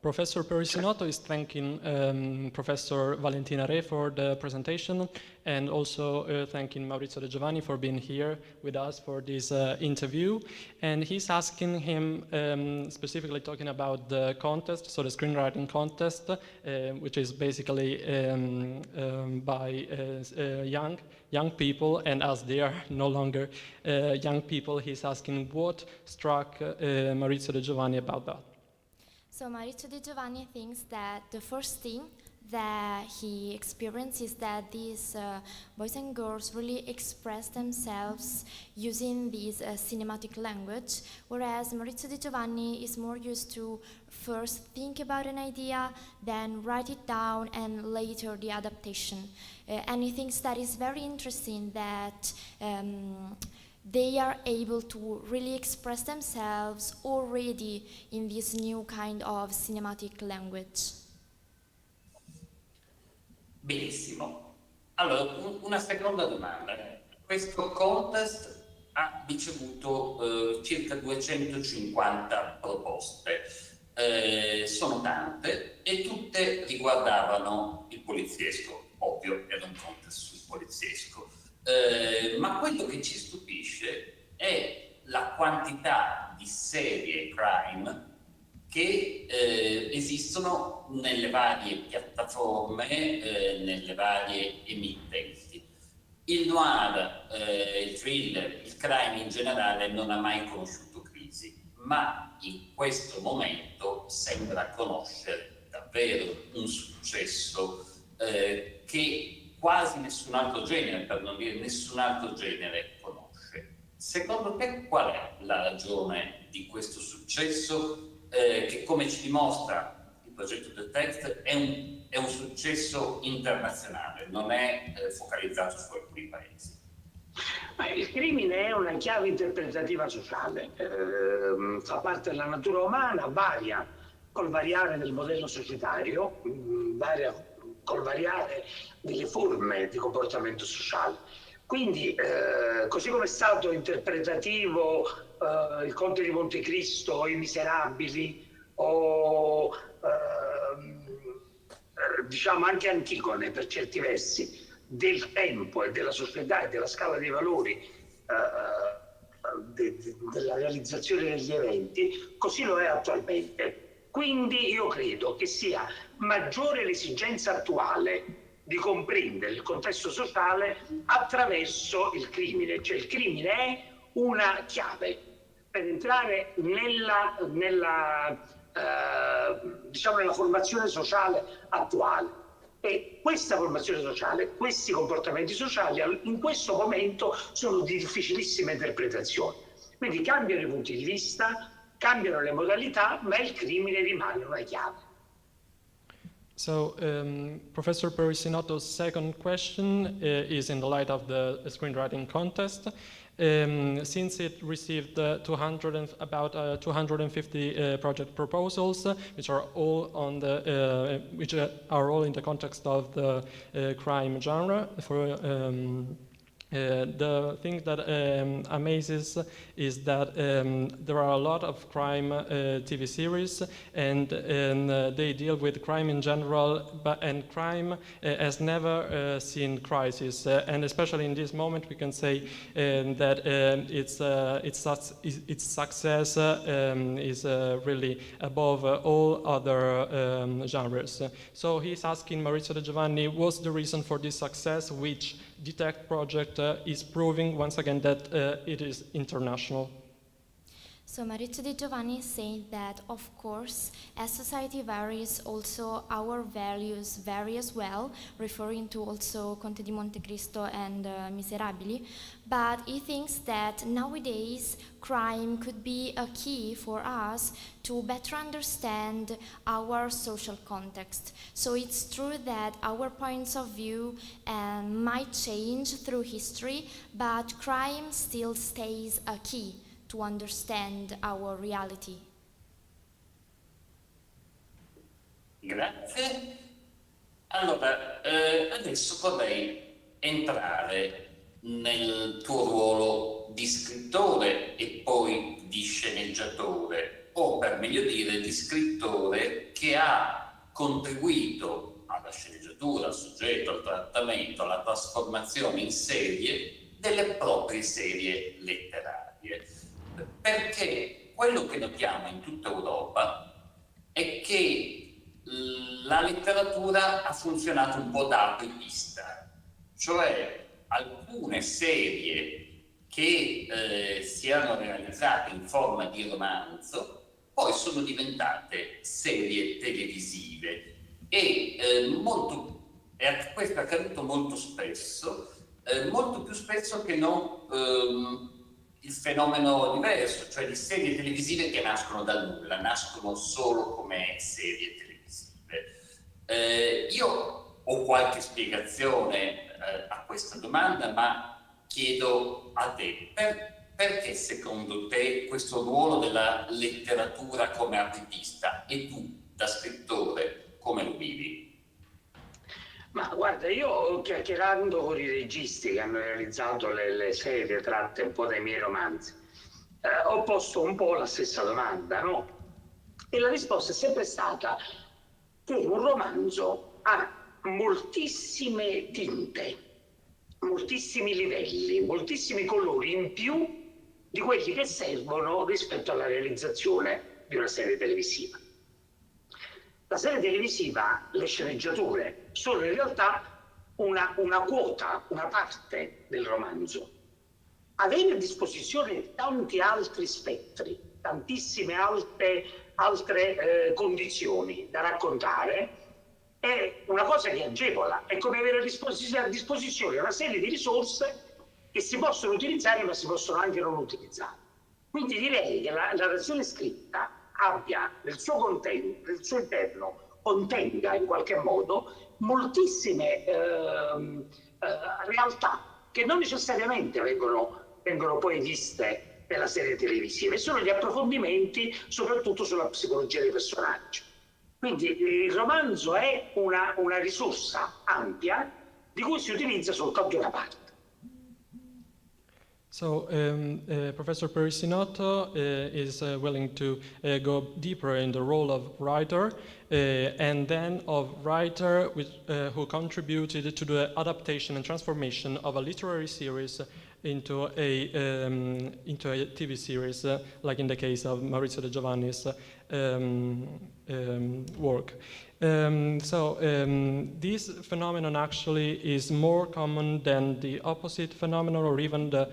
Professor Perissinotto is thanking Professor Valentina Re for the presentation and also thanking Maurizio De Giovanni for being here with us for this interview. And he's asking him, specifically talking about the contest, so the screenwriting contest, which is basically by young people, and as they are no longer young people, he's asking what struck Maurizio De Giovanni about that. So Maurizio De Giovanni thinks that the first thing that he experienced is that these boys and girls really express themselves using this cinematic language, whereas Maurizio De Giovanni is more used to first think about an idea, then write it down, and later the adaptation. And he thinks that is very interesting that they are able to really express themselves already in this new kind of cinematic language. Benissimo. Allora, una seconda domanda. Questo contest ha ricevuto circa 250 proposte. Sono tante e tutte riguardavano il poliziesco. Ovvio, era un contest sul poliziesco. Ma quello che ci stupisce è la quantità di serie crime che esistono nelle varie piattaforme, nelle varie emittenti. Il noir, il thriller, il crime in generale non ha mai conosciuto crisi, ma in questo momento sembra conoscere davvero un successo che quasi nessun altro genere, per non dire nessun altro genere, conosce. Secondo te qual è la ragione di questo successo che, come ci dimostra il progetto The Text, è un successo internazionale, non è focalizzato su alcuni paesi? Il crimine è una chiave interpretativa sociale, fa parte della natura umana, varia col variare del modello societario, varia col variare delle forme di comportamento sociale. Quindi, così come è stato interpretativo il Conte di Montecristo, I Miserabili, o diciamo anche Antigone per certi versi, del tempo e della società e della scala dei valori della realizzazione degli eventi, così lo è attualmente. Quindi io credo che sia maggiore l'esigenza attuale di comprendere il contesto sociale attraverso il crimine, cioè il crimine è una chiave per entrare nella formazione sociale attuale. E questa formazione sociale, questi comportamenti sociali in questo momento sono di difficilissima interpretazione. Quindi cambiano i punti di vista, cambiano le modalità, ma il crimine rimane una chiave. So, Professor Perissinotto's second question is in the light of the screenwriting contest. Since it received about 250 project proposals, which are all on the are all in the context of the crime genre. The thing that amazes is that there are a lot of crime TV series, and they deal with crime in general, and crime has never seen crisis. And especially in this moment, we can say that its success is really above all other genres. So he's asking Maurizio De Giovanni, what's the reason for this success, which Detect project is proving once again that it is international? So Maurizio De Giovanni is saying that, of course, as society varies, also our values vary as well, referring to also Conte di Montecristo and Miserabili. But he thinks that nowadays crime could be a key for us to better understand our social context. So it's true that our points of view might change through history, but crime still stays a key to understand our reality. Grazie. Allora, adesso vorrei entrare nel tuo ruolo di scrittore e poi di sceneggiatore, o per meglio dire di scrittore che ha contribuito alla sceneggiatura, al soggetto, al trattamento, alla trasformazione in serie delle proprie serie letterarie. Perché quello che notiamo in tutta Europa è che la letteratura ha funzionato un po' da apripista, cioè alcune serie che si erano realizzate in forma di romanzo poi sono diventate serie televisive e questo è accaduto molto spesso, molto più spesso che non il fenomeno diverso, cioè di serie televisive che nascono dal nulla, nascono solo come serie televisive. Io ho qualche spiegazione a questa domanda, ma chiedo a te, perché secondo te questo ruolo della letteratura come apripista e tu da scrittore come lo vivi? Ma guarda, io chiacchierando con i registi che hanno realizzato le serie tratte un po' dai miei romanzi, ho posto un po' la stessa domanda, no? E la risposta è sempre stata che un romanzo ha moltissime tinte, moltissimi livelli, moltissimi colori in più di quelli che servono rispetto alla realizzazione di una serie televisiva. La serie televisiva, le sceneggiature, sono in realtà una quota, una parte del romanzo. Avere a disposizione tanti altri spettri, tantissime altre condizioni da raccontare, è una cosa che agevola, è come avere a disposizione una serie di risorse che si possono utilizzare ma si possono anche non utilizzare. Quindi direi che la narrazione scritta abbia nel suo interno, contenga in qualche modo moltissime realtà che non necessariamente vengono poi viste nella serie televisiva, e sono gli approfondimenti soprattutto sulla psicologia dei personaggi. Quindi il romanzo è una risorsa ampia di cui si utilizza soltanto una parte. So Professor Perissinotto is willing to go deeper in the role of writer and then of writer who contributed to the adaptation and transformation of a literary series into a TV series, like in the case of Maurizio De Giovanni's work. This phenomenon actually is more common than the opposite phenomenon, or even the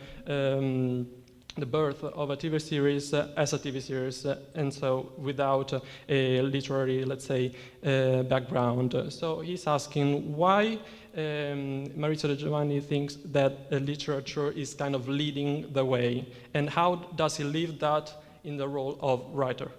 birth of a TV series as a TV series, and so without a literary, let's say, background. So he's asking why Maurizio De Giovanni thinks that literature is kind of leading the way, and how does he live that in the role of writer?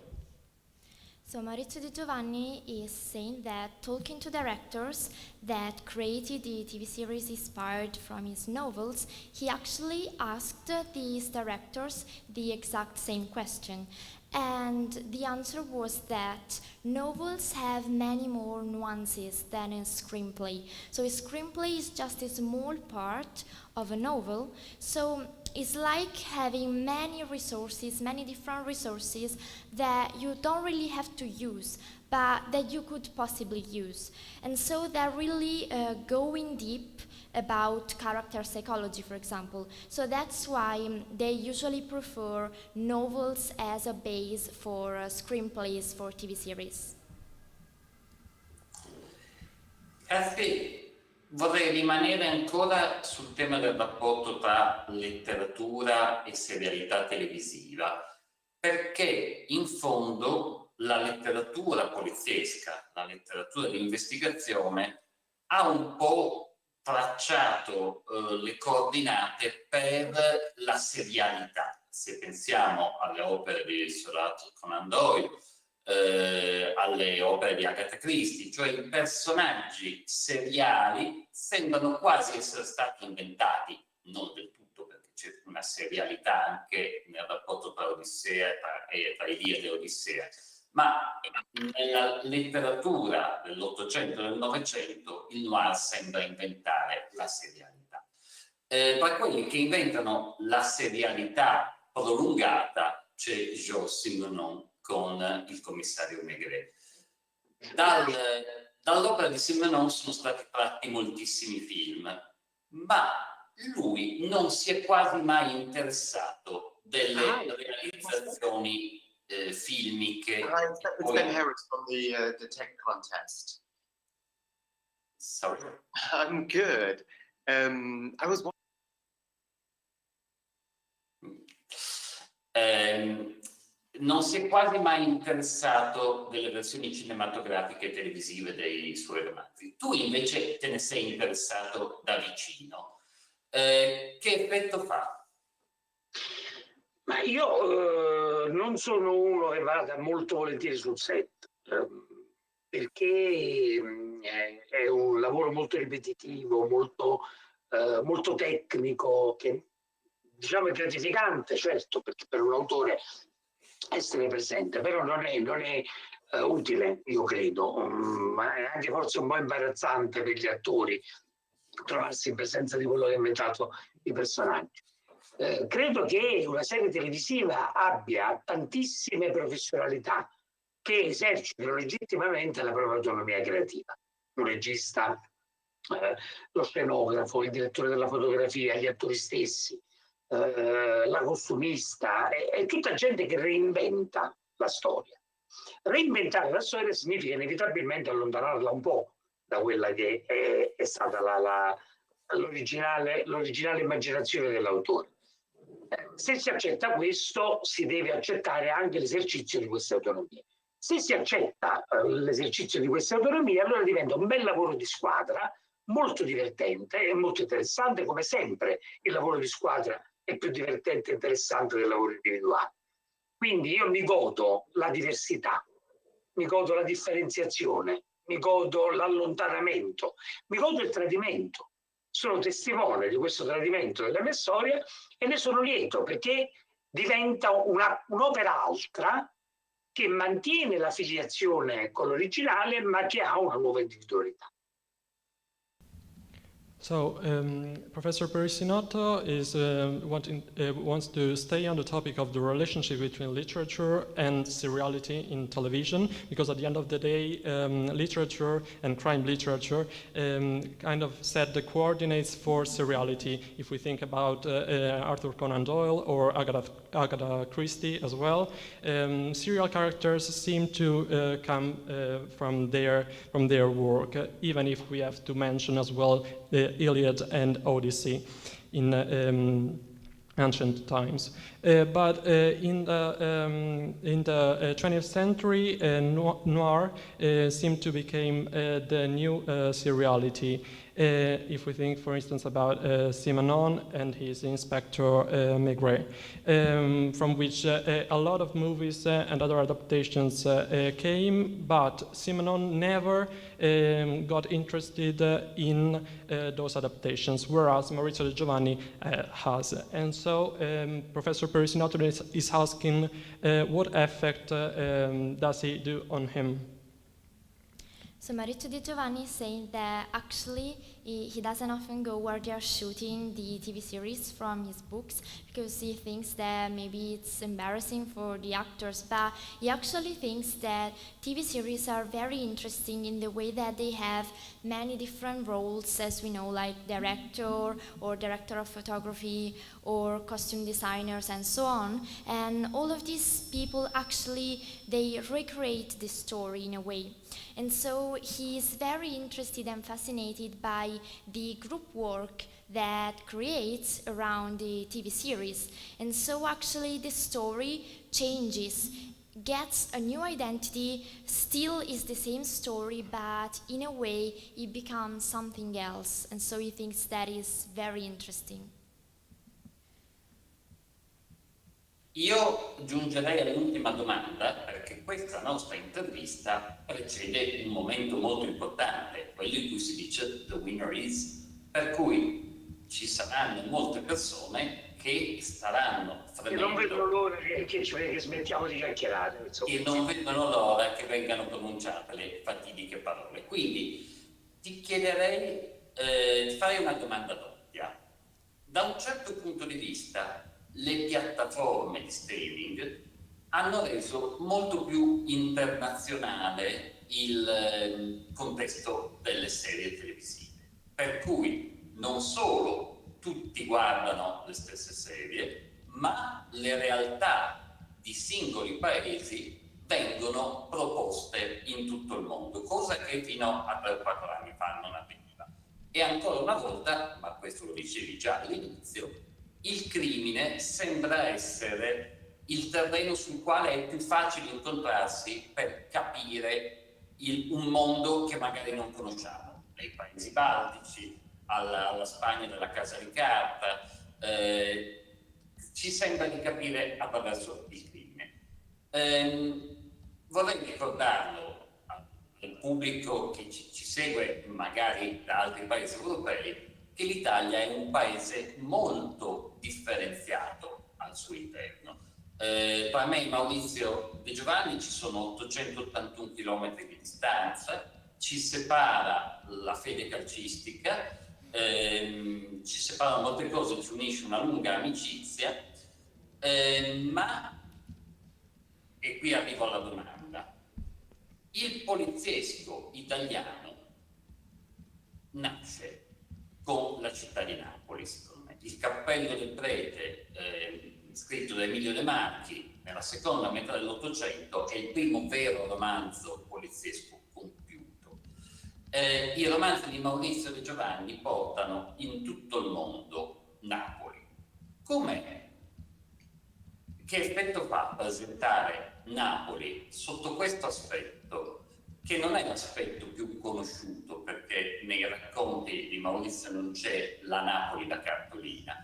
So Maurizio De Giovanni is saying that talking to directors that created the TV series inspired from his novels, he actually asked these directors the exact same question. And the answer was that novels have many more nuances than a screenplay. So a screenplay is just a small part of a novel. So it's like having many resources, many different resources that you don't really have to use, but that you could possibly use. And so they're really going deep about character psychology, for example. So that's why they usually prefer novels as a base for screenplays for TV series. Grazie. Vorrei rimanere ancora sul tema del rapporto tra letteratura e serialità televisiva, perché in fondo la letteratura poliziesca, la letteratura di investigazione, ha un po' tracciato le coordinate per la serialità. Se pensiamo alle opere di Sir Arthur Conan Doyle, alle opere di Agatha Christie, cioè i personaggi seriali sembrano quasi essere stati inventati, non del tutto, perché c'è una serialità anche nel rapporto tra Odissea e tra Iliade e Odissea, ma nella letteratura dell'Ottocento e del Novecento il noir sembra inventare la serialità. Tra quelli che inventano la serialità prolungata c'è Georges Simenon con il commissario Maigret. Dall'opera di Simenon sono stati tratti moltissimi film, ma lui non si è quasi mai interessato delle realizzazioni filmiche. It's Ben Harris from the tech contest. Sorry. I'm good. I was non si è quasi mai interessato delle versioni cinematografiche e televisive dei suoi romanzi. Tu invece te ne sei interessato da vicino. Che effetto fa? Ma io non sono uno che vada molto volentieri sul set, perché è un lavoro molto ripetitivo, molto tecnico, che diciamo è gratificante, certo, perché per un autore essere presente, però non è utile, io credo, ma è anche forse un po' imbarazzante per gli attori trovarsi in presenza di quello che ha inventato i personaggi. Credo che una serie televisiva abbia tantissime professionalità che esercitano legittimamente la propria autonomia creativa. Un regista, lo scenografo, il direttore della fotografia, gli attori stessi, la costumista, è tutta gente che reinventa la storia. Reinventare la storia significa inevitabilmente allontanarla un po' da quella che è stata l'originale immaginazione dell'autore. Se si accetta questo, si deve accettare anche l'esercizio di queste autonomie. Se si accetta l'esercizio di questa autonomia, allora diventa un bel lavoro di squadra, molto divertente e molto interessante, come sempre il lavoro di squadra è più divertente e interessante del lavoro individuale. Quindi io mi godo la diversità, mi godo la differenziazione, mi godo l'allontanamento, mi godo il tradimento. Sono testimone di questo tradimento della mia storia e ne sono lieto, perché diventa un'opera altra che mantiene la filiazione con l'originale, ma che ha una nuova individualità. So, Professor Perissinotto is wants to stay on the topic of the relationship between literature and seriality in television, because at the end of the day, literature and crime literature kind of set the coordinates for seriality. If we think about Arthur Conan Doyle or Agatha Christie as well, serial characters seem to come from their work, even if we have to mention as well the Iliad and Odyssey in ancient times. But in the 20th century, noir seemed to become the new seriality. If we think, for instance, about Simenon and his Inspector Maigret, from which a lot of movies and other adaptations came, but Simenon never got interested in those adaptations, whereas Maurizio De Giovanni has. And so Professor Perissinotto is asking what effect does he do on him? So Maurizio De Giovanni is saying that actually he doesn't often go where they are shooting the TV series from his books, because he thinks that maybe it's embarrassing for the actors, but he actually thinks that TV series are very interesting in the way that they have many different roles, as we know, like director or director of photography or costume designers and so on. And all of these people actually, they recreate the story in a way. And so he's very interested and fascinated by the group work that creates around the TV series. And so actually the story changes, gets a new identity, still is the same story, but in a way it becomes something else. And so he thinks that is very interesting. Io giungerei all'ultima domanda, perché questa nostra intervista precede un momento molto importante, quello in cui si dice the winner is, per cui ci saranno molte persone che staranno fremendo. E non vedono l'ora che smettiamo di chiacchierare. Insomma. E non vedono l'ora che vengano pronunciate le fatidiche parole. Quindi ti chiederei di fare una domanda doppia. Da un certo punto di vista, le piattaforme di streaming hanno reso molto più internazionale il contesto delle serie televisive, per cui non solo tutti guardano le stesse serie, ma le realtà di singoli paesi vengono proposte in tutto il mondo, cosa che fino a 3 o 4 anni fa non avveniva. E ancora una volta, ma questo lo dicevi già all'inizio, il crimine sembra essere il terreno sul quale è più facile incontrarsi per capire un mondo che magari non conosciamo. Dai paesi baltici alla Spagna della Casa di Carta, ci sembra di capire attraverso il crimine. Vorrei ricordarlo al pubblico che ci segue magari da altri paesi europei, che l'Italia è un paese molto differenziato al suo interno. Tra me e Maurizio De Giovanni ci sono 881 km di distanza, ci separa la fede calcistica, ci separano molte cose, ci unisce una lunga amicizia, ma, e qui arrivo alla domanda, il poliziesco italiano nasce con la città di Napoli, secondo me. Il cappello del prete, scritto da Emilio De Marchi nella seconda metà dell'Ottocento, è il primo vero romanzo poliziesco compiuto. I romanzi di Maurizio De Giovanni portano in tutto il mondo Napoli. Com'è che effetto fa presentare Napoli sotto questo aspetto, che non è l'aspetto più conosciuto, perché nei racconti di Maurizio non c'è la Napoli da cartolina.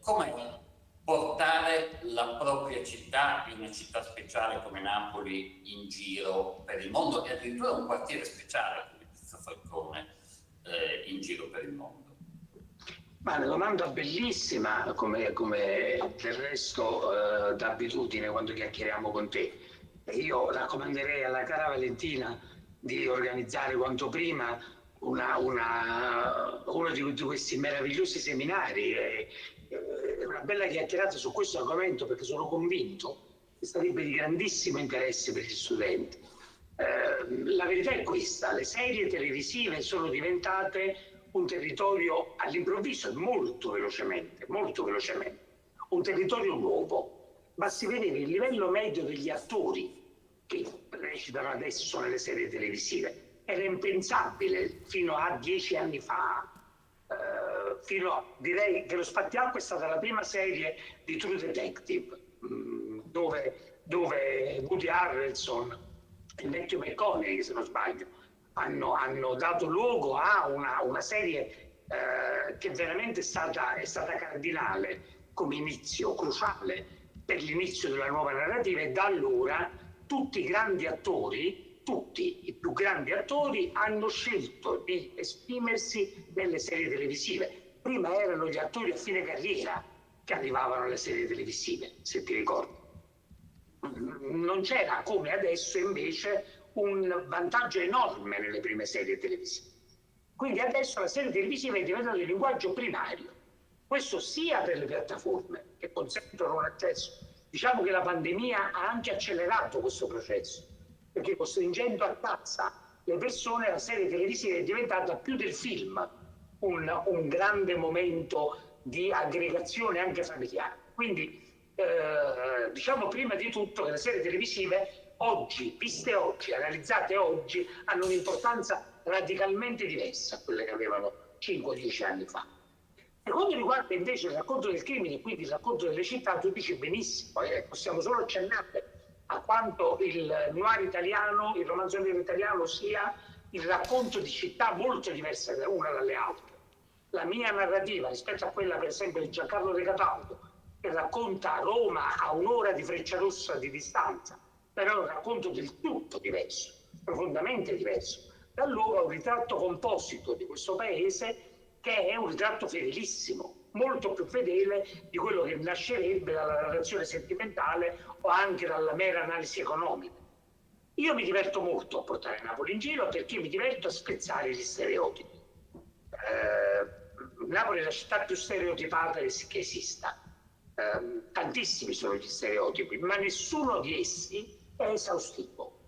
Come portare la propria città, in una città speciale come Napoli, in giro per il mondo, e addirittura un quartiere speciale come Piazza Falcone in giro per il mondo? Ma una domanda bellissima, come del resto d'abitudine quando chiacchieriamo con te. E io raccomanderei alla cara Valentina di organizzare quanto prima uno di questi meravigliosi seminari, una bella chiacchierata su questo argomento, perché sono convinto che sarebbe di grandissimo interesse per gli studenti. La verità è questa: le serie televisive sono diventate un territorio all'improvviso, molto velocemente, un territorio nuovo. Basti vedere il livello medio degli attori che recitano adesso nelle serie televisive. Era impensabile fino a 10 anni fa, direi che Lo Spartiacque è stata la prima serie di True Detective, dove Woody Harrelson e Matthew McConaughey, se non sbaglio, hanno dato luogo a una serie che veramente è stata cardinale come inizio, cruciale per l'inizio della nuova narrativa, e da allora tutti i grandi attori, tutti i più grandi attori hanno scelto di esprimersi nelle serie televisive. Prima erano gli attori a fine carriera che arrivavano alle serie televisive, se ti ricordi. Non c'era, come adesso invece, un vantaggio enorme nelle prime serie televisive. Quindi adesso la serie televisiva è diventata il linguaggio primario. Questo sia per le piattaforme che consentono un accesso. Diciamo che la pandemia ha anche accelerato questo processo, perché costringendo a tazza le persone, la serie televisiva è diventata più del film, un grande momento di aggregazione anche familiare. Quindi diciamo prima di tutto che le serie televisive oggi, viste oggi, analizzate oggi, hanno un'importanza radicalmente diversa a quelle che avevano 5-10 anni fa. Per quanto riguarda invece il racconto del crimine, quindi il racconto delle città, tu dici benissimo, possiamo solo accennare a quanto il noir italiano, il romanzo nero italiano sia il racconto di città molto diverse una dalle altre. La mia narrativa rispetto a quella per esempio di Giancarlo De Cataldo, che racconta Roma a un'ora di Frecciarossa di distanza, però è un racconto del tutto diverso, profondamente diverso. Da allora un ritratto composito di questo paese che è un ritratto fedelissimo, molto più fedele di quello che nascerebbe dalla narrazione sentimentale o anche dalla mera analisi economica. Io mi diverto molto a portare Napoli in giro perché mi diverto a spezzare gli stereotipi. Napoli è la città più stereotipata che esista. Tantissimi sono gli stereotipi, ma nessuno di essi è esaustivo.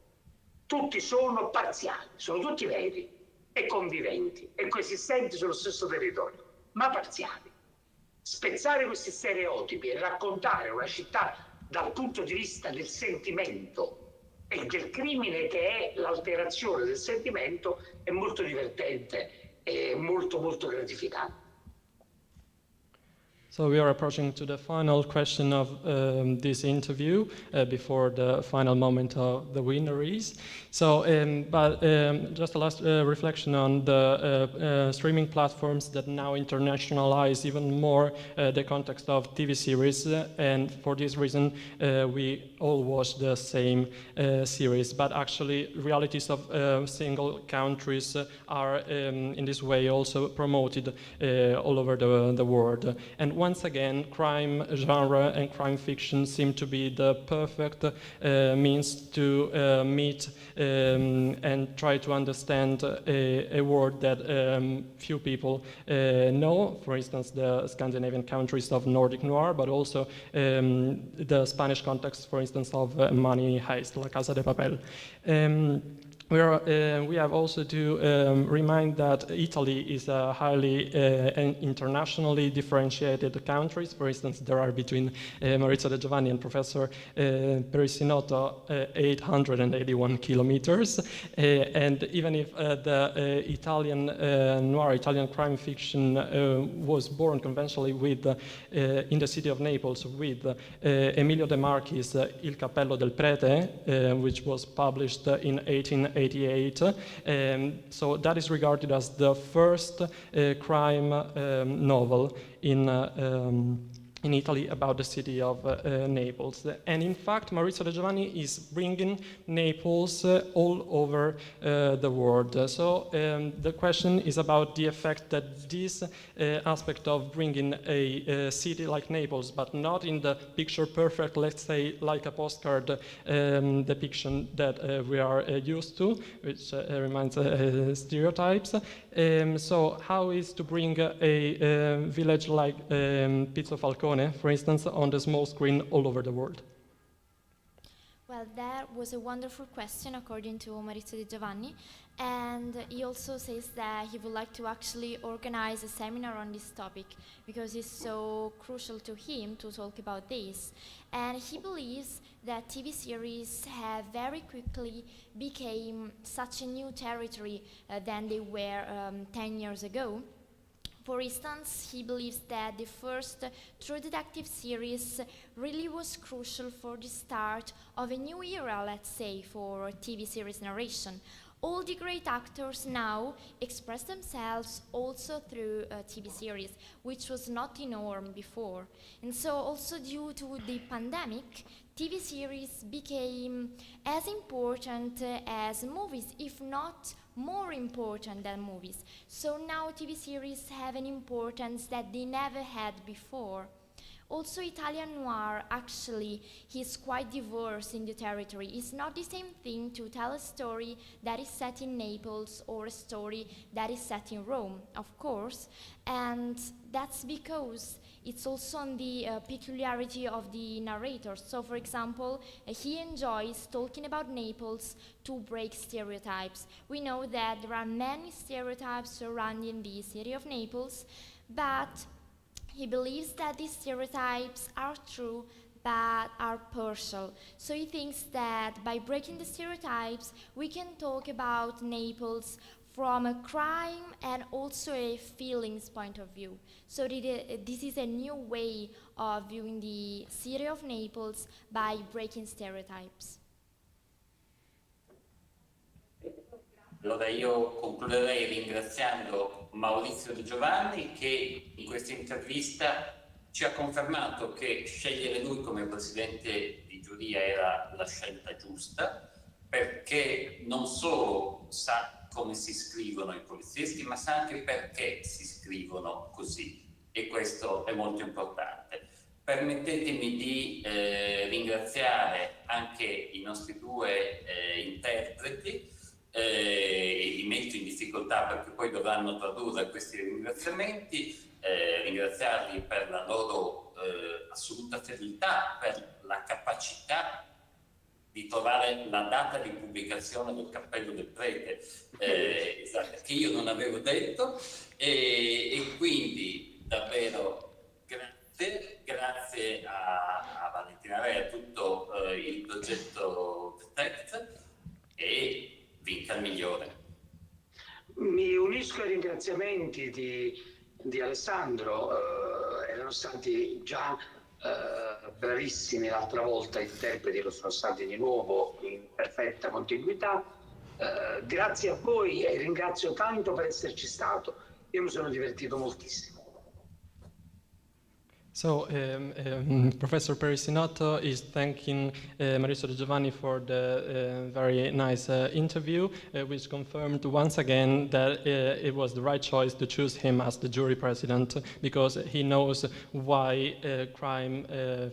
Tutti sono parziali, sono tutti veri e conviventi e coesistenti sullo stesso territorio, ma parziali. Spezzare questi stereotipi e raccontare una città dal punto di vista del sentimento e del crimine, che è l'alterazione del sentimento, è molto divertente e molto molto gratificante. So we are approaching to the final question of this interview before the final moment of the winner is. So, just a last reflection on the streaming platforms that now internationalize even more the context of TV series, and for this reason we all watch the same series, but actually realities of single countries are in this way also promoted all over the world. And once again, crime genre and crime fiction seem to be the perfect means to meet and try to understand a world that few people know. For instance, the Scandinavian countries of Nordic noir, but also the Spanish context, for instance, of Money Heist, La Casa de Papel. we have also to remind that Italy is a highly and internationally differentiated country. For instance, there are between Maurizio De Giovanni and Professor Perissinotto 881 kilometers. And even if the Italian noir, Italian crime fiction was born conventionally with, in the city of Naples with Emilio De Marchi's Il Cappello del Prete, which was published in 1888. So that is regarded as the first crime novel in Italy about the city of Naples. And in fact, Maurizio De Giovanni is bringing Naples all over the world. So the question is about the effect that this aspect of bringing a city like Naples, but not in the picture perfect, let's say, like a postcard depiction that we are used to, which reminds stereotypes. So how is to bring a village like Pizzo Falcone, for instance, on the small screen all over the world? Well, that was a wonderful question according to Maurizio De Giovanni, and he also says that he would like to actually organize a seminar on this topic because it's so crucial to him to talk about this. And he believes that TV series have very quickly became such a new territory than they were 10 years ago. For instance, he believes that the first True Detective series really was crucial for the start of a new era, let's say, for TV series narration. All the great actors now express themselves also through TV series, which was not the norm before. And so also due to the pandemic, TV series became as important as movies, if not more important than movies. So now TV series have an importance that they never had before. Also, Italian noir actually is quite diverse in the territory. It's not the same thing to tell a story that is set in Naples or a story that is set in Rome, of course. And that's because it's also on the peculiarity of the narrator. So, for example, he enjoys talking about Naples to break stereotypes. We know that there are many stereotypes surrounding the city of Naples, but he believes that these stereotypes are true but are partial. So he thinks that by breaking the stereotypes, we can talk about Naples from a crime and also a feelings point of view. So this is a new way of viewing the city of Naples by breaking stereotypes. Allora io concluderei ringraziando Maurizio De Giovanni che in questa intervista ci ha confermato che scegliere lui come presidente di giuria era la scelta giusta, perché non solo sa come si scrivono i polizieschi, ma sa anche perché si scrivono così, e questo è molto importante. Permettetemi di ringraziare anche i nostri due interpreti, li metto in difficoltà perché poi dovranno tradurre questi ringraziamenti, ringraziarli per la loro assoluta fedeltà, per la capacità di trovare la data di pubblicazione del Cappello del Prete, esatto, che io non avevo detto, e quindi davvero grazie a Valentina Re e a tutto il progetto Detect, e vinca il migliore. Mi unisco ai ringraziamenti di Alessandro, erano stati già bravissimi l'altra volta, gli interpreti lo sono stati di nuovo in perfetta continuità. Grazie a voi e ringrazio tanto per esserci stato, io mi sono divertito moltissimo. So, Professor Perissinotto is thanking Maurizio De Giovanni for the very nice interview, which confirmed once again that it was the right choice to choose him as the jury president, because he knows why crime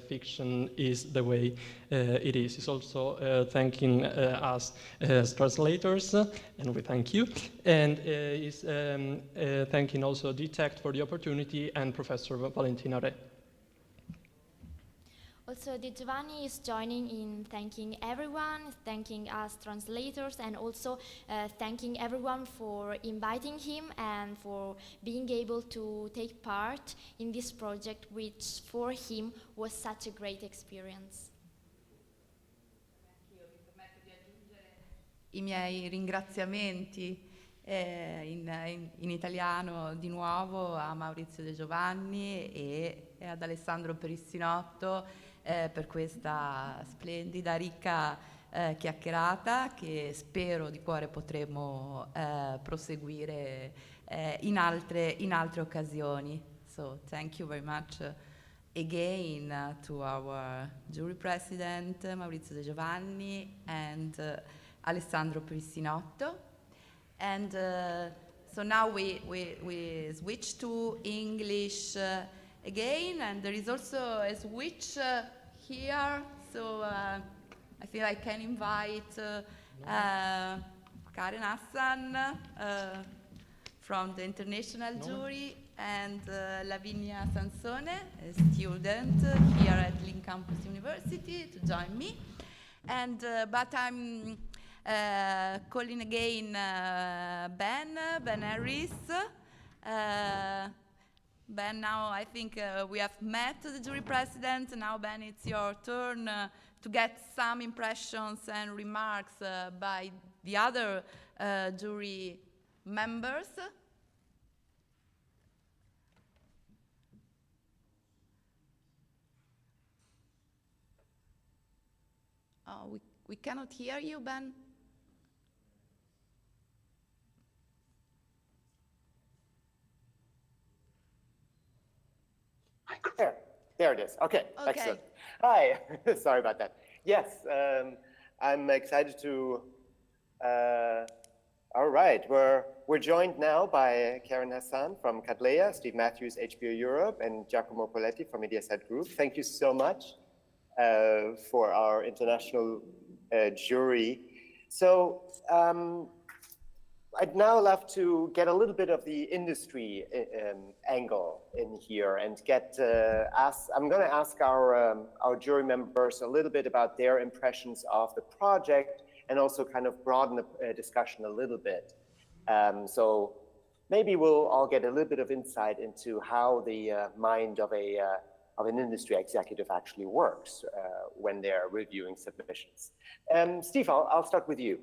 fiction is the way it is. He's also thanking us as translators, and we thank you. And he's thanking also Detect for the opportunity and Professor Valentina Re. Also, De Giovanni is joining in thanking everyone, thanking us translators, and also thanking everyone for inviting him and for being able to take part in this project, which for him was such a great experience. I miei ringraziamenti in italiano di nuovo a Maurizio De Giovanni e ad Alessandro Perissinotto per questa splendida, ricca chiacchierata che spero di cuore potremo proseguire in altre occasioni. So thank you very much again to our jury president Maurizio De Giovanni and Alessandro Perissinotto. And so now we switch to English again, and there is also a switch here, so I feel I can invite Karen Hassan from the international jury and Lavinia Sansone, a student here at Link Campus University, to join me. And but I'm calling again Ben Harris. Ben, now I think we have met the jury president. Now, Ben, it's your turn to get some impressions and remarks by the other jury members. Oh, we cannot hear you, Ben. There it is. Okay, excellent. Hi, sorry about that. Yes, I'm excited to. All right, we're joined now by Karen Hassan from Cattleya, Steve Matthews, HBO Europe, and Giacomo Poletti from Mediaset Group. Thank you so much for our international jury. So I'd now love to get a little bit of the industry angle in here and I'm going to ask our jury members a little bit about their impressions of the project and also kind of broaden the discussion a little bit. So maybe we'll all get a little bit of insight into how the mind of an industry executive actually works when they're reviewing submissions. Steve, I'll start with you.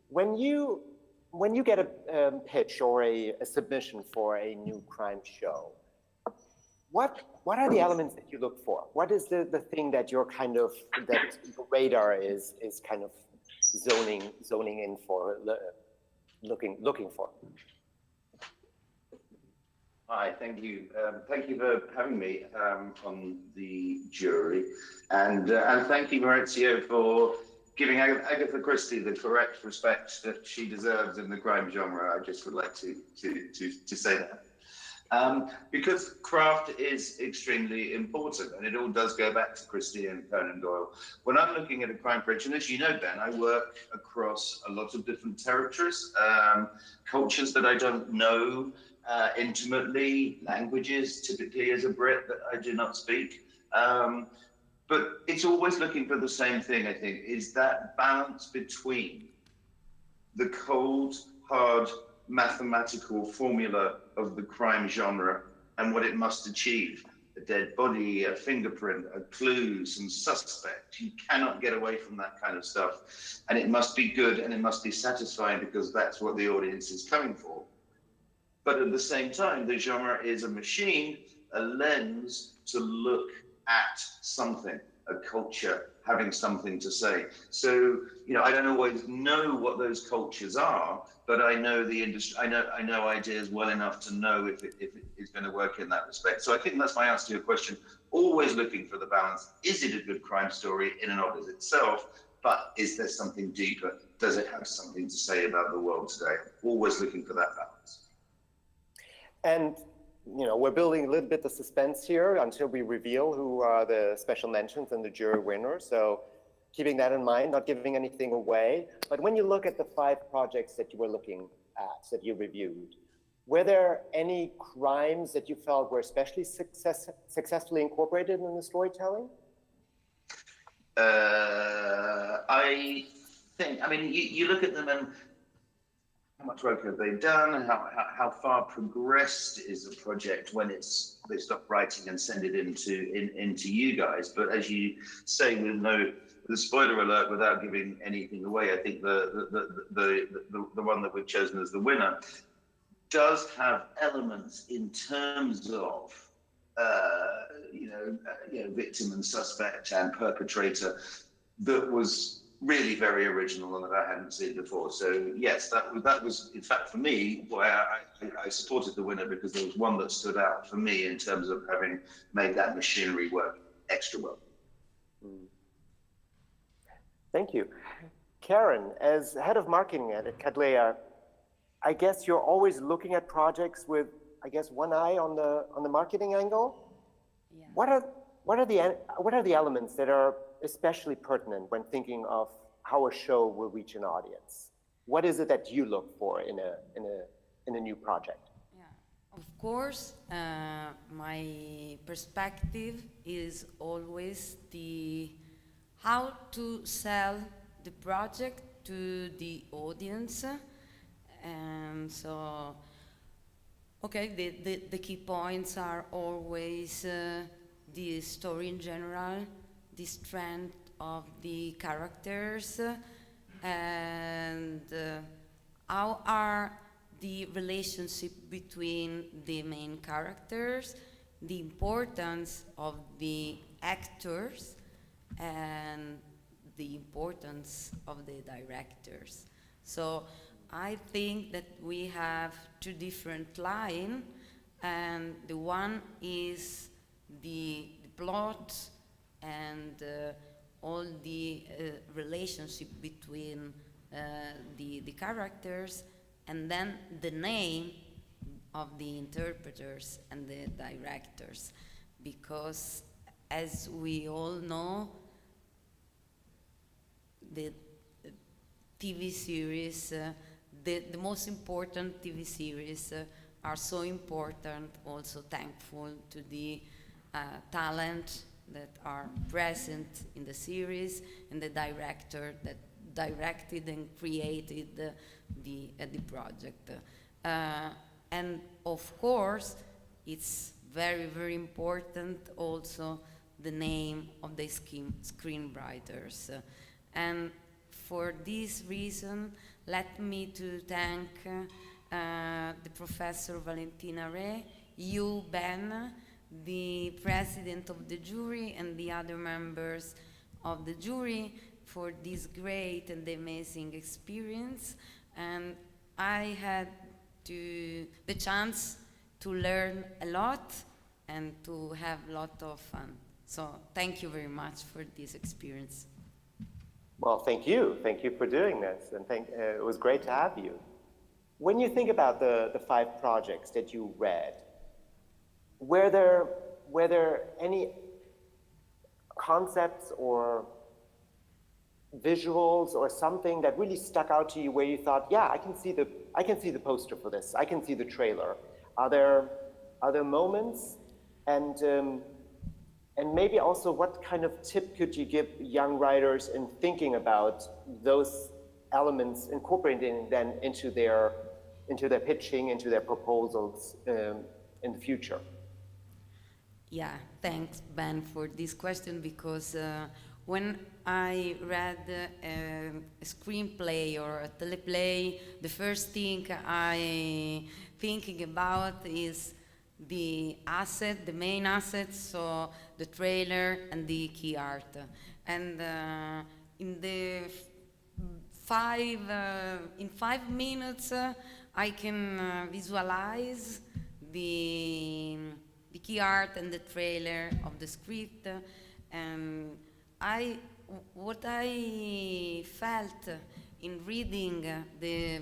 When you get a pitch or a submission for a new crime show, what are the elements that you look for? What is the thing that you're kind of, that your radar is kind of zoning in for, looking for? Hi, thank you. Thank you for having me on the jury, and thank you, Maurizio, for giving Agatha Christie the correct respect that she deserves in the crime genre. I just would like to say that. Because craft is extremely important, and it all does go back to Christie and Conan Doyle. When I'm looking at a crime pitch, and as you know, Ben, I work across a lot of different territories, cultures that I don't know intimately, languages, typically as a Brit, that I do not speak. But it's always looking for the same thing, I think, is that balance between the cold, hard, mathematical formula of the crime genre and what it must achieve. A dead body, a fingerprint, a clue, some suspect. You cannot get away from that kind of stuff. And it must be good and it must be satisfying because that's what the audience is coming for. But at the same time, the genre is a machine, a lens to look at something, a culture having something to say. So, you know, I don't always know what those cultures are, but I know the industry, I know ideas well enough to know if it is going to work in that respect. So I think that's my answer to your question. Always looking for the balance. Is it a good crime story in and of itself? But is there something deeper? Does it have something to say about the world today? Always looking for that balance. And you know, we're building a little bit of suspense here until we reveal who are the special mentions and the jury winners. So keeping that in mind, not giving anything away. But when you look at the 5 projects that you were looking at, that you reviewed, were there any crimes that you felt were especially successfully incorporated in the storytelling? I think, I mean, you look at them and how much work have they done, and how far progressed is the project when they stop writing and send it into you guys. But as you say, with the spoiler alert, without giving anything away, I think the one that we've chosen as the winner does have elements in terms of victim and suspect and perpetrator that was really very original and that I hadn't seen before. So yes, that was in fact for me why I supported the winner, because there was one that stood out for me in terms of having made that machinery work extra well. Thank you. Karen, as head of marketing at Cattleya, I guess you're always looking at projects with, I guess, one eye on the marketing angle. Yeah. What are the elements that are especially pertinent when thinking of how a show will reach an audience? What is it that you look for in a new project? Yeah, of course, my perspective is always how to sell the project to the audience. And so, okay, the key points are always the story in general, the strength of the characters, and how are the relationship between the main characters, the importance of the actors, and the importance of the directors. So I think that we have two different lines, and the one is the plot and all the relationship between the characters, and then the name of the interpreters and the directors, because as we all know, the TV series, the most important TV series are so important, also thankful to the talent that are present in the series and the director that directed and created the project. And of course, it's very, very important also the name of the screenwriters. And for this reason, let me to thank the Professor Valentina Re, you, Ben, the president of the jury, and the other members of the jury for this great and amazing experience. And I had the chance to learn a lot and to have a lot of fun. So thank you very much for this experience. Well, thank you. Thank you for doing this, and it was great to have you. When you think about the 5 projects that you read, were there any concepts or visuals or something that really stuck out to you where you thought, yeah, I can see the poster for this, I can see the trailer? Are there moments? And maybe also, what kind of tip could you give young writers in thinking about those elements, incorporating them into their pitching, into their proposals in the future? Yeah, thanks, Ben, for this question, because when I read a screenplay or a teleplay, the first thing I thinking about is the asset, the main assets, so the trailer and the key art. And in 5 minutes, I can visualize the key art and the trailer of the script. And what I felt in reading the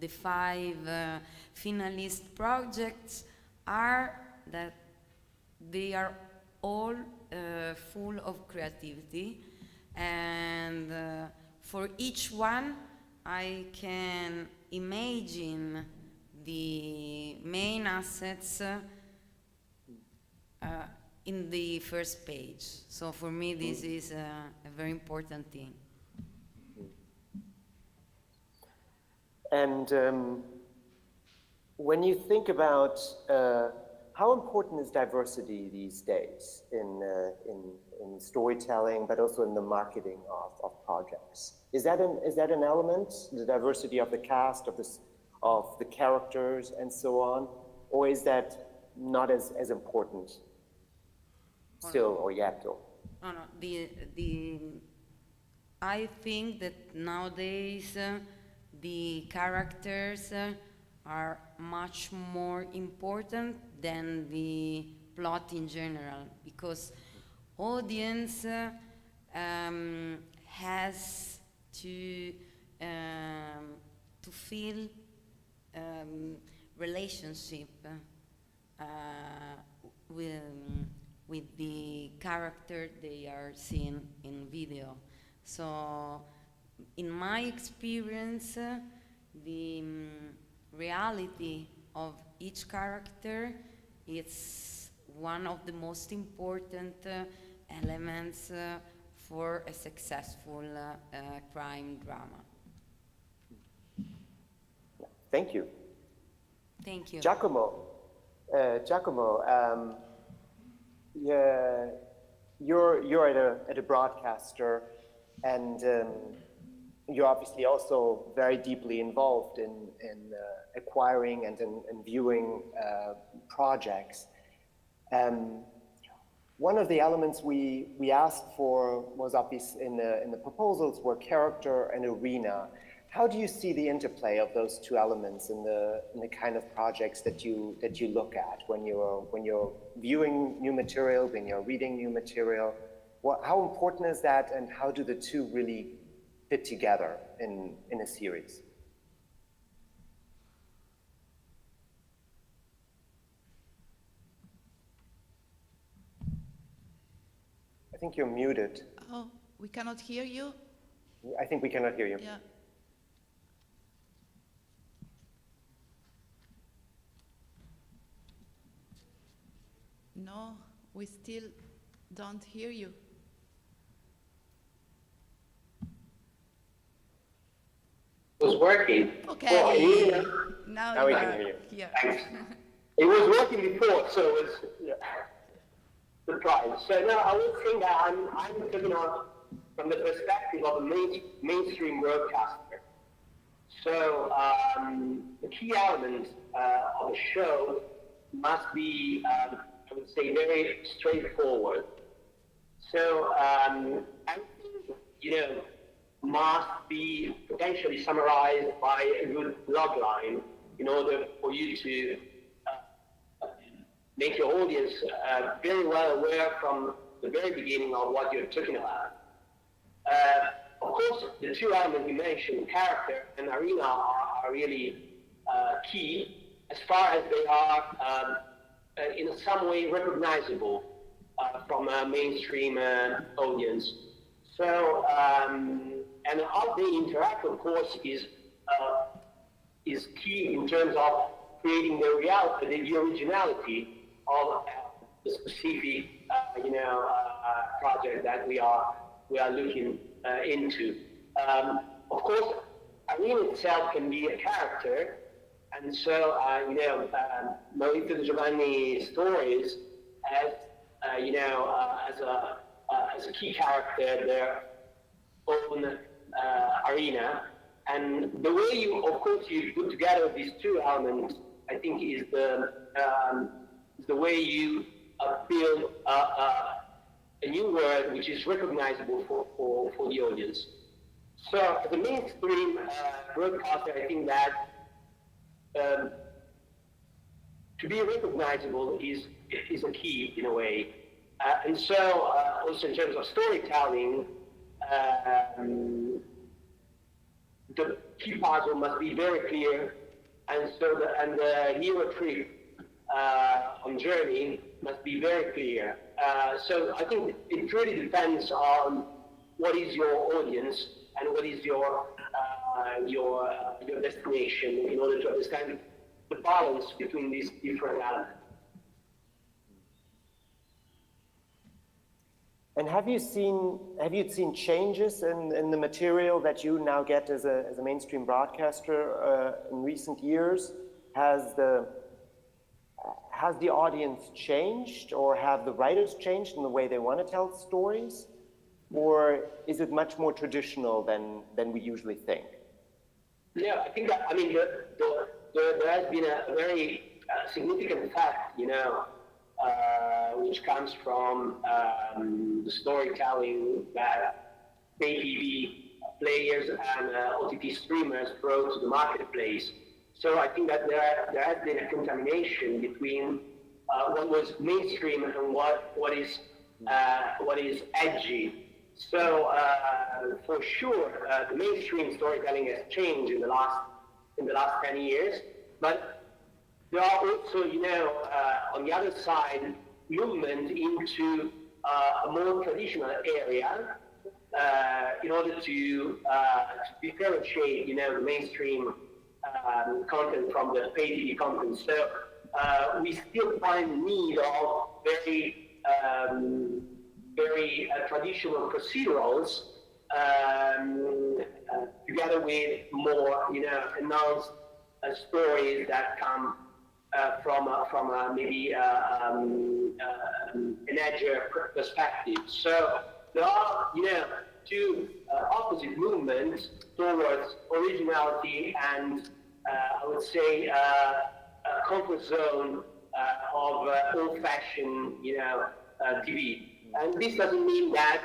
5 finalist projects are that they are all full of creativity, and for each one I can imagine in the first page. So for me, this is a very important thing. And when you think about how important is diversity these days in storytelling, but also in the marketing of projects? Is that an element, the diversity of the cast, of the characters, and so on, or is that not as important still or yet? Or? No. I think that nowadays the characters are much more important than the plot in general, because audience has to feel relationship with the character they are seeing in video. So in my experience, the reality of each character is one of the most important elements for a successful crime drama. Thank you. Thank you. Giacomo, you're at a broadcaster, and you're obviously also very deeply involved in acquiring and in viewing projects. One of the elements we asked for was obvious in the proposals were character and arena. How do you see the interplay of those two elements in the kind of projects that you look at when you're viewing new material, when you're reading new material? How important is that, and how do the two really fit together in a series? I think you're muted. Oh, we cannot hear you? I think we cannot hear you. Yeah. No, we still don't hear you. It was working. Okay. Well, now we you can are hear you. here. Thanks. It was working before, so it was surprised. So now I would think that I'm looking on from the perspective of a mainstream broadcaster. So the key element of a show must be, I would say, very straightforward. So everything, must be potentially summarized by a good log line in order for you to make your audience very well aware from the very beginning of what you're talking about. Of course, the two elements you mentioned, character and arena, are really key as far as they are in some way recognizable from a mainstream audience. So, and how they interact, of course, is key in terms of creating the reality, the originality of the specific, project that we are looking into. Of course, arena itself can be a character, and so Maurizio De Giovanni's stories as a key character, their own arena, and the way you put together these two elements, I think, is the way you build a new word which is recognizable for the audience. So, as a mainstream broadcaster, I think that to be recognizable is a key in a way. And so, also in terms of storytelling, the key puzzle must be very clear, and so the hero trip on journey must be very clear. So I think it really depends on what is your audience and what is your destination in order to understand the balance between these different elements. And have you seen changes in the material that you now get as a mainstream broadcaster in recent years? Has the audience changed, or have the writers changed in the way they want to tell stories? Or is it much more traditional than we usually think? Yeah, I think that, I mean, there has been a very significant fact, you know, which comes from the storytelling that pay TV players and OTT streamers brought to the marketplace. So I think that there has been a contamination between what was mainstream and what is edgy. So for sure, the mainstream storytelling has changed in the last 10 years, but there are also, you know, on the other side, movement into a more traditional area in order to differentiate, you know, the mainstream content from the pay TV content. So we still find need of very traditional procedurals together with more, you know, announced stories that come from maybe an edgier perspective. So there are, you know, two opposite movements towards originality and I would say a comfort zone of old-fashioned, you know, TV. And this doesn't mean that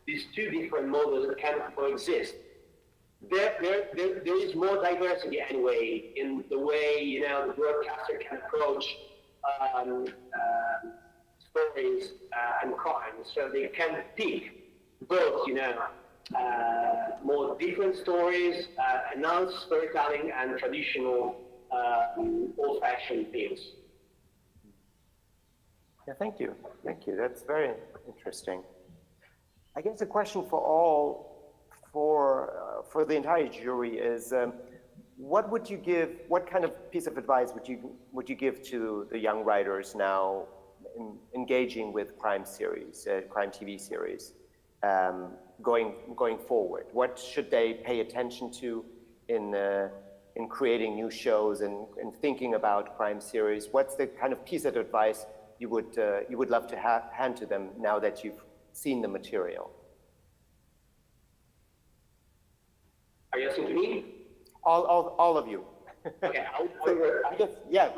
these two different models can coexist. There is more diversity anyway in the way, you know, the broadcaster can approach stories and crime. So they can pick both, you know, more different stories, announced storytelling, and traditional old-fashioned films. Yeah, thank you. Thank you. That's very interesting. I guess a question for all, for the entire jury is, what would you give? What kind of piece of advice would you give to the young writers now engaging with crime series, crime TV series, going forward? What should they pay attention to in creating new shows and thinking about crime series? What's the kind of piece of advice you would love to hand to them now that you've seen the material? Are you asking to me? All of you. Okay. I guess, yeah.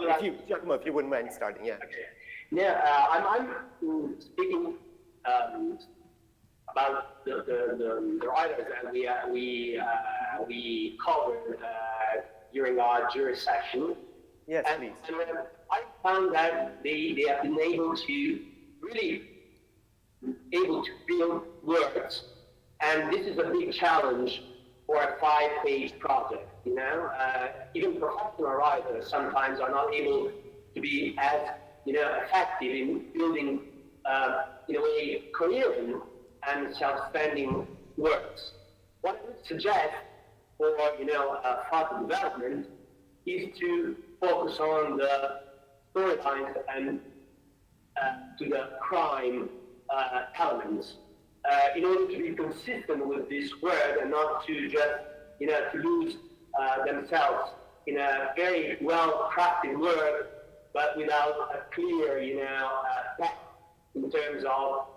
Giacomo, if you wouldn't mind starting, yeah. Okay. Yeah, I'm speaking about the writers that we covered during our jury session. Yes, please. And I found that they have been able to build words, and this is a big challenge for a 5-page project. You know, even professional writers sometimes are not able to be as, you know, effective in building in a way coherent and self-standing words. What I would suggest for, you know, further development is to focus on the storylines and to the crime elements in order to be consistent with this word and not to just, you know, to lose themselves in a very well-crafted word, but without a clear, you know, depth in terms of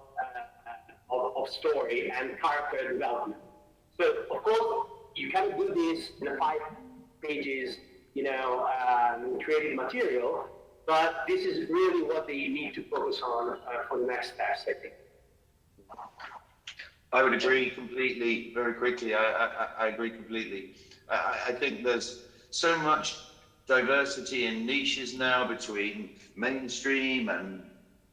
story and character development. So, of course, you can do this in a 5 pages, you know, creative material, but this is really what they need to focus on for the next steps, I think. I would agree completely, very quickly. I agree completely. I think there's so much diversity in niches now between mainstream and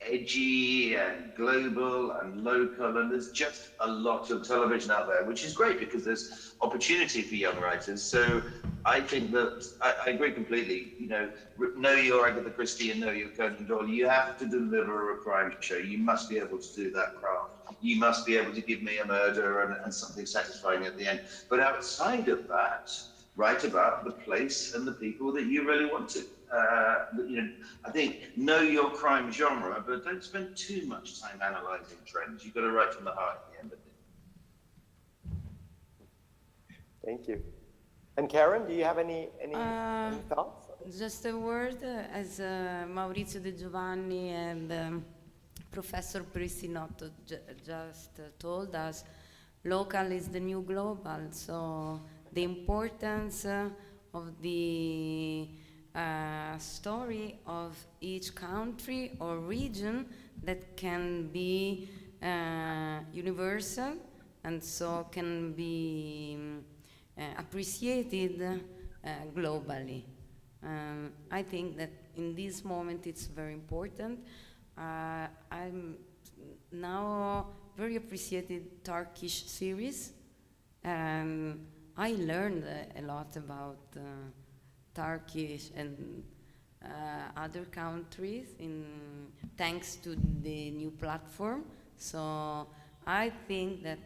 edgy and global and local, and there's just a lot of television out there, which is great because there's opportunity for young writers. So I think that I agree completely. You know your Agatha Christie and know your Conan Doyle. You have to deliver a crime show. You must be able to do that craft. You must be able to give me a murder and something satisfying at the end. But outside of that, write about the place and the people that you really want to. I think know your crime genre, but don't spend too much time analysing trends. You've got to write from the heart at the end of it. Thank you. And Karen, do you have any thoughts? Just a word, as Maurizio De Giovanni and Professor Perissinotto just told us, local is the new global, so the importance of the story of each country or region that can be universal and so can be appreciated globally. I think that in this moment it's very important. I'm now very appreciated Turkish series. I learned a lot about Turkish and other countries thanks to the new platform. So I think that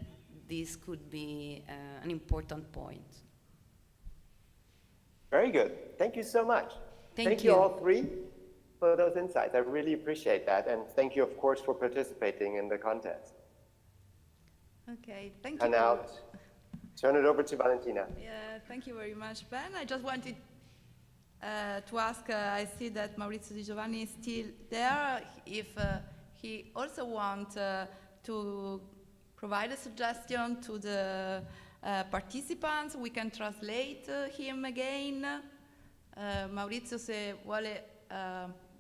this could be an important point. Very good. Thank you so much. Thank you you all three for those insights. I really appreciate that. And thank you, of course, for participating in the contest. Okay, thank you. And now, turn it over to Valentina. Yeah, thank you very much, Ben. I just wanted to ask, I see that Maurizio Di Giovanni is still there, if he also wants to provide a suggestion to the participants. We can translate him again. Maurizio, se vuole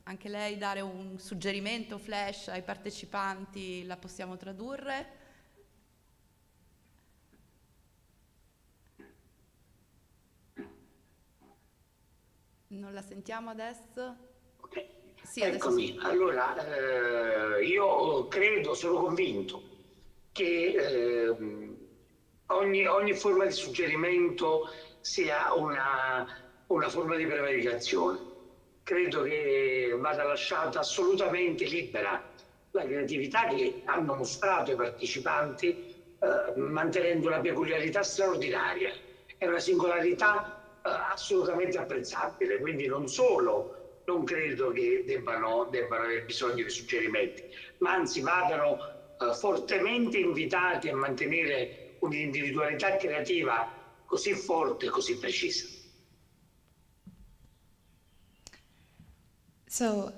anche lei dare un suggerimento flash ai partecipanti, la possiamo tradurre. Non la sentiamo adesso? Ok. Sì, Eccomi. adesso sì. Allora, io credo, sono convinto che ogni forma di suggerimento sia una forma di prevaricazione. Credo che vada lasciata assolutamente libera la creatività che hanno mostrato i partecipanti, mantenendo una peculiarità straordinaria e una singolarità assolutamente apprezzabile. Quindi non solo non credo che debbano aver bisogno di suggerimenti, ma anzi vadano fortemente invitati a mantenere un'individualità creativa così forte e così precisa. So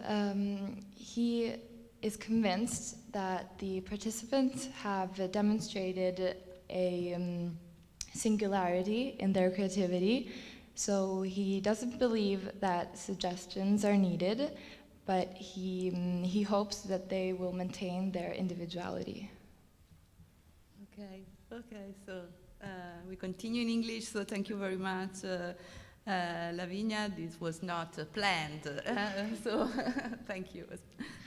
he is convinced that the participants have demonstrated a singularity in their creativity. So he doesn't believe that suggestions are needed, but he hopes that they will maintain their individuality. Okay, so we continue in English, so thank you very much, Lavinia. This was not planned, so thank you.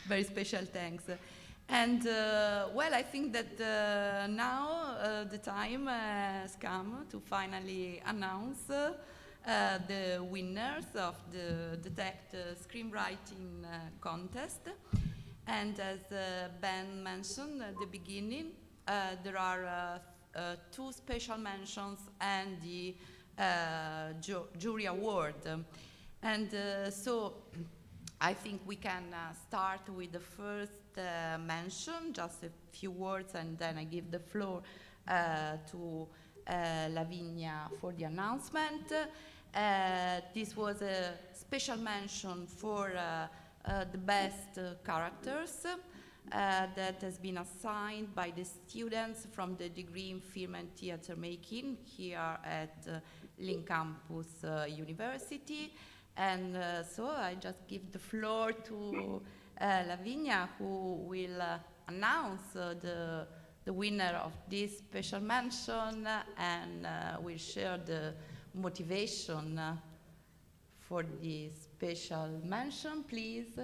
Very special thanks. And well, I think that now the time has come to finally announce the winners of the Detect Screenwriting contest. And as Ben mentioned at the beginning, there are two special mentions and the jury award. And so I think we can start with the first mention, just a few words, and then I give the floor to Lavinia for the announcement. This was a special mention for the best characters that has been assigned by the students from the degree in film and theater making here at Link Campus University. And so I just give the floor to Lavinia, who will announce the winner of this special mention and will share the motivation for this special mention, please.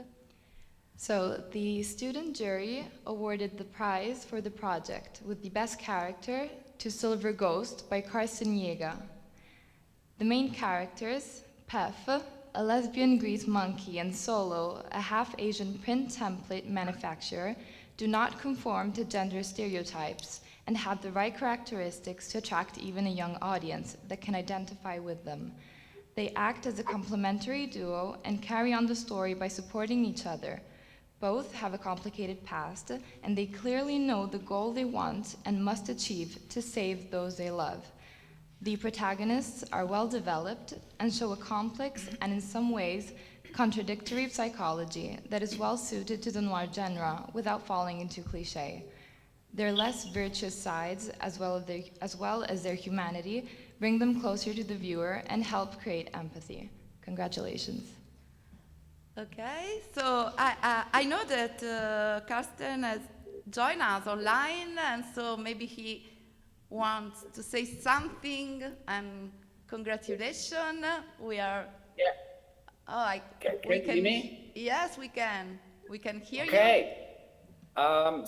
So the student jury awarded the prize for the project with the best character to Silver Ghost by Carsten Jäger. The main characters, Pef, a lesbian grease monkey, and Solo, a half-Asian print template manufacturer, do not conform to gender stereotypes and have the right characteristics to attract even a young audience that can identify with them. They act as a complementary duo and carry on the story by supporting each other. Both have a complicated past, and they clearly know the goal they want and must achieve to save those they love. The protagonists are well developed and show a complex and in some ways contradictory psychology that is well suited to the noir genre without falling into cliché. Their less virtuous sides, as well as their humanity, bring them closer to the viewer and help create empathy. Congratulations. Okay, so I know that Karsten has joined us online, and so maybe he wants to say something, and congratulations. We are... Yeah. Oh, Can you hear me? Yes, we can. We can hear you. Okay. I'm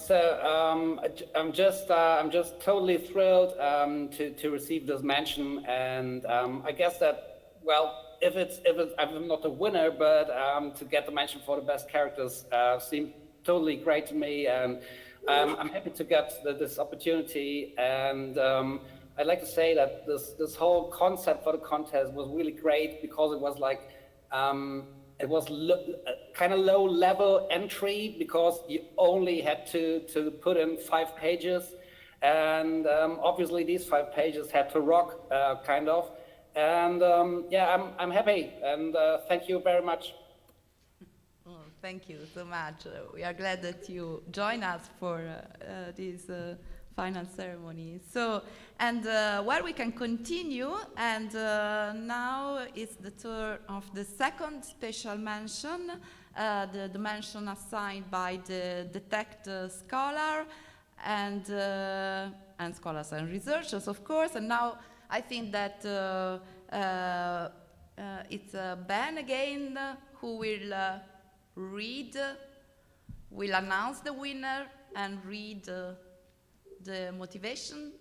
just totally thrilled to receive this mention, and I guess that, well, if it's I'm not a winner, but to get the mention for the best characters seemed totally great to me, and I'm happy to get this opportunity. And I'd like to say that this whole concept for the contest was really great, because it was like it was kind of low level entry, because you only had to put in 5 pages, and obviously these 5 pages had to rock, kind of. And yeah, I'm happy, and thank you very much. Oh, thank you so much. We are glad that you join us for this final ceremony. So, and well, we can continue, and now it's the turn of the second special mention, the mention assigned by the DETECT scholar and scholars and researchers, of course. And now I think that it's Ben again who will will announce the winner and read the motivation.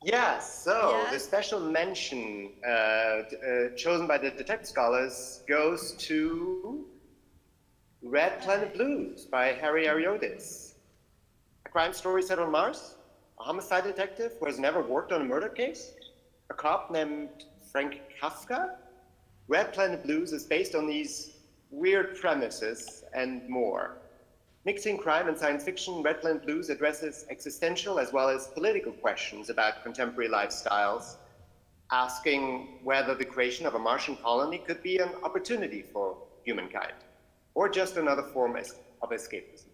Yeah, so the special mention chosen by the DETECT scholars goes to Red Planet Blues by Harry Ariotis. A crime story set on Mars, a homicide detective who has never worked on a murder case, a cop named Frank Kafka. Red Planet Blues is based on these weird premises and more. Mixing crime and science fiction, Red Planet Blues addresses existential as well as political questions about contemporary lifestyles, asking whether the creation of a Martian colony could be an opportunity for humankind, or just another form of escapism.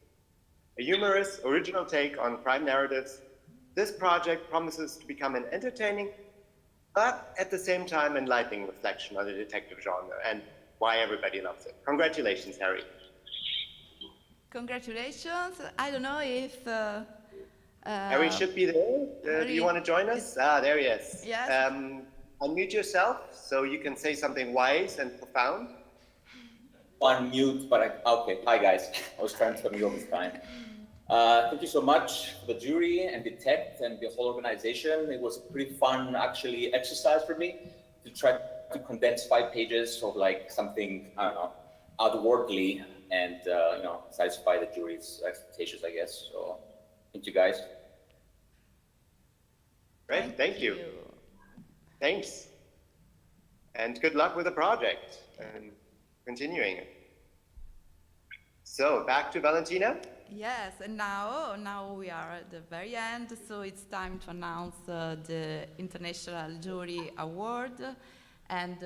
A humorous, original take on crime narratives, this project promises to become an entertaining, but at the same time enlightening reflection on the detective genre and why everybody loves it. Congratulations, Harry. Congratulations. I don't know if... Harry should be there. Do you want to join us? There he is. Yes. Unmute yourself so you can say something wise and profound. Unmute, but okay. Hi, guys. I was trying to unmute all this time. Thank you so much for the jury and DETECT and the whole organization. It was a pretty fun, actually, exercise for me to try to condense 5 pages of like something, I don't know, outwardly and you know, satisfy the jury's expectations, I guess. So, thank you, guys. Great, thank you. Thanks. And good luck with the project and continuing it. So, back to Valentina. Yes, and now we are at the very end, so it's time to announce the International Jury Award. And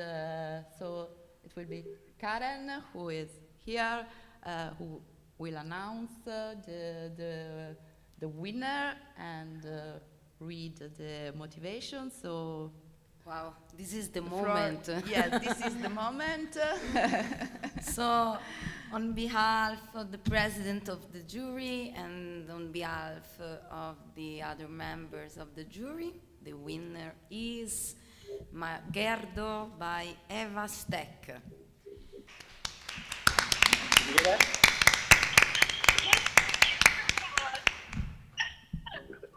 so it will be Karen, who is here, who will announce the winner and read the motivation. So, wow, this is the moment. Yes, this is the moment. So, on behalf of the president of the jury and on behalf of the other members of the jury, the winner is Magherdo by Eva Steck.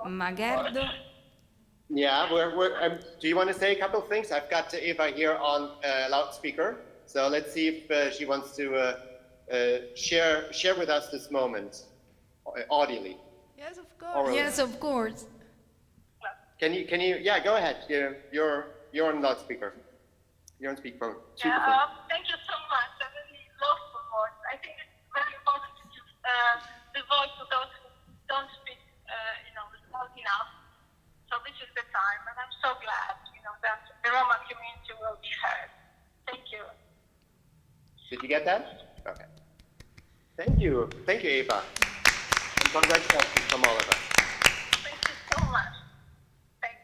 Magherdo. Yeah, do you want to say a couple of things? I've got Eva here on loudspeaker, so let's see if she wants to share with us this moment audibly. Yes, of course. Orally. Yes, of course. Can you? Yeah, go ahead. You're on loudspeaker. You're on speakerphone. Thank you so much. I really love the voice. I think it's very important to use the voice of those who don't speak, loud enough. So this is the time, and I'm so glad, that the Roma community will be heard. Thank you. Did you get that? Okay. Thank you. Thank you, Eva. And congratulations from all of us. Thank you so much. Thank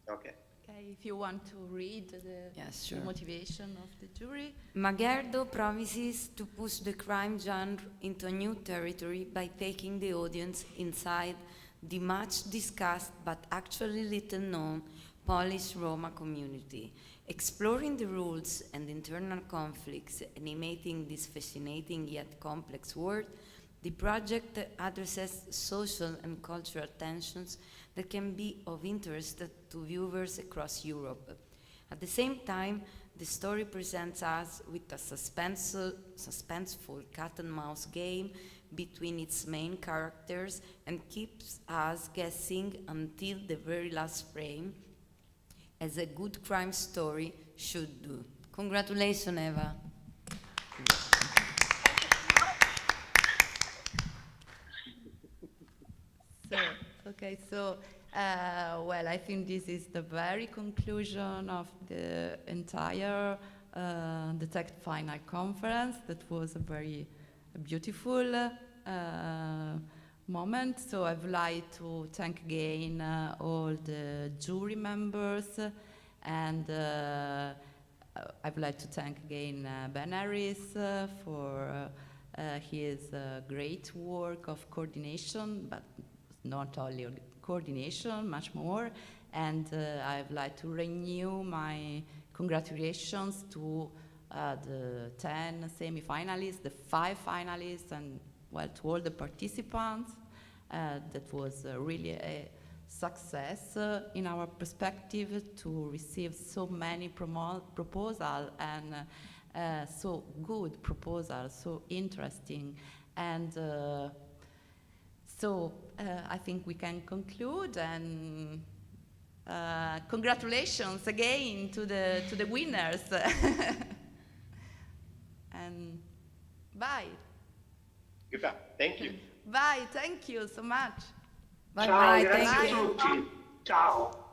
you. Okay. Okay, if you want to read the motivation of the jury. Magherdo promises to push the crime genre into a new territory by taking the audience inside the much discussed but actually little known Polish Roma community, exploring the rules and internal conflicts animating this fascinating yet complex world. The project addresses social and cultural tensions that can be of interest to viewers across Europe. At the same time, the story presents us with a suspenseful cat-and-mouse game between its main characters and keeps us guessing until the very last frame, as a good crime story should do. Congratulations, Eva. Well, I think this is the very conclusion of the entire Detect Final conference. That was a very beautiful moment. So I would like to thank again all the jury members, and I would like to thank again Ben Harris for his great work of coordination, but not only coordination, much more. And I would like to renew my congratulations to the 10 semi-finalists, the 5 finalists, and well, to all the participants. That was really a success in our perspective to receive so many proposals, and so good proposals, so interesting. And so I think we can conclude, and congratulations again to the winners. And bye. Goodbye. Thank you. Bye. Thank you so much. Ciao, grazie a tutti. Ciao.